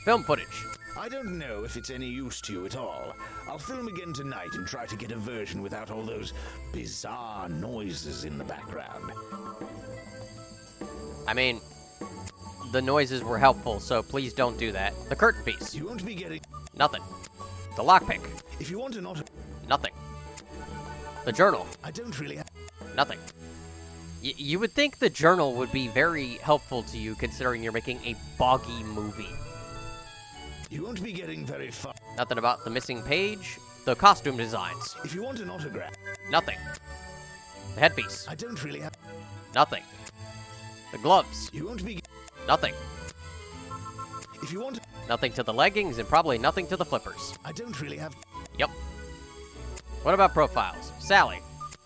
Film footage. I don't know if it's any use to you at all. I'll film again tonight and try to get a version without all those bizarre noises in the background. I mean, the noises were helpful, so please don't do that. The curtain piece. You won't be getting... Nothing. The lockpick. If you want an auto... Nothing. The journal. I don't really have... Nothing. You would think the journal would be very helpful to you considering you're making a boggy movie. You won't be getting very far. Nothing about the missing page. The costume designs. If you want an autograph... Nothing. The headpiece. I don't really have... Nothing. The gloves. You won't be... Nothing. If you want... Nothing to the leggings and probably nothing to the flippers. I don't really have... Yep. What about profiles? Sally.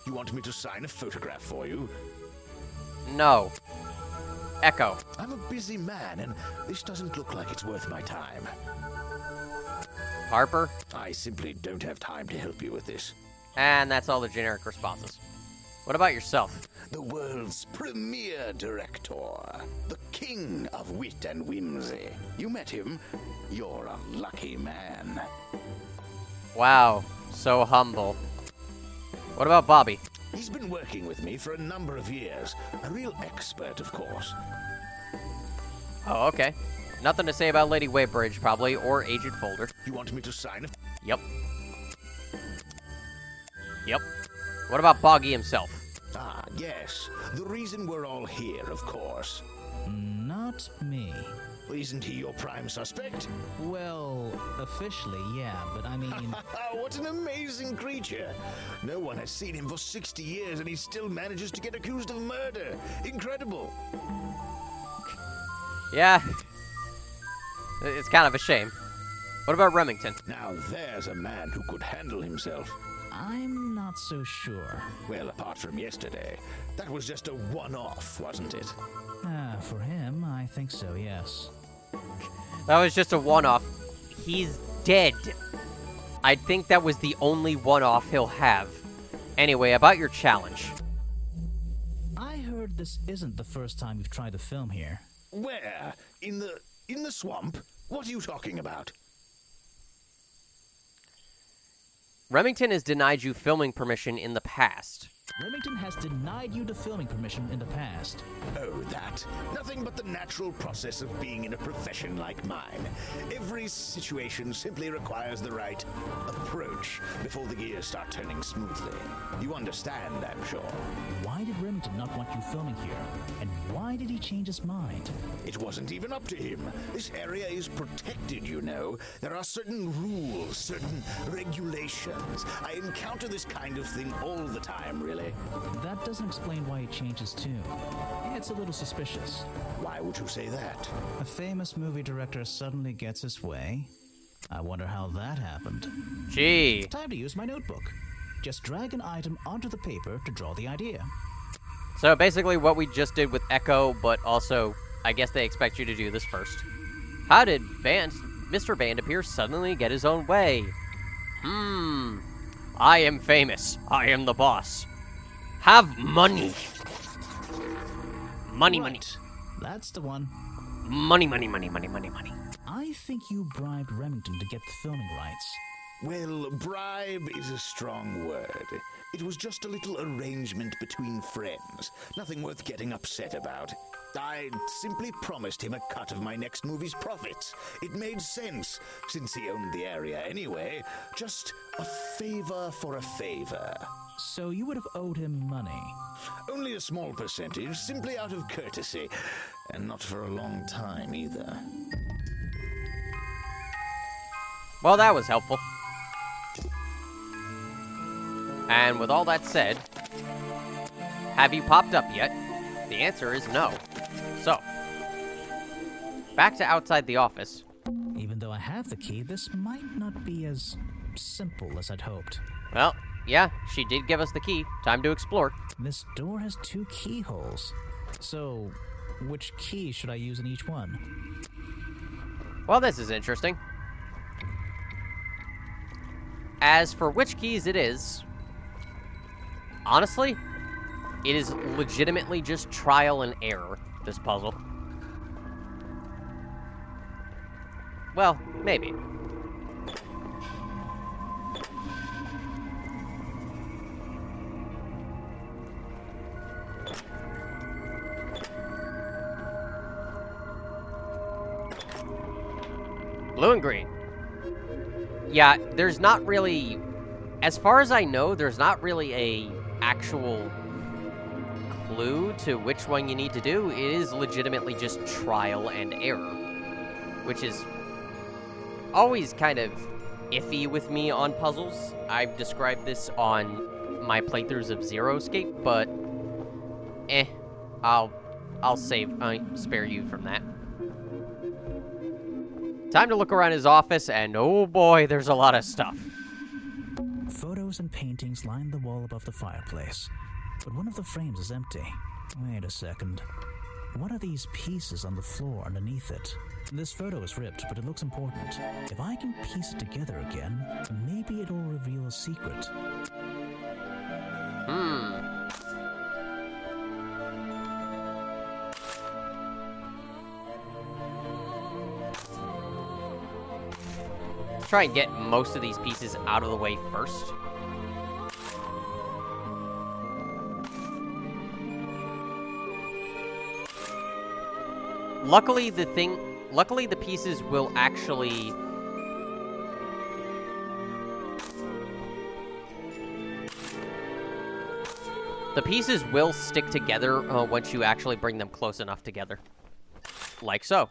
You want me to sign a photograph for you? No. Echo. I'm a busy man, and this doesn't look like it's worth my time. Harper. I simply don't have time to help you with this. And that's all the generic responses. What about yourself? The world's premier director. The king of wit and whimsy. You met him? You're a lucky man. Wow. So humble. What about Bobby? He's been working with me for a number of years. A real expert, of course. Oh, okay. Nothing to say about Lady Weybridge, probably, or Agent Folder. You want me to sign it? Yep. Yep. What about Boggy himself? Ah, yes. The reason we're all here, of course. Not me. Isn't he your prime suspect? Well, officially, yeah, but I mean... What an amazing creature. No one has seen him for 60 years and he still manages to get accused of murder. Incredible. Yeah. It's kind of a shame. What about Remington? Now there's a man who could handle himself. I'm not so sure. Well, apart from yesterday, that was just a one-off, wasn't it? For him, I think so, yes. That was just a one-off. He's dead. I think that was the only one-off he'll have. Anyway, about your challenge. I heard this isn't the first time you've tried to film here. Where? In the swamp? What are you talking about? Remington has denied you filming permission in the past. Remington has denied you the filming permission in the past. Oh, that? Nothing but the natural process of being in a profession like mine. Every situation simply requires the right approach before the gears start turning smoothly. You understand, I'm sure. Why did Remington not want you filming here? And why did he change his mind? It wasn't even up to him. This area is protected, you know. There are certain rules, certain regulations. I encounter this kind of thing all the time, really. That doesn't explain why he changed his tune. It's a little suspicious. Why would you say that? A famous movie director suddenly gets his way. I wonder how that happened. Gee. Time to use my notebook. Just drag an item onto the paper to draw the idea. So basically what we just did with Echo, but also I guess they expect you to do this first. How did Mr. Vanderpeer suddenly get his own way? I am famous. I am the boss. Have money. Money, money. That's the one. Money, money, money, money, money, money. I think you bribed Remington to get the filming rights. Well, bribe is a strong word. It was just a little arrangement between friends. Nothing worth getting upset about. I simply promised him a cut of my next movie's profits. It made sense, since he owned the area anyway. Just a favor for a favor. So you would have owed him money? Only a small percentage, simply out of courtesy. And not for a long time, either. Well, that was helpful. And with all that said, have you popped up yet? The answer is no. So, back to outside the office. Even though I have the key, this might not be as simple as I'd hoped. Well, yeah, she did give us the key. Time to explore. This door has 2 keyholes. So, which key should I use in each one? Well, this is interesting. As for which keys it is, honestly, it is legitimately just trial and error, this puzzle. Well, maybe. Blue and green. Yeah, there's not really, as far as I know, there's not really a actual clue to which one you need to do. It is legitimately just trial and error, which is always kind of iffy with me on puzzles. I've described this on my playthroughs of Zero Escape, but I'll spare you from that. Time to look around his office, and oh boy, there's a lot of stuff. Photos and paintings line the wall above the fireplace, but one of the frames is empty. Wait a second. What are these pieces on the floor underneath it? This photo is ripped, but it looks important. If I can piece it together again, maybe it'll reveal a secret. Let's try and get most of these pieces out of the way first. Luckily, the pieces will actually... The pieces will stick together once you actually bring them close enough together. Like so.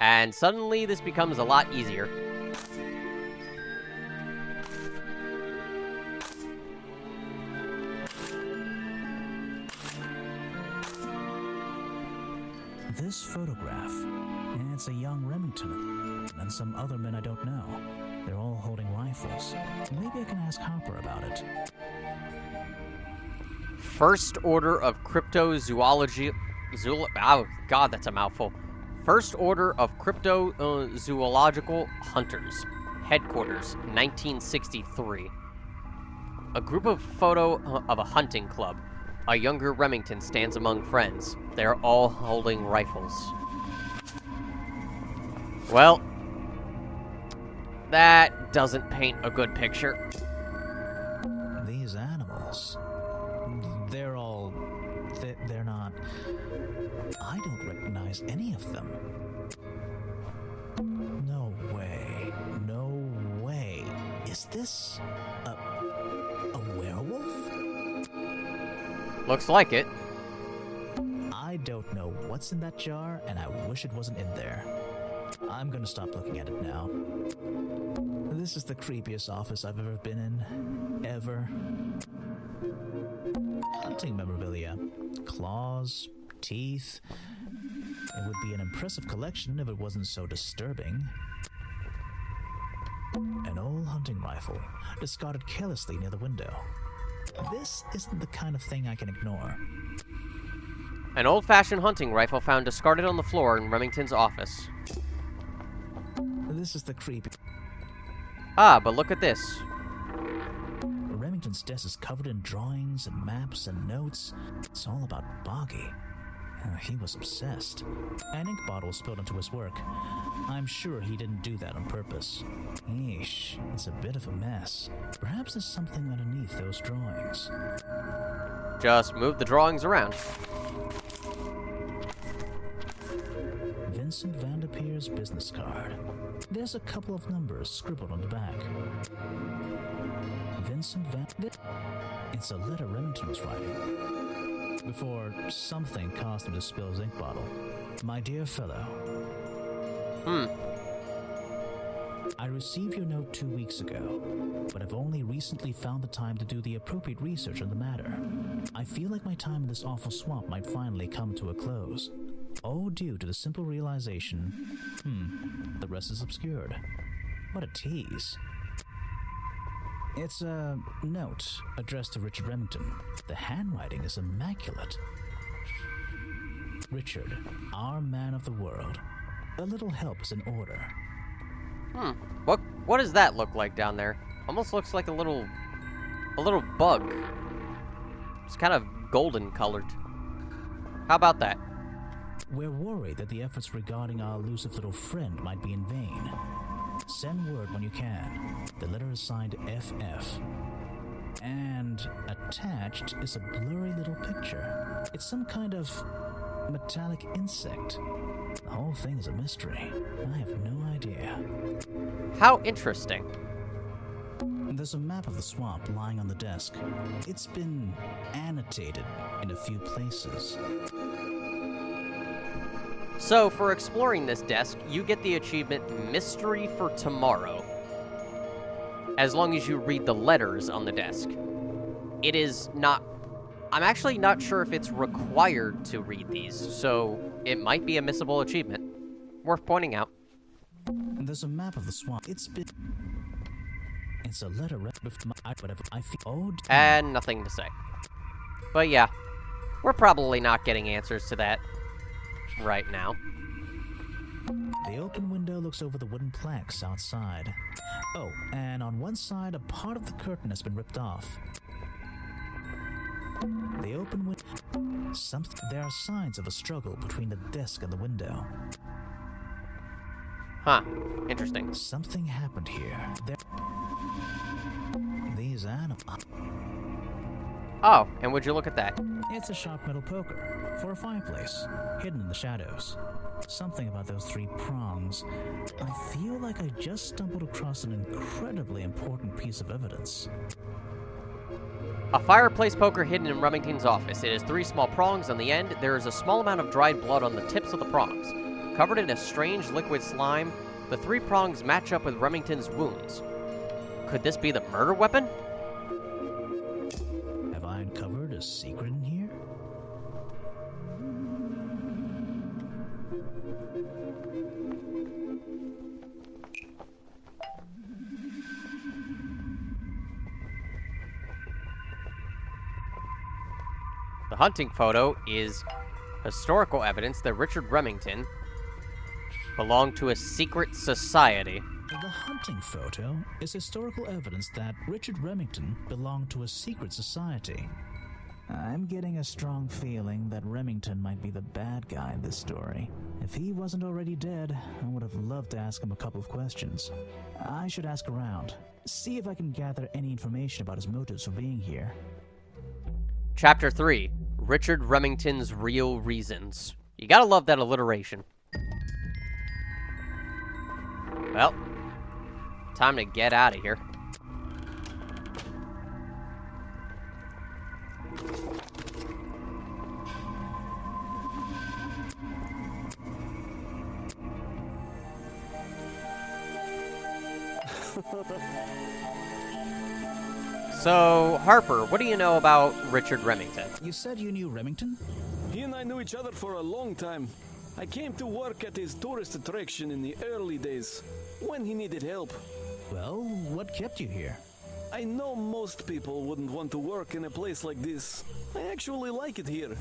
And suddenly, this becomes a lot easier. This photograph, it's a young Remington, and some other men I don't know. They're all holding rifles. Maybe I can ask Harper about it. First Order of Cryptozoology... Oh, God, that's a mouthful. First Order of Cryptozoological Hunters. Headquarters, 1963. A group of photo of a hunting club. A younger Remington stands among friends. They are all holding rifles. Well, that doesn't paint a good picture. These animals, this a werewolf? Looks like it. I don't know what's in that jar, and I wish it wasn't in there. I'm gonna stop looking at it now. This is the creepiest office I've ever been in. Ever. Hunting memorabilia. Claws, teeth. It would be an impressive collection if it wasn't so disturbing. An old hunting rifle, discarded carelessly near the window. This isn't the kind of thing I can ignore. An old-fashioned hunting rifle found discarded on the floor in Remington's office. This is the creepy... Ah, but look at this. Remington's desk is covered in drawings and maps and notes. It's all about Boggy. He was obsessed. An ink bottle spilled into his work. I'm sure he didn't do that on purpose. Eesh, it's a bit of a mess. Perhaps there's something underneath those drawings. Just move the drawings around. Vincent Vanderpeer's business card. There's a couple of numbers scribbled on the back. Vincent Van... It's a letter Remington was writing. Before something caused him to spill his ink bottle. My dear fellow. I received your note 2 weeks ago, but I've only recently found the time to do the appropriate research on the matter. I feel like my time in this awful swamp might finally come to a close. All due to the simple realization, the rest is obscured. What a tease. It's a note addressed to Richard Remington. The handwriting is immaculate. Richard, our man of the world. A little help is in order. What does that look like down there? Almost looks like a little bug. It's kind of golden colored. How about that? We're worried that the efforts regarding our elusive little friend might be in vain. Send word when you can. The letter is signed FF. And attached is a blurry little picture. It's some kind of metallic insect. The whole thing is a mystery. I have no idea. How interesting. There's a map of the swamp lying on the desk. It's been annotated in a few places. So, for exploring this desk, you get the achievement Mystery for Tomorrow, as long as you read the letters on the desk. It is not... I'm actually not sure if it's required to read these, so it might be a missable achievement. Worth pointing out. There's a map of the swamp. It's a letter whatever I feel. Oh, and nothing to say. But yeah, we're probably not getting answers to that right now. The open window looks over the wooden planks outside. Oh, and on one side, a part of the curtain has been ripped off. The open window... There are signs of a struggle between the desk and the window. Huh. Interesting. Something happened here. These animals... Oh, and would you look at that? It's a sharp metal poker for a fireplace, hidden in the shadows. Something about those 3 prongs. I feel like I just stumbled across an incredibly important piece of evidence. A fireplace poker hidden in Remington's office. It has 3 small prongs on the end. There is a small amount of dried blood on the tips of the prongs. Covered in a strange liquid slime, the 3 prongs match up with Remington's wounds. Could this be the murder weapon? Have I uncovered a secret in here? The hunting photo is historical evidence that Richard Remington belonged to a secret society. The hunting photo is historical evidence that Richard Remington belonged to a secret society. I'm getting a strong feeling that Remington might be the bad guy in this story. If he wasn't already dead, I would have loved to ask him a couple of questions. I should ask around, see if I can gather any information about his motives for being here. Chapter 3, Richard Remington's Real Reasons. You gotta love that alliteration. Well, time to get out of here. So, Harper, what do you know about Richard Remington? You said you knew Remington? He and I knew each other for a long time. I came to work at his tourist attraction in the early days, when he needed help. Well, what kept you here? I know most people wouldn't want to work in a place like this. I actually like it here,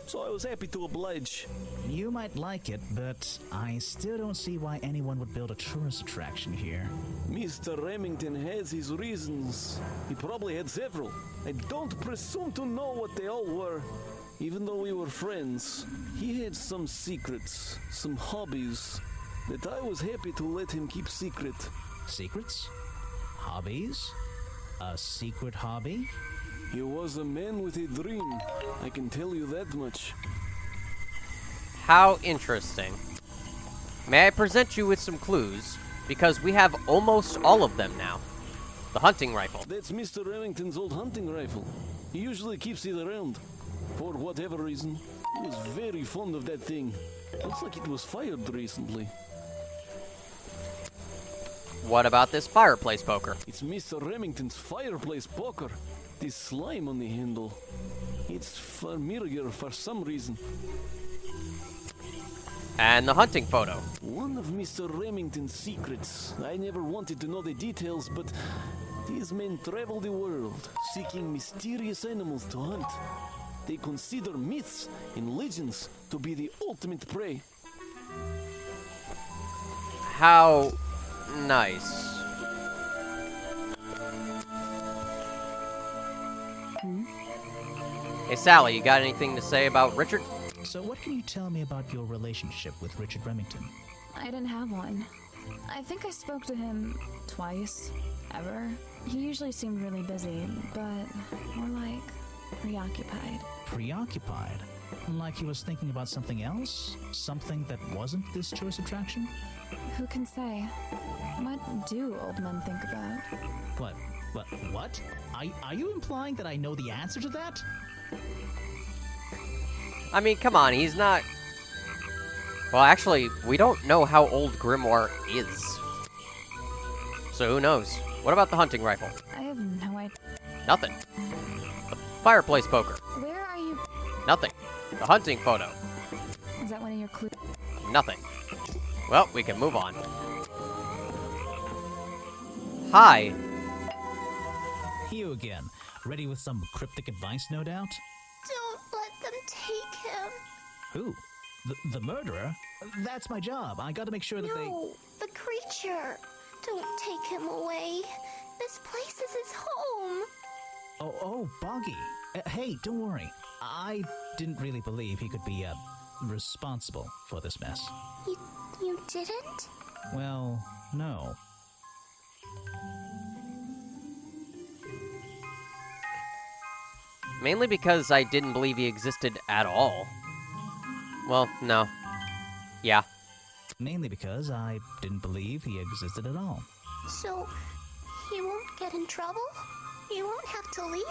so I was happy to oblige. You might like it, but I still don't see why anyone would build a tourist attraction here. Mr. Remington has his reasons. He probably had several. I don't presume to know what they all were. Even though we were friends, he had some secrets, some hobbies, that I was happy to let him keep secret. Secrets? Hobbies? A secret hobby? He was a man with a dream, I can tell you that much. How interesting. May I present you with some clues? Because we have almost all of them now. The hunting rifle. That's Mr. Remington's old hunting rifle. He usually keeps it around. For whatever reason, he was very fond of that thing. Looks like it was fired recently. What about this fireplace poker? It's Mr. Remington's fireplace poker. This slime on the handle. It's familiar for some reason. And the hunting photo. One of Mr. Remington's secrets. I never wanted to know the details, but these men travel the world, seeking mysterious animals to hunt. They consider myths and legends to be the ultimate prey. How nice. Hey, Sally, you got anything to say about Richard? So what can you tell me about your relationship with Richard Remington? I didn't have one. I think I spoke to him twice, ever. He usually seemed really busy, but more like preoccupied. Preoccupied? Like he was thinking about something else? Something that wasn't this tourist attraction? Who can say? What do old men think about? What? Are you implying that I know the answer to that? I mean, come on, he's not... Well, actually, we don't know how old Grimoire is. So who knows? What about the hunting rifle? I have no idea. Nothing. The fireplace poker? Where are you? Nothing. The hunting photo? Is that one of your clues? Nothing. Well, we can move on. Hi. You again. Ready with some cryptic advice, no doubt? Don't let them take him. Who? The murderer? That's my job. I gotta make sure that they... No, the creature. Don't take him away. This place is his home. Oh, Boggy. Hey, don't worry. I didn't really believe he could be, responsible for this mess. You didn't? Well, no. Mainly because I didn't believe he existed at all. Well, no. Yeah. Mainly because I didn't believe he existed at all. So, he won't get in trouble? You won't have to leave?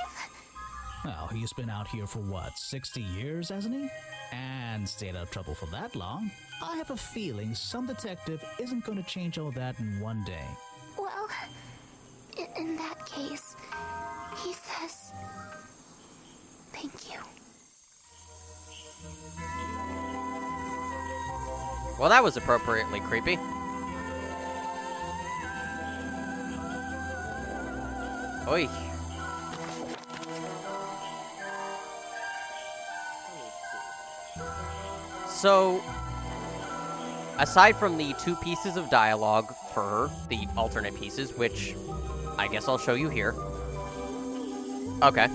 Well, he's been out here for what, 60 years, hasn't he? And stayed out of trouble for that long. I have a feeling some detective isn't going to change all that in one day. Well, in that case, he says... Thank you. Well, that was appropriately creepy. Oi. So, aside from the 2 pieces of dialogue for her, the alternate pieces, which I guess I'll show you here. Okay.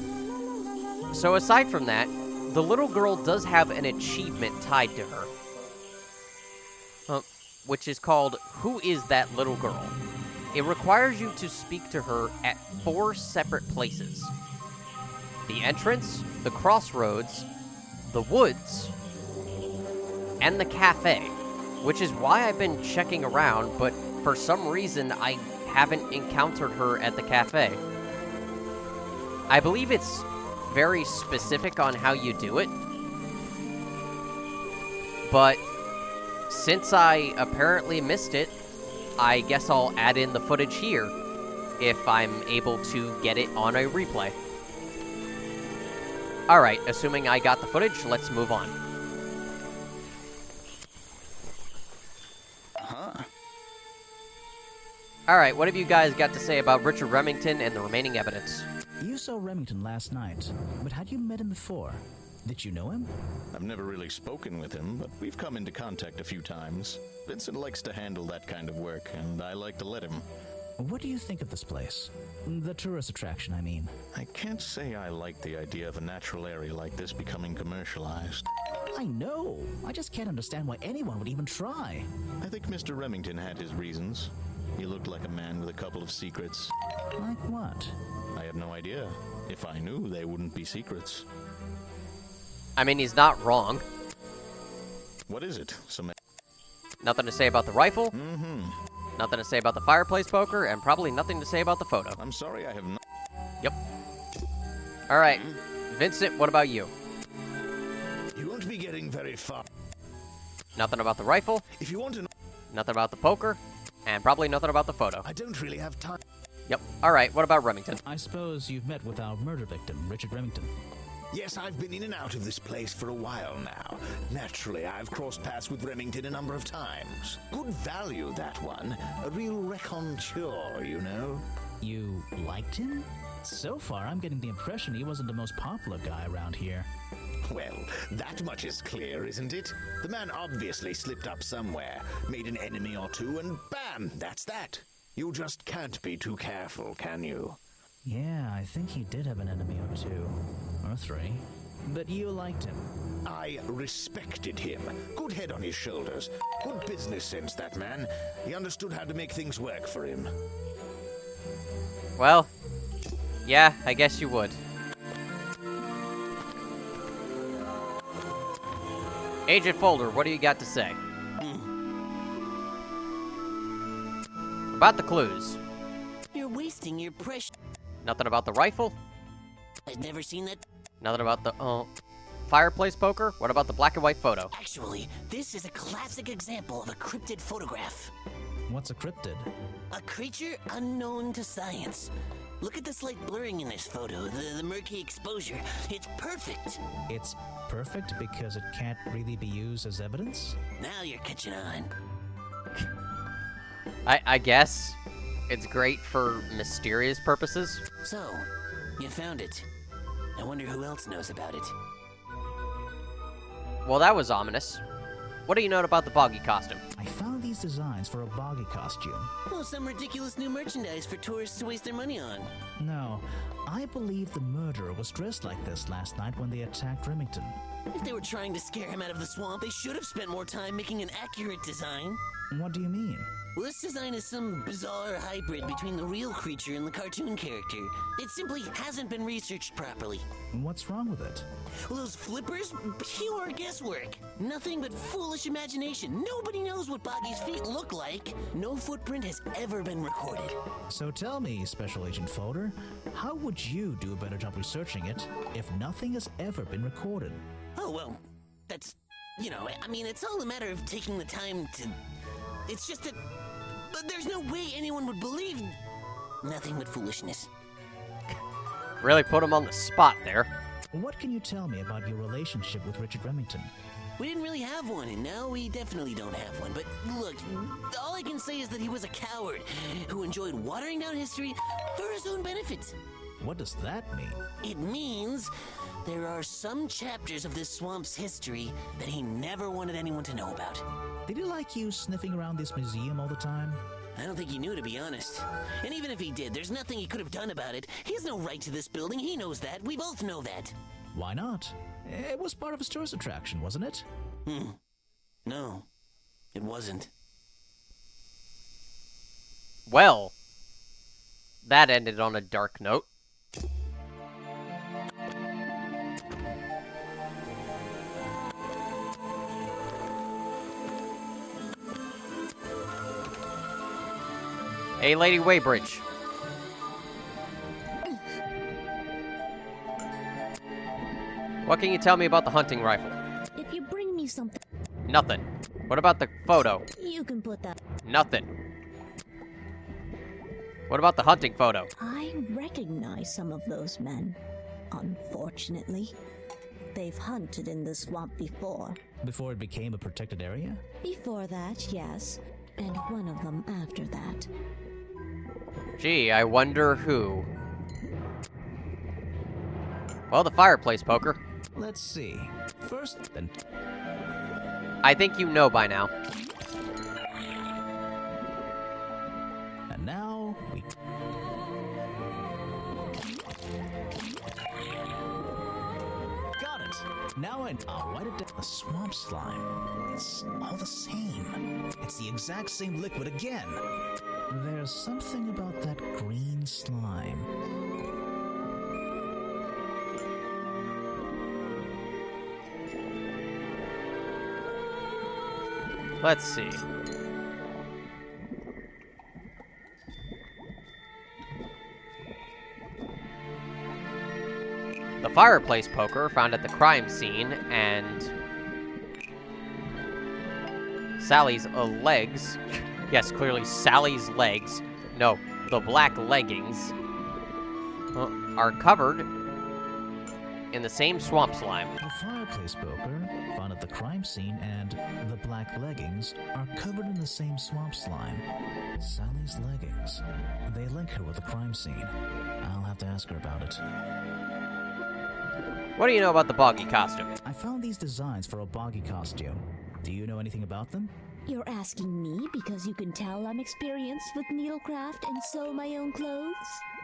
So aside from that, the little girl does have an achievement tied to her. Which is called, Who is that little girl? It requires you to speak to her at 4 separate places. The entrance, the crossroads, the woods, and the cafe. Which is why I've been checking around, but for some reason I haven't encountered her at the cafe. I believe it's very specific on how you do it. But since I apparently missed it, I guess I'll add in the footage here if I'm able to get it on a replay. Alright, assuming I got the footage, let's move on. Alright, what have you guys got to say about Richard Remington and the remaining evidence? You saw Remington last night, but had you met him before? Did you know him? I've never really spoken with him, but we've come into contact a few times. Vincent likes to handle that kind of work, and I like to let him. What do you think of this place? The tourist attraction, I mean. I can't say I like the idea of a natural area like this becoming commercialized. I know. I just can't understand why anyone would even try. I think Mr. Remington had his reasons. He looked like a man with a couple of secrets. Like what? I have no idea. If I knew, they wouldn't be secrets. I mean, he's not wrong. What is it? Nothing to say about the rifle, Mm-hmm. nothing to say about the fireplace poker, and probably nothing to say about the photo. I'm sorry I have not. Yep. Alright, Vincent, what about you? You won't be getting very far. Nothing about the rifle, If you want to know, nothing about the poker, and probably nothing about the photo. I don't really have time. Yep. Alright, what about Remington? I suppose you've met with our murder victim, Richard Remington. Yes, I've been in and out of this place for a while now. Naturally, I've crossed paths with Remington a number of times. Good value, that one. A real raconteur, you know. You liked him? So far, I'm getting the impression he wasn't the most popular guy around here. Well, that much is clear, isn't it? The man obviously slipped up somewhere, made an enemy or two, and bam, that's that. You just can't be too careful, can you? Yeah, I think he did have an enemy or two. Or three. But you liked him. I respected him. Good head on his shoulders. Good business sense, that man. He understood how to make things work for him. Well, yeah, I guess you would. Agent Folder, what do you got to say? About the clues. You're wasting your precious... Nothing about the rifle? I've never seen that. Nothing about the, fireplace poker? What about the black and white photo? Actually, this is a classic example of a cryptid photograph. What's a cryptid? A creature unknown to science. Look at the slight blurring in this photo, the murky exposure. It's perfect. It's perfect because it can't really be used as evidence? Now you're catching on. I guess it's great for mysterious purposes. So, you found it. I wonder who else knows about it. Well, that was ominous. What do you know about the boggy costume? I found these designs for a boggy costume. Oh, some ridiculous new merchandise for tourists to waste their money on. No, I believe the murderer was dressed like this last night when they attacked Remington. If they were trying to scare him out of the swamp, they should have spent more time making an accurate design. What do you mean? Well, this design is some bizarre hybrid between the real creature and the cartoon character. It simply hasn't been researched properly. What's wrong with it? Well, those flippers? Pure guesswork. Nothing but foolish imagination. Nobody knows what Boggy's feet look like. No footprint has ever been recorded. So tell me, Special Agent Folder, how would you do a better job researching it if nothing has ever been recorded? Oh, well, that's... You know, I mean, it's all a matter of taking the time to... It's just that... But there's no way anyone would believe... Nothing but foolishness. Really put him on the spot there. What can you tell me about your relationship with Richard Remington? We didn't really have one, and now we definitely don't have one. But look, all I can say is that he was a coward who enjoyed watering down history for his own benefit. What does that mean? It means there are some chapters of this swamp's history that he never wanted anyone to know about. Did he like you sniffing around this museum all the time? I don't think he knew, to be honest. And even if he did, there's nothing he could have done about it. He has no right to this building. He knows that. We both know that. Why not? It was part of his tourist attraction, wasn't it? No, it wasn't. Well, that ended on a dark note. Hey, Lady Weybridge. What can you tell me about the hunting rifle? If you bring me something, Nothing. What about the photo? you can put that. Nothing. What about the hunting photo? I recognize some of those men. Unfortunately, they've hunted in the swamp before. Before it became a protected area? Before that, yes. And one of them after that. Gee, I wonder who. Well, the fireplace poker. Let's see. First, then. I think you know by now. And now, we... Got it! Now I'll write it down. The swamp slime. It's all the same. It's the exact same liquid again. There's something about that green slime. Let's see. The fireplace poker found at the crime scene and Sally's legs. Yes, clearly Sally's legs. No, the black leggings are covered in the same swamp slime. The fireplace poker found at the crime scene and the black leggings are covered in the same swamp slime. Sally's leggings. They link her with the crime scene. I'll have to ask her about it. What do you know about the boggy costume? I found these designs for a boggy costume. Do you know anything about them? You're asking me because you can tell I'm experienced with needlecraft and sew my own clothes?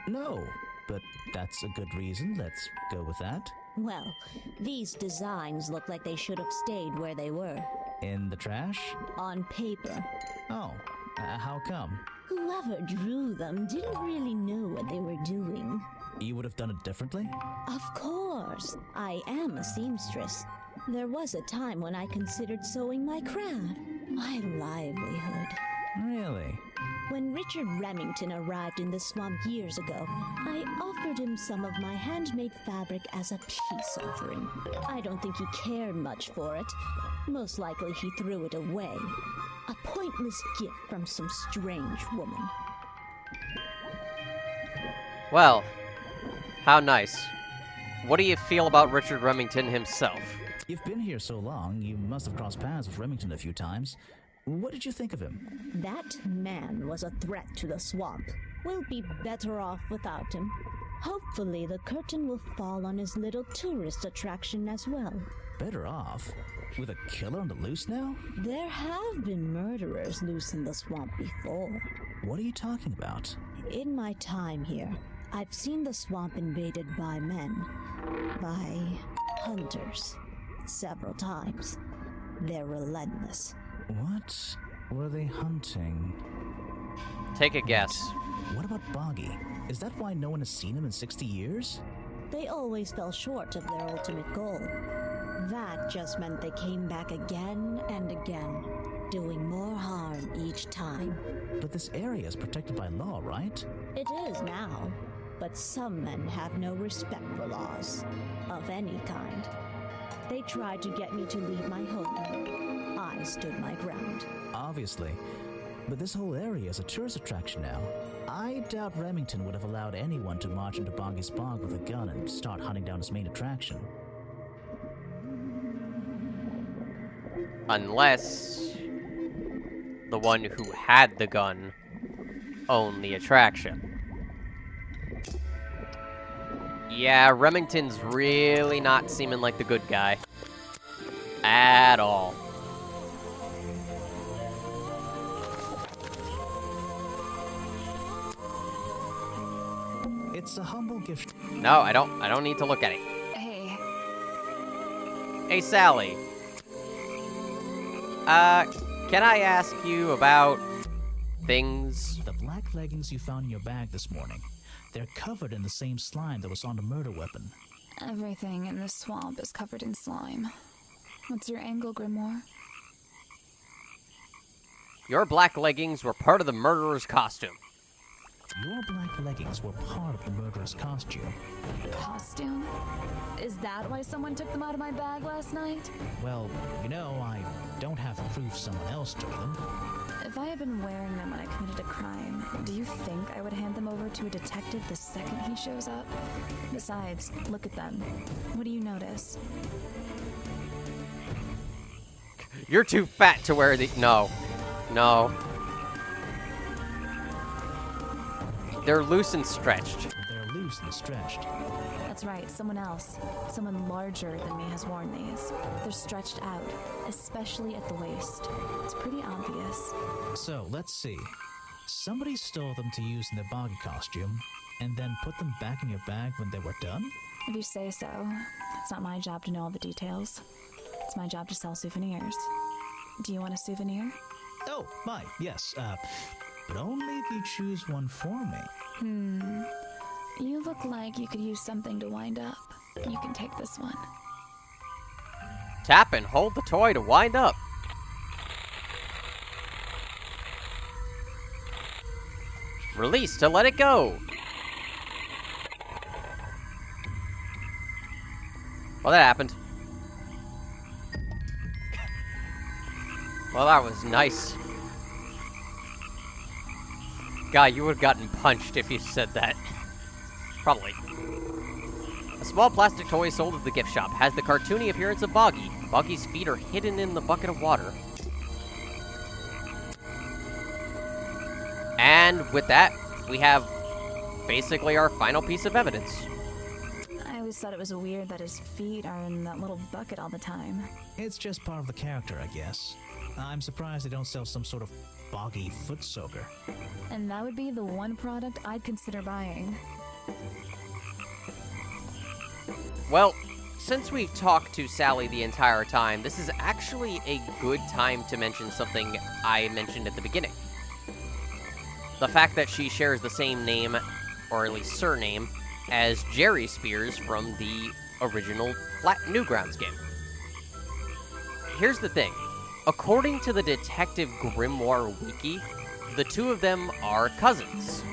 No, but that's a good reason. Let's go with that. Well, these designs look like they should have stayed where they were. In the trash? On paper. Oh, how come? Whoever drew them didn't really know what they were doing. You would have done it differently? Of course. I am a seamstress. There was a time when I considered sewing my craft, my livelihood. Really? When Richard Remington arrived in the swamp years ago, I offered him some of my handmade fabric as a peace offering. I don't think he cared much for it. Most likely he threw it away. A pointless gift from some strange woman. Well, how nice. What do you feel about Richard Remington himself? You've been here so long, you must have crossed paths with Remington a few times. What did you think of him? That man was a threat to the swamp. We'll be better off without him. Hopefully the curtain will fall on his little tourist attraction as well. Better off? With a killer on the loose now? There have been murderers loose in the swamp before. What are you talking about? In my time here, I've seen the swamp invaded by men. By hunters. Several times. They're relentless. What were they hunting? Take a guess. What about Boggy? Is that why no one has seen him in 60 years? They always fell short of their ultimate goal. That just meant they came back again and again, doing more harm each time. But this area is protected by law, right? It is now, but some men have no respect for laws, of any kind. They tried to get me to leave my home. I stood my ground. Obviously. But this whole area is a tourist attraction now. I doubt Remington would have allowed anyone to march into Boggy's Bog with a gun and start hunting down his main attraction. Unless the one who had the gun owned the attraction. Yeah, Remington's really not seeming like the good guy. At all. It's a humble gift. No, I don't need to look at it. Hey, Hey, Sally. Can I ask you about things? The black leggings you found in your bag this morning. They're covered in the same slime that was on the murder weapon. everything in this swamp is covered in slime. What's your angle, Grimoire? Your black leggings were part of the murderer's costume. Your black leggings were part of the murderer's costume. Costume? Is that why someone took them out of my bag last night? Well, you know, I don't have proof someone else took them. If I had been wearing them when I committed a crime, Do you think I would hand them over to a detective the second he shows up? Besides, look at them. What do you notice? You're too fat to wear the... No. No. They're loose and stretched. They're loose and stretched. That's right, someone else. Someone larger than me has worn these. They're stretched out, especially at the waist. It's pretty obvious. So, let's see. Somebody stole them to use in their boggy costume, and then put them back in your bag when they were done? If you say so. It's not my job to know all the details. It's my job to sell souvenirs. Do you want a souvenir? Oh, my, yes, but only if you choose one for me. You look like you could use something to wind up. You can take this one. Tap and hold the toy to wind up. Release to let it go. Well, that happened. Well, that was nice. Guy, you would have gotten punched if you said that. Probably. A small plastic toy sold at the gift shop has the cartoony appearance of Boggy. Boggy's feet are hidden in the bucket of water. And with that, we have basically our final piece of evidence. I always thought it was weird that his feet are in that little bucket all the time. It's just part of the character, I guess. I'm surprised they don't sell some sort of boggy foot soaker. And that would be the one product I'd consider buying. Well, since we've talked to Sally the entire time, this is actually a good time to mention something I mentioned at the beginning. The fact that she shares the same name, or at least surname, as Jerry Spears from the original Newgrounds game. Here's the thing. According to the Detective Grimoire Wiki, the two of them are cousins.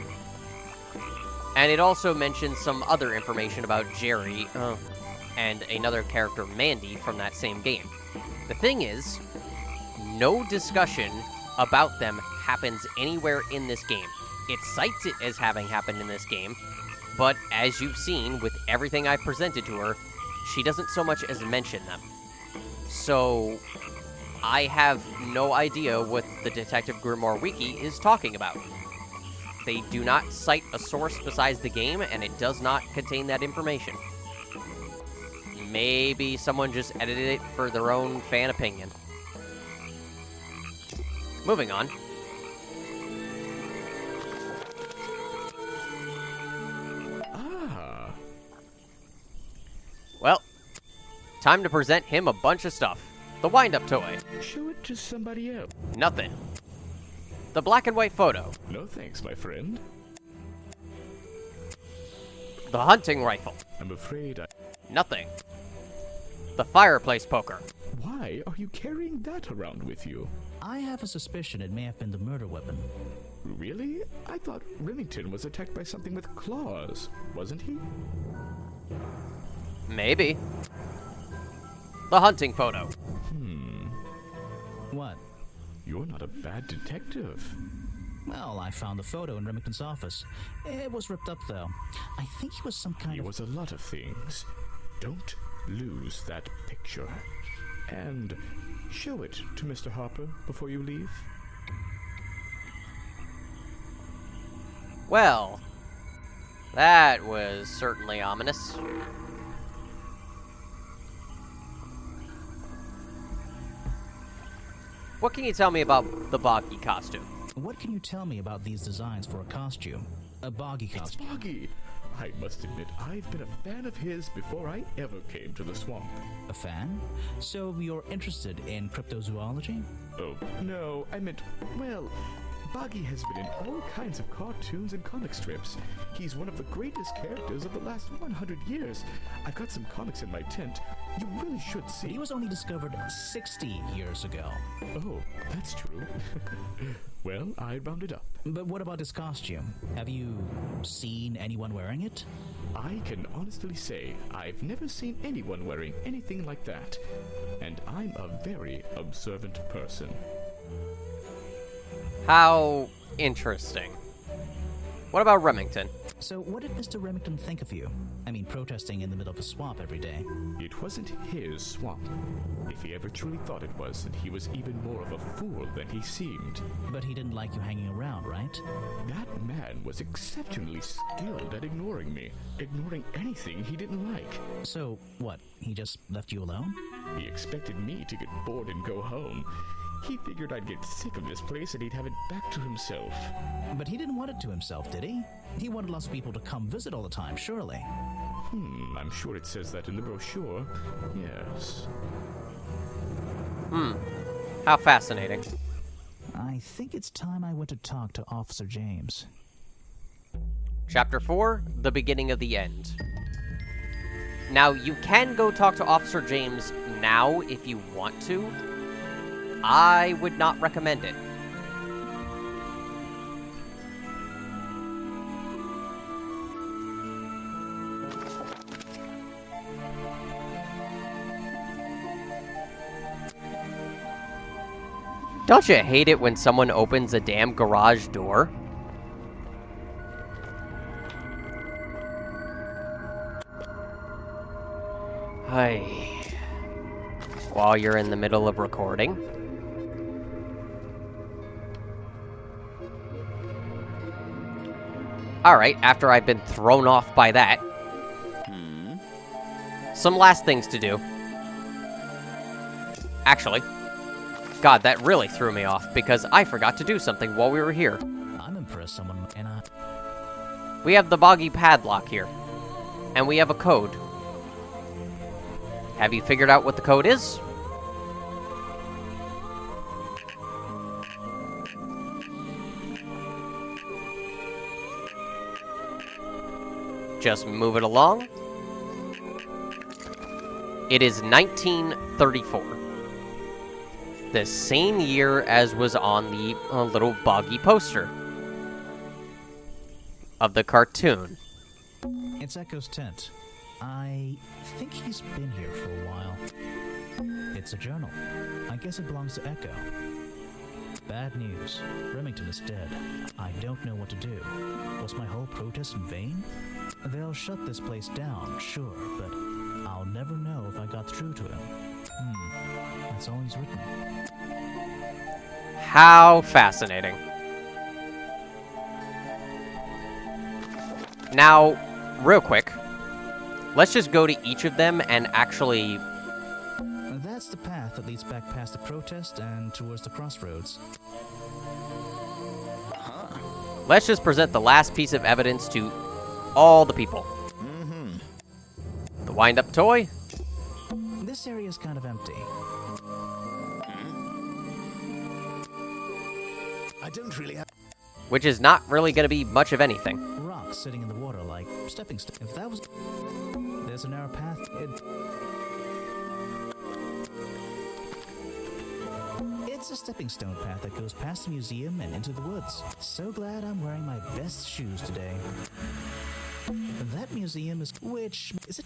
And it also mentions some other information about Jerry and another character, Mandy, from that same game. The thing is, no discussion about them happens anywhere in this game. It cites it as having happened in this game, but as you've seen with everything I presented to her, she doesn't so much as mention them. So I have no idea what the Detective Grimoire Wiki is talking about. They do not cite a source besides the game, and it does not contain that information. Maybe someone just edited it for their own fan opinion. Moving on. Ah. Well, time to present him a bunch of stuff. The wind-up toy. Show it to somebody else. Nothing. The black and white photo. No thanks, my friend. The hunting rifle. I'm afraid I... Nothing. The fireplace poker. Why are you carrying that around with you? I have a suspicion it may have been the murder weapon. Really? I thought Remington was attacked by something with claws, wasn't he? Maybe. The hunting photo. What? You're not a bad detective. Well, I found the photo in Remington's office. It was ripped up, though. I think he was some kind He of... was a lot of things. Don't lose that picture. And show it to Mr. Harper before you leave. Well, that was certainly ominous. What can you tell me about the Boggy costume? What can you tell me about these designs for a costume? A boggy It's costume. Boggy. I must admit, I've been a fan of his before I ever came to the swamp. A fan? So you're interested in cryptozoology? Oh, no, I meant, well, Boggy has been in all kinds of cartoons and comic strips. He's one of the greatest characters of the last 100 years. I've got some comics in my tent. You really should see. He was only discovered 60 years ago. Oh, that's true. Well, I rounded up. But what about his costume? Have you seen anyone wearing it? I can honestly say I've never seen anyone wearing anything like that. And I'm a very observant person. How interesting. What about Remington? So, what did Mr. Remington think of you? I mean, protesting in the middle of a swamp every day. It wasn't his swamp. If he ever truly thought it was, then he was even more of a fool than he seemed. But he didn't like you hanging around, right? That man was exceptionally skilled at ignoring me, ignoring anything he didn't like. So, what? He just left you alone? He expected me to get bored and go home. He figured I'd get sick of this place and he'd have it back to himself. But he didn't want it to himself, did he? He wanted lots of people to come visit all the time, surely. I'm sure it says that in the brochure. Yes. How fascinating. I think it's time I went to talk to Officer James. Chapter 4, The Beginning of the End. Now, you can go talk to Officer James now if you want to. I would not recommend it. Don't you hate it when someone opens a damn garage door? Hi. While you're in the middle of recording. Alright, after I've been thrown off by that. Some last things to do. Actually, God, that really threw me off, because I forgot to do something while we were here. I'm impressed someone... We have the boggy padlock here. And we have a code. Have you figured out what the code is? Just move it along. It is 1934. The same year as was on the little boggy poster of the cartoon. It's Echo's tent. I think he's been here for a while. It's a journal. I guess it belongs to Echo. Bad news. Remington is dead. I don't know what to do. Was my whole protest in vain? They'll shut this place down, sure, but I'll never know if I got through to him. That's all he's written. How fascinating. Now, real quick, let's just go to each of them and actually... That's the path that leads back past the protest and towards the crossroads. Let's just present the last piece of evidence to all the people. The wind-up toy. This area is kind of empty. I don't really have... Which is not really going to be much of anything. Rocks sitting in the water like stepping stones. If that was... There's a narrow path. It's a stepping stone path that goes past the museum and into the woods. So glad I'm wearing my best shoes today. That museum is... Which... Is it...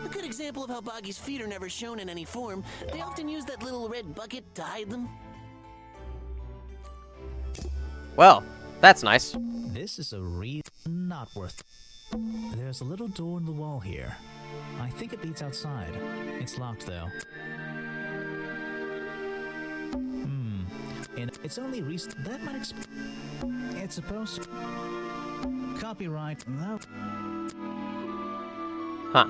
A good example of how Boggy's feet are never shown in any form. They often use that little red bucket to hide them. Well, that's nice. This is a real... not worth... There's a little door in the wall here. I think it leads outside. It's locked, though. And it's only recent... That might explain... It's supposed to... Copyright... No. Huh.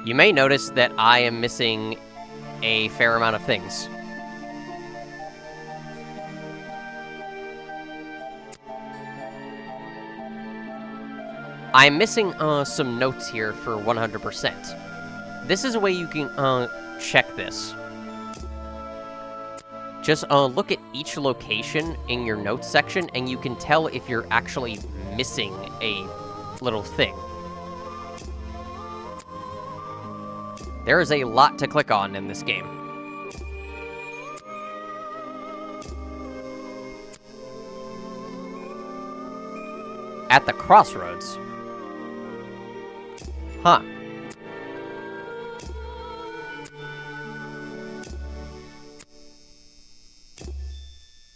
You may notice that I am missing a fair amount of things. I'm missing some notes here for 100%. This is a way you can check this. Just look at each location in your notes section, and you can tell if you're actually missing a little thing. There is a lot to click on in this game. At the crossroads. Huh.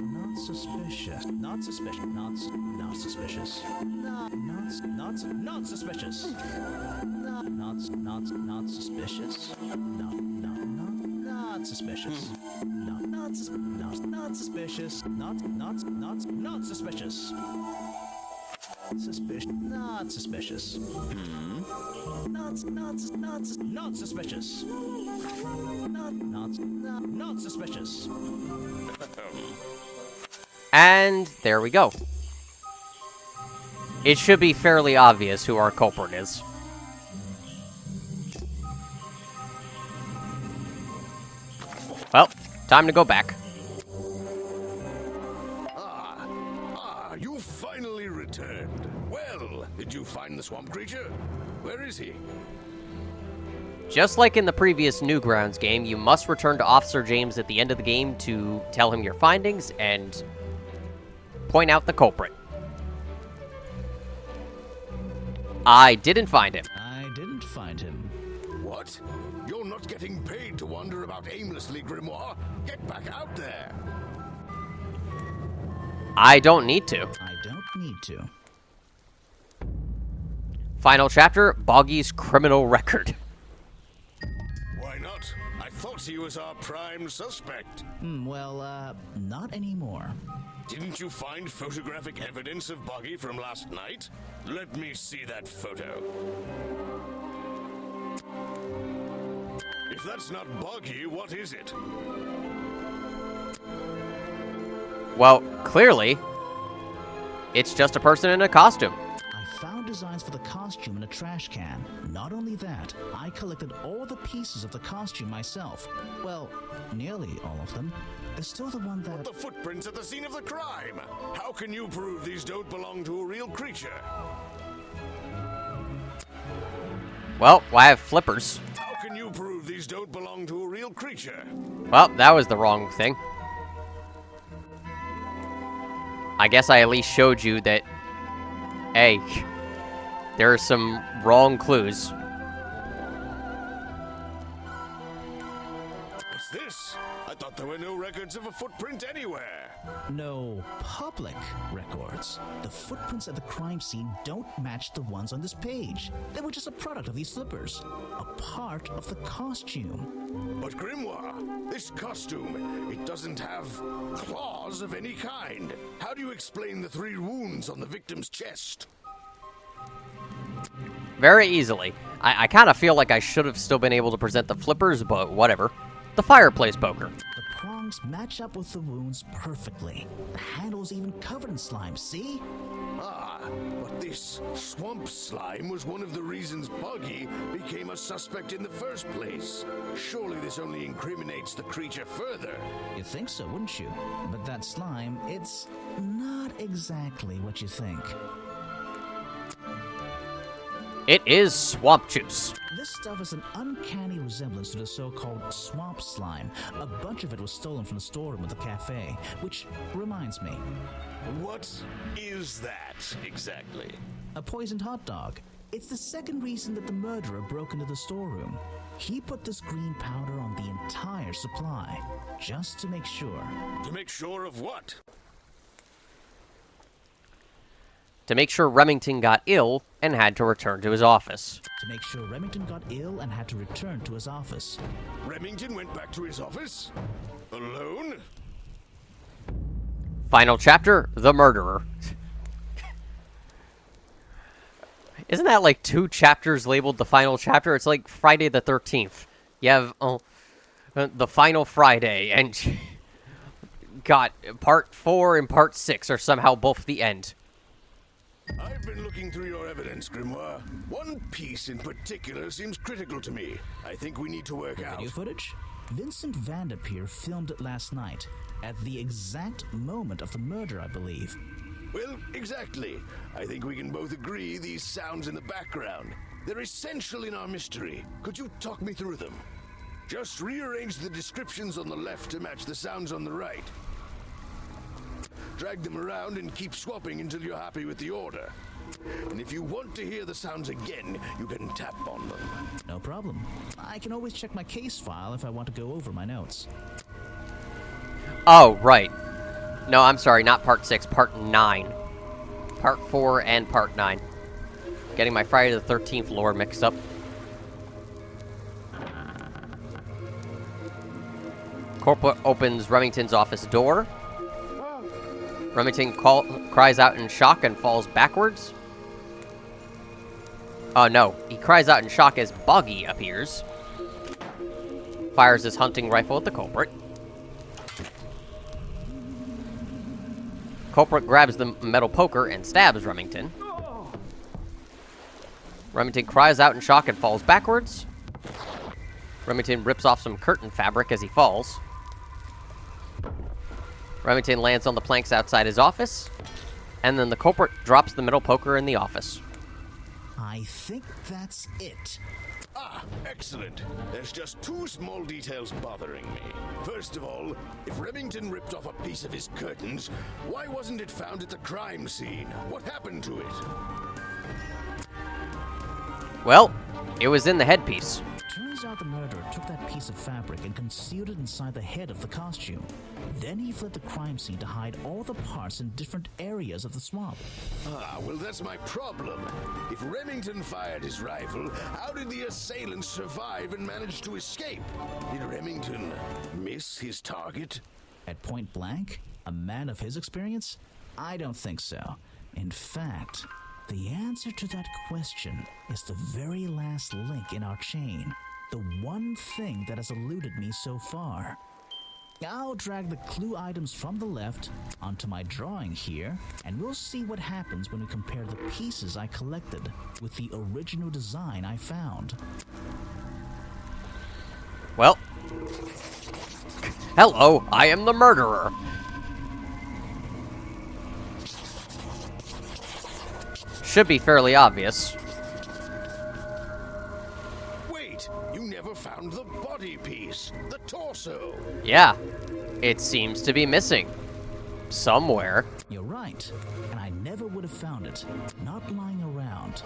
Not suspicious. Not suspicious. Not suspicious. Not suspicious. Not suspicious. Not suspicious. Not suspicious. Not suspicious. Not suspicious. Not suspicious. Not suspicious. And there we go. It should be fairly obvious who our culprit is. Well, time to go back. You finally returned. Well, did you find the swamp creature? Where is he? Just like in the previous Newgrounds game, you must return to Officer James at the end of the game to tell him your findings and point out the culprit. I didn't find him. I didn't find him. What? You're not getting paid to wander about aimlessly, Grimoire. Get back out there. I don't need to. I don't need to. Final chapter, Boggy's criminal record. Why not? I thought he was our prime suspect. Well, not anymore. Didn't you find photographic evidence of Boggy from last night? Let me see that photo. If that's not Boggy, what is it? Well, clearly, it's just a person in a costume. I found designs for the costume in a trash can. Not only that, I collected all the pieces of the costume myself. Well, nearly all of them. There's still the one that... But the footprints at the scene of the crime! How can you prove these don't belong to a real creature? Well, I have flippers. How can you prove these don't belong to a real creature? Well, that was the wrong thing. I guess I at least showed you that, hey, there are some wrong clues. What's this? I thought there were no records of a footprint anywhere. No public records. The footprints at the crime scene don't match the ones on this page. They were just a product of these flippers. A part of the costume. But Grimoire, this costume, it doesn't have claws of any kind. How do you explain the 3 wounds on the victim's chest? Very easily. I kind of feel like I should have still been able to present the flippers, but whatever. The fireplace poker. The prongs match up with the wounds perfectly. The handle's even covered in slime, see? Ah, but this swamp slime was one of the reasons Boggy became a suspect in the first place. Surely this only incriminates the creature further. You'd think so, wouldn't you? But that slime, it's not exactly what you think. It is swamp juice. This stuff is an uncanny resemblance to the so-called swamp slime. A bunch of it was stolen from the storeroom at the cafe, which reminds me. What is that exactly? A poisoned hot dog. It's the second reason that the murderer broke into the storeroom. He put this green powder on the entire supply, just to make sure. To make sure of what? To make sure Remington got ill and had to return to his office. To make sure Remington got ill and had to return to his office. Remington went back to his office? Alone? Final chapter, The Murderer. Isn't that like 2 chapters labeled the final chapter? It's like Friday the 13th. You have the final Friday, and got part 4 and part 6 are somehow both the end. I've been looking through your evidence, Grimoire. One piece in particular seems critical to me. I think we need to work out. Video footage? Vincent Vanderpeer filmed it last night, at the exact moment of the murder, I believe. Well, exactly. I think we can both agree these sounds in the background. They're essential in our mystery. Could you talk me through them? Just rearrange the descriptions on the left to match the sounds on the right. Drag them around and keep swapping until you're happy with the order. And if you want to hear the sounds again, you can tap on them. No problem. I can always check my case file if I want to go over my notes. Oh, right. No, I'm sorry, not part 6, part 9. Part 4 and part 9. Getting my Friday the 13th lore mixed up. Corporal opens Remington's office door. Remington cries out in shock and falls backwards. Oh no, he cries out in shock as Boggy appears. Fires his hunting rifle at the culprit. Culprit grabs the metal poker and stabs Remington. Remington cries out in shock and falls backwards. Remington rips off some curtain fabric as he falls. Remington lands on the planks outside his office. And then the culprit drops the metal poker in the office. I think that's it. Ah, excellent. There's just 2 small details bothering me. First of all, if Remington ripped off a piece of his curtains, why wasn't it found at the crime scene? What happened to it? Well, it was in the headpiece. Turns out the murderer took that piece of fabric and concealed it inside the head of the costume. Then he fled the crime scene to hide all the parts in different areas of the swamp. Ah, well, that's my problem. If Remington fired his rifle, how did the assailant survive and manage to escape? Did Remington miss his target? At point blank? A man of his experience? I don't think so. In fact, the answer to that question is the very last link in our chain. The one thing that has eluded me so far. I'll drag the clue items from the left onto my drawing here, and we'll see what happens when we compare the pieces I collected with the original design I found. Well, hello, I am the murderer. Should be fairly obvious. Wait, you never found the body piece, the torso. Yeah, it seems to be missing. Somewhere. You're right, and I never would have found it. Not lying around.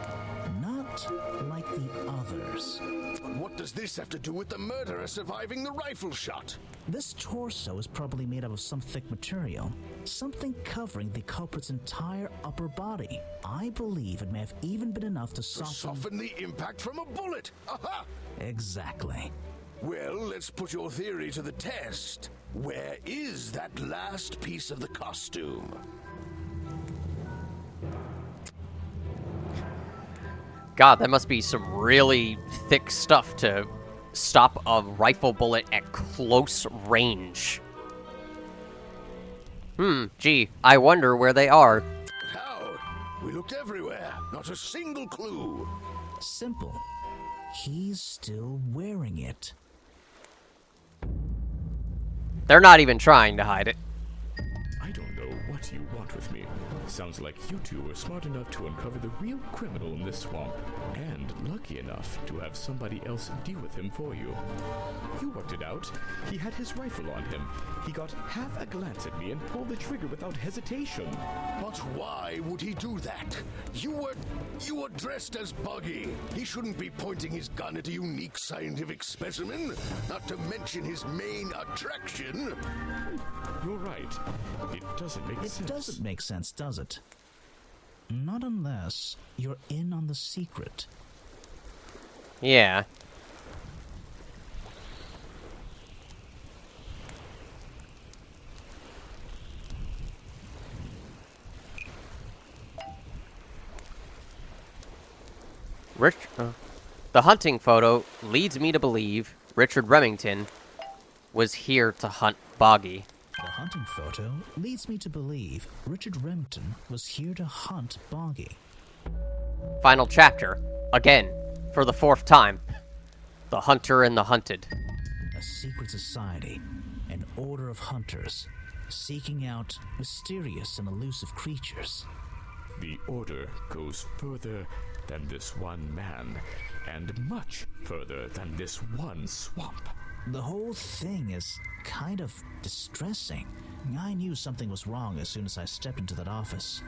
Not like the others. But what does this have to do with the murderer surviving the rifle shot? This torso is probably made up of some thick material. Something covering the culprit's entire upper body. I believe it may have even been enough to soften the impact from a bullet. Aha! Exactly. Well, let's put your theory to the test. Where is that last piece of the costume? God, that must be some really thick stuff to stop a rifle bullet at close range. Gee, I wonder where they are. How? We looked everywhere. Not a single clue. Simple. He's still wearing it. They're not even trying to hide it. I don't know what you want with me. Sounds like you two were smart enough to uncover the real criminal in this swamp, and lucky enough to have somebody else deal with him for you. You worked it out. He had his rifle on him. He got half a glance at me and pulled the trigger without hesitation. But why would he do that? You were dressed as Buggy. He shouldn't be pointing his gun at a unique scientific specimen, not to mention his main attraction. You're right. It doesn't make sense. It doesn't make sense, does it? Not unless you're in on the secret. Yeah. The hunting photo leads me to believe Richard Remington was here to hunt Boggy. The hunting photo leads me to believe Richard Remington was here to hunt Boggy. Final chapter. Again, for the 4th time. The Hunter and the Hunted. A secret society, an order of hunters, seeking out mysterious and elusive creatures. The order goes further than this one man, and much further than this one swamp. The whole thing is kind of distressing. I knew something was wrong as soon as I stepped into that office.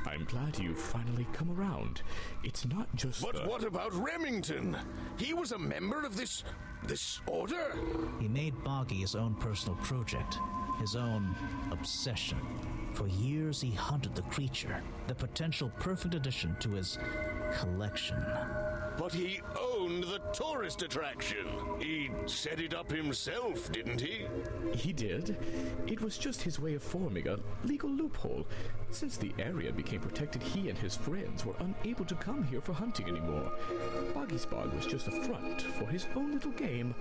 I'm glad you've finally come around. It's not just But what about Remington? He was a member of this This order? He made Boggy his own personal project, his own obsession. For years he hunted the creature, the potential perfect addition to his collection. But he owned the tourist attraction. He set it up himself, didn't he? He did. It was just his way of forming a legal loophole. Since the area became protected, he and his friends were unable to come here for hunting anymore. Boggy's Bog was just a front for his own little game.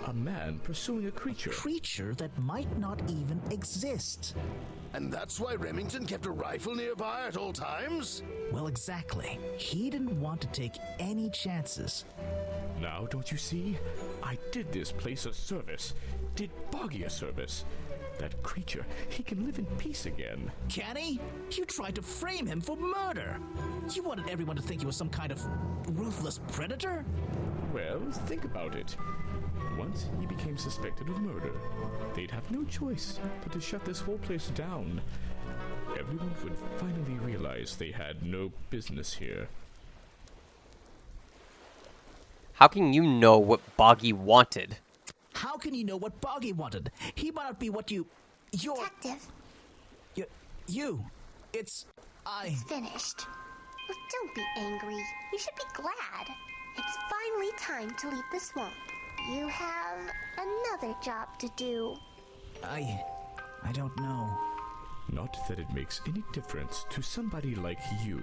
A man pursuing a creature. A creature that might not even exist. And that's why Remington kept a rifle nearby at all times? Well, exactly. He didn't want to take any chances. Now, don't you see? I did this place a service. Did Boggy a service. That creature, he can live in peace again. Can he? You tried to frame him for murder. You wanted everyone to think he was some kind of ruthless predator? Well, think about it. Once he became suspected of murder, they'd have no choice but to shut this whole place down. Everyone would finally realize they had no business here. How can you know what Boggy wanted? How can you know what Boggy wanted? He might not be what you're... Detective. It's finished. Look, don't be angry. You should be glad. It's finally time to leave the swamp. You have another job to do. I don't know. Not that it makes any difference to somebody like you,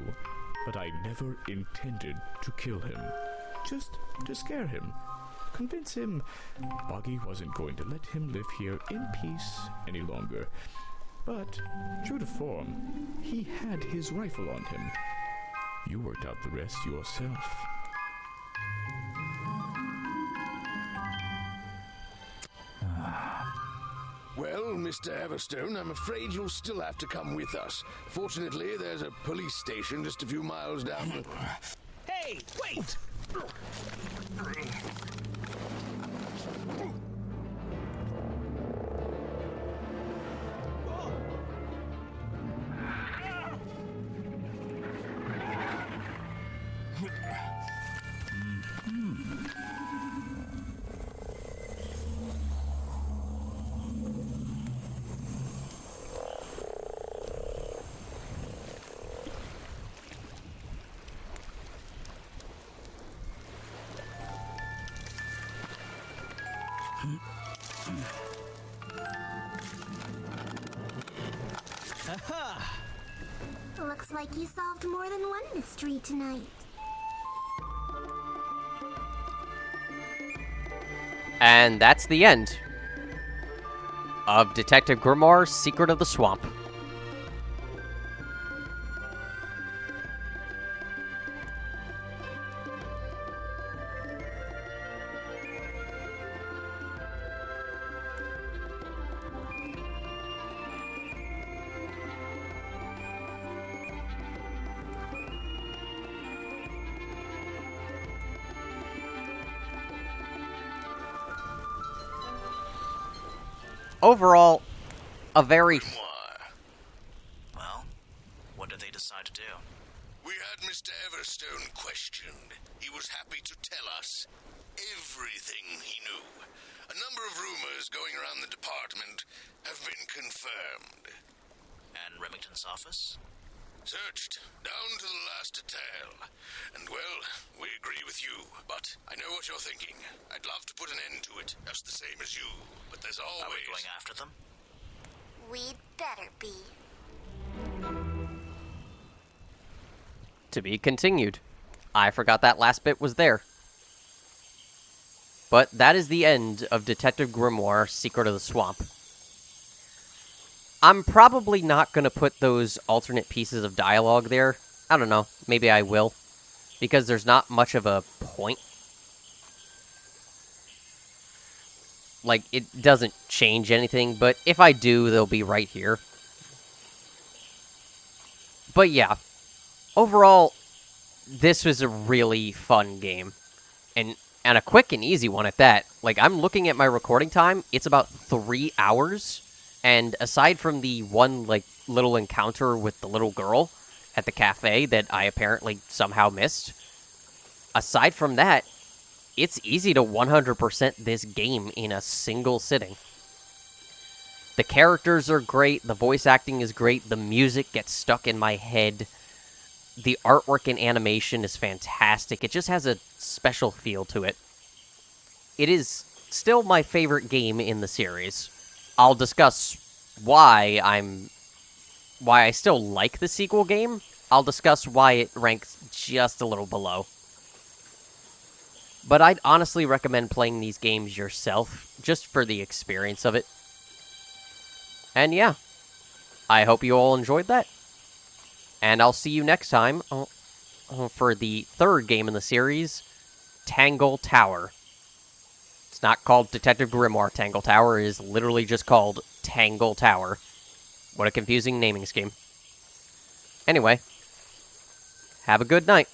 but I never intended to kill him. Just to scare him. Convince him Boggy wasn't going to let him live here in peace any longer. But, true to form, he had his rifle on him. You worked out the rest yourself. Well, Mr. Everstone, I'm afraid you'll still have to come with us. Fortunately, there's a police station just a few miles down. Hey, wait! Looks like you solved more than one mystery tonight. And that's the end of Detective Grimoire Secret of the Swamp. Overall, a very... Well, what did they decide to do? We had Mr. Everstone questioned. He was happy to tell us everything he knew. A number of rumors going around the department have been confirmed. And Remington's office? Searched down to the last detail. And, well, we agree with you. But I know what you're thinking. I'd love to put an end to it, just the same as you. But there's always... Are we going after them? We'd better be. To be continued. I forgot that last bit was there. But that is the end of Detective Grimoire Secret of the Swamp. I'm probably not going to put those alternate pieces of dialogue there. I don't know. Maybe I will. Because there's not much of a point. Like, it doesn't change anything. But if I do, they'll be right here. But yeah. Overall, this was a really fun game. And a quick and easy one at that. Like, I'm looking at my recording time. It's about 3 hours. And aside from the one, like, little encounter with the little girl at the cafe that I apparently somehow missed, aside from that, it's easy to 100% this game in a single sitting. The characters are great, the voice acting is great, the music gets stuck in my head, the artwork and animation is fantastic, it just has a special feel to it. It is still my favorite game in the series. I'll discuss why I still like the sequel game. I'll discuss why it ranks just a little below. But I'd honestly recommend playing these games yourself, just for the experience of it. And yeah, I hope you all enjoyed that. And I'll see you next time for the third game in the series, Tangle Tower. It's not called Detective Grimoire Tangle Tower, it is literally just called Tangle Tower. What a confusing naming scheme. Anyway, have a good night.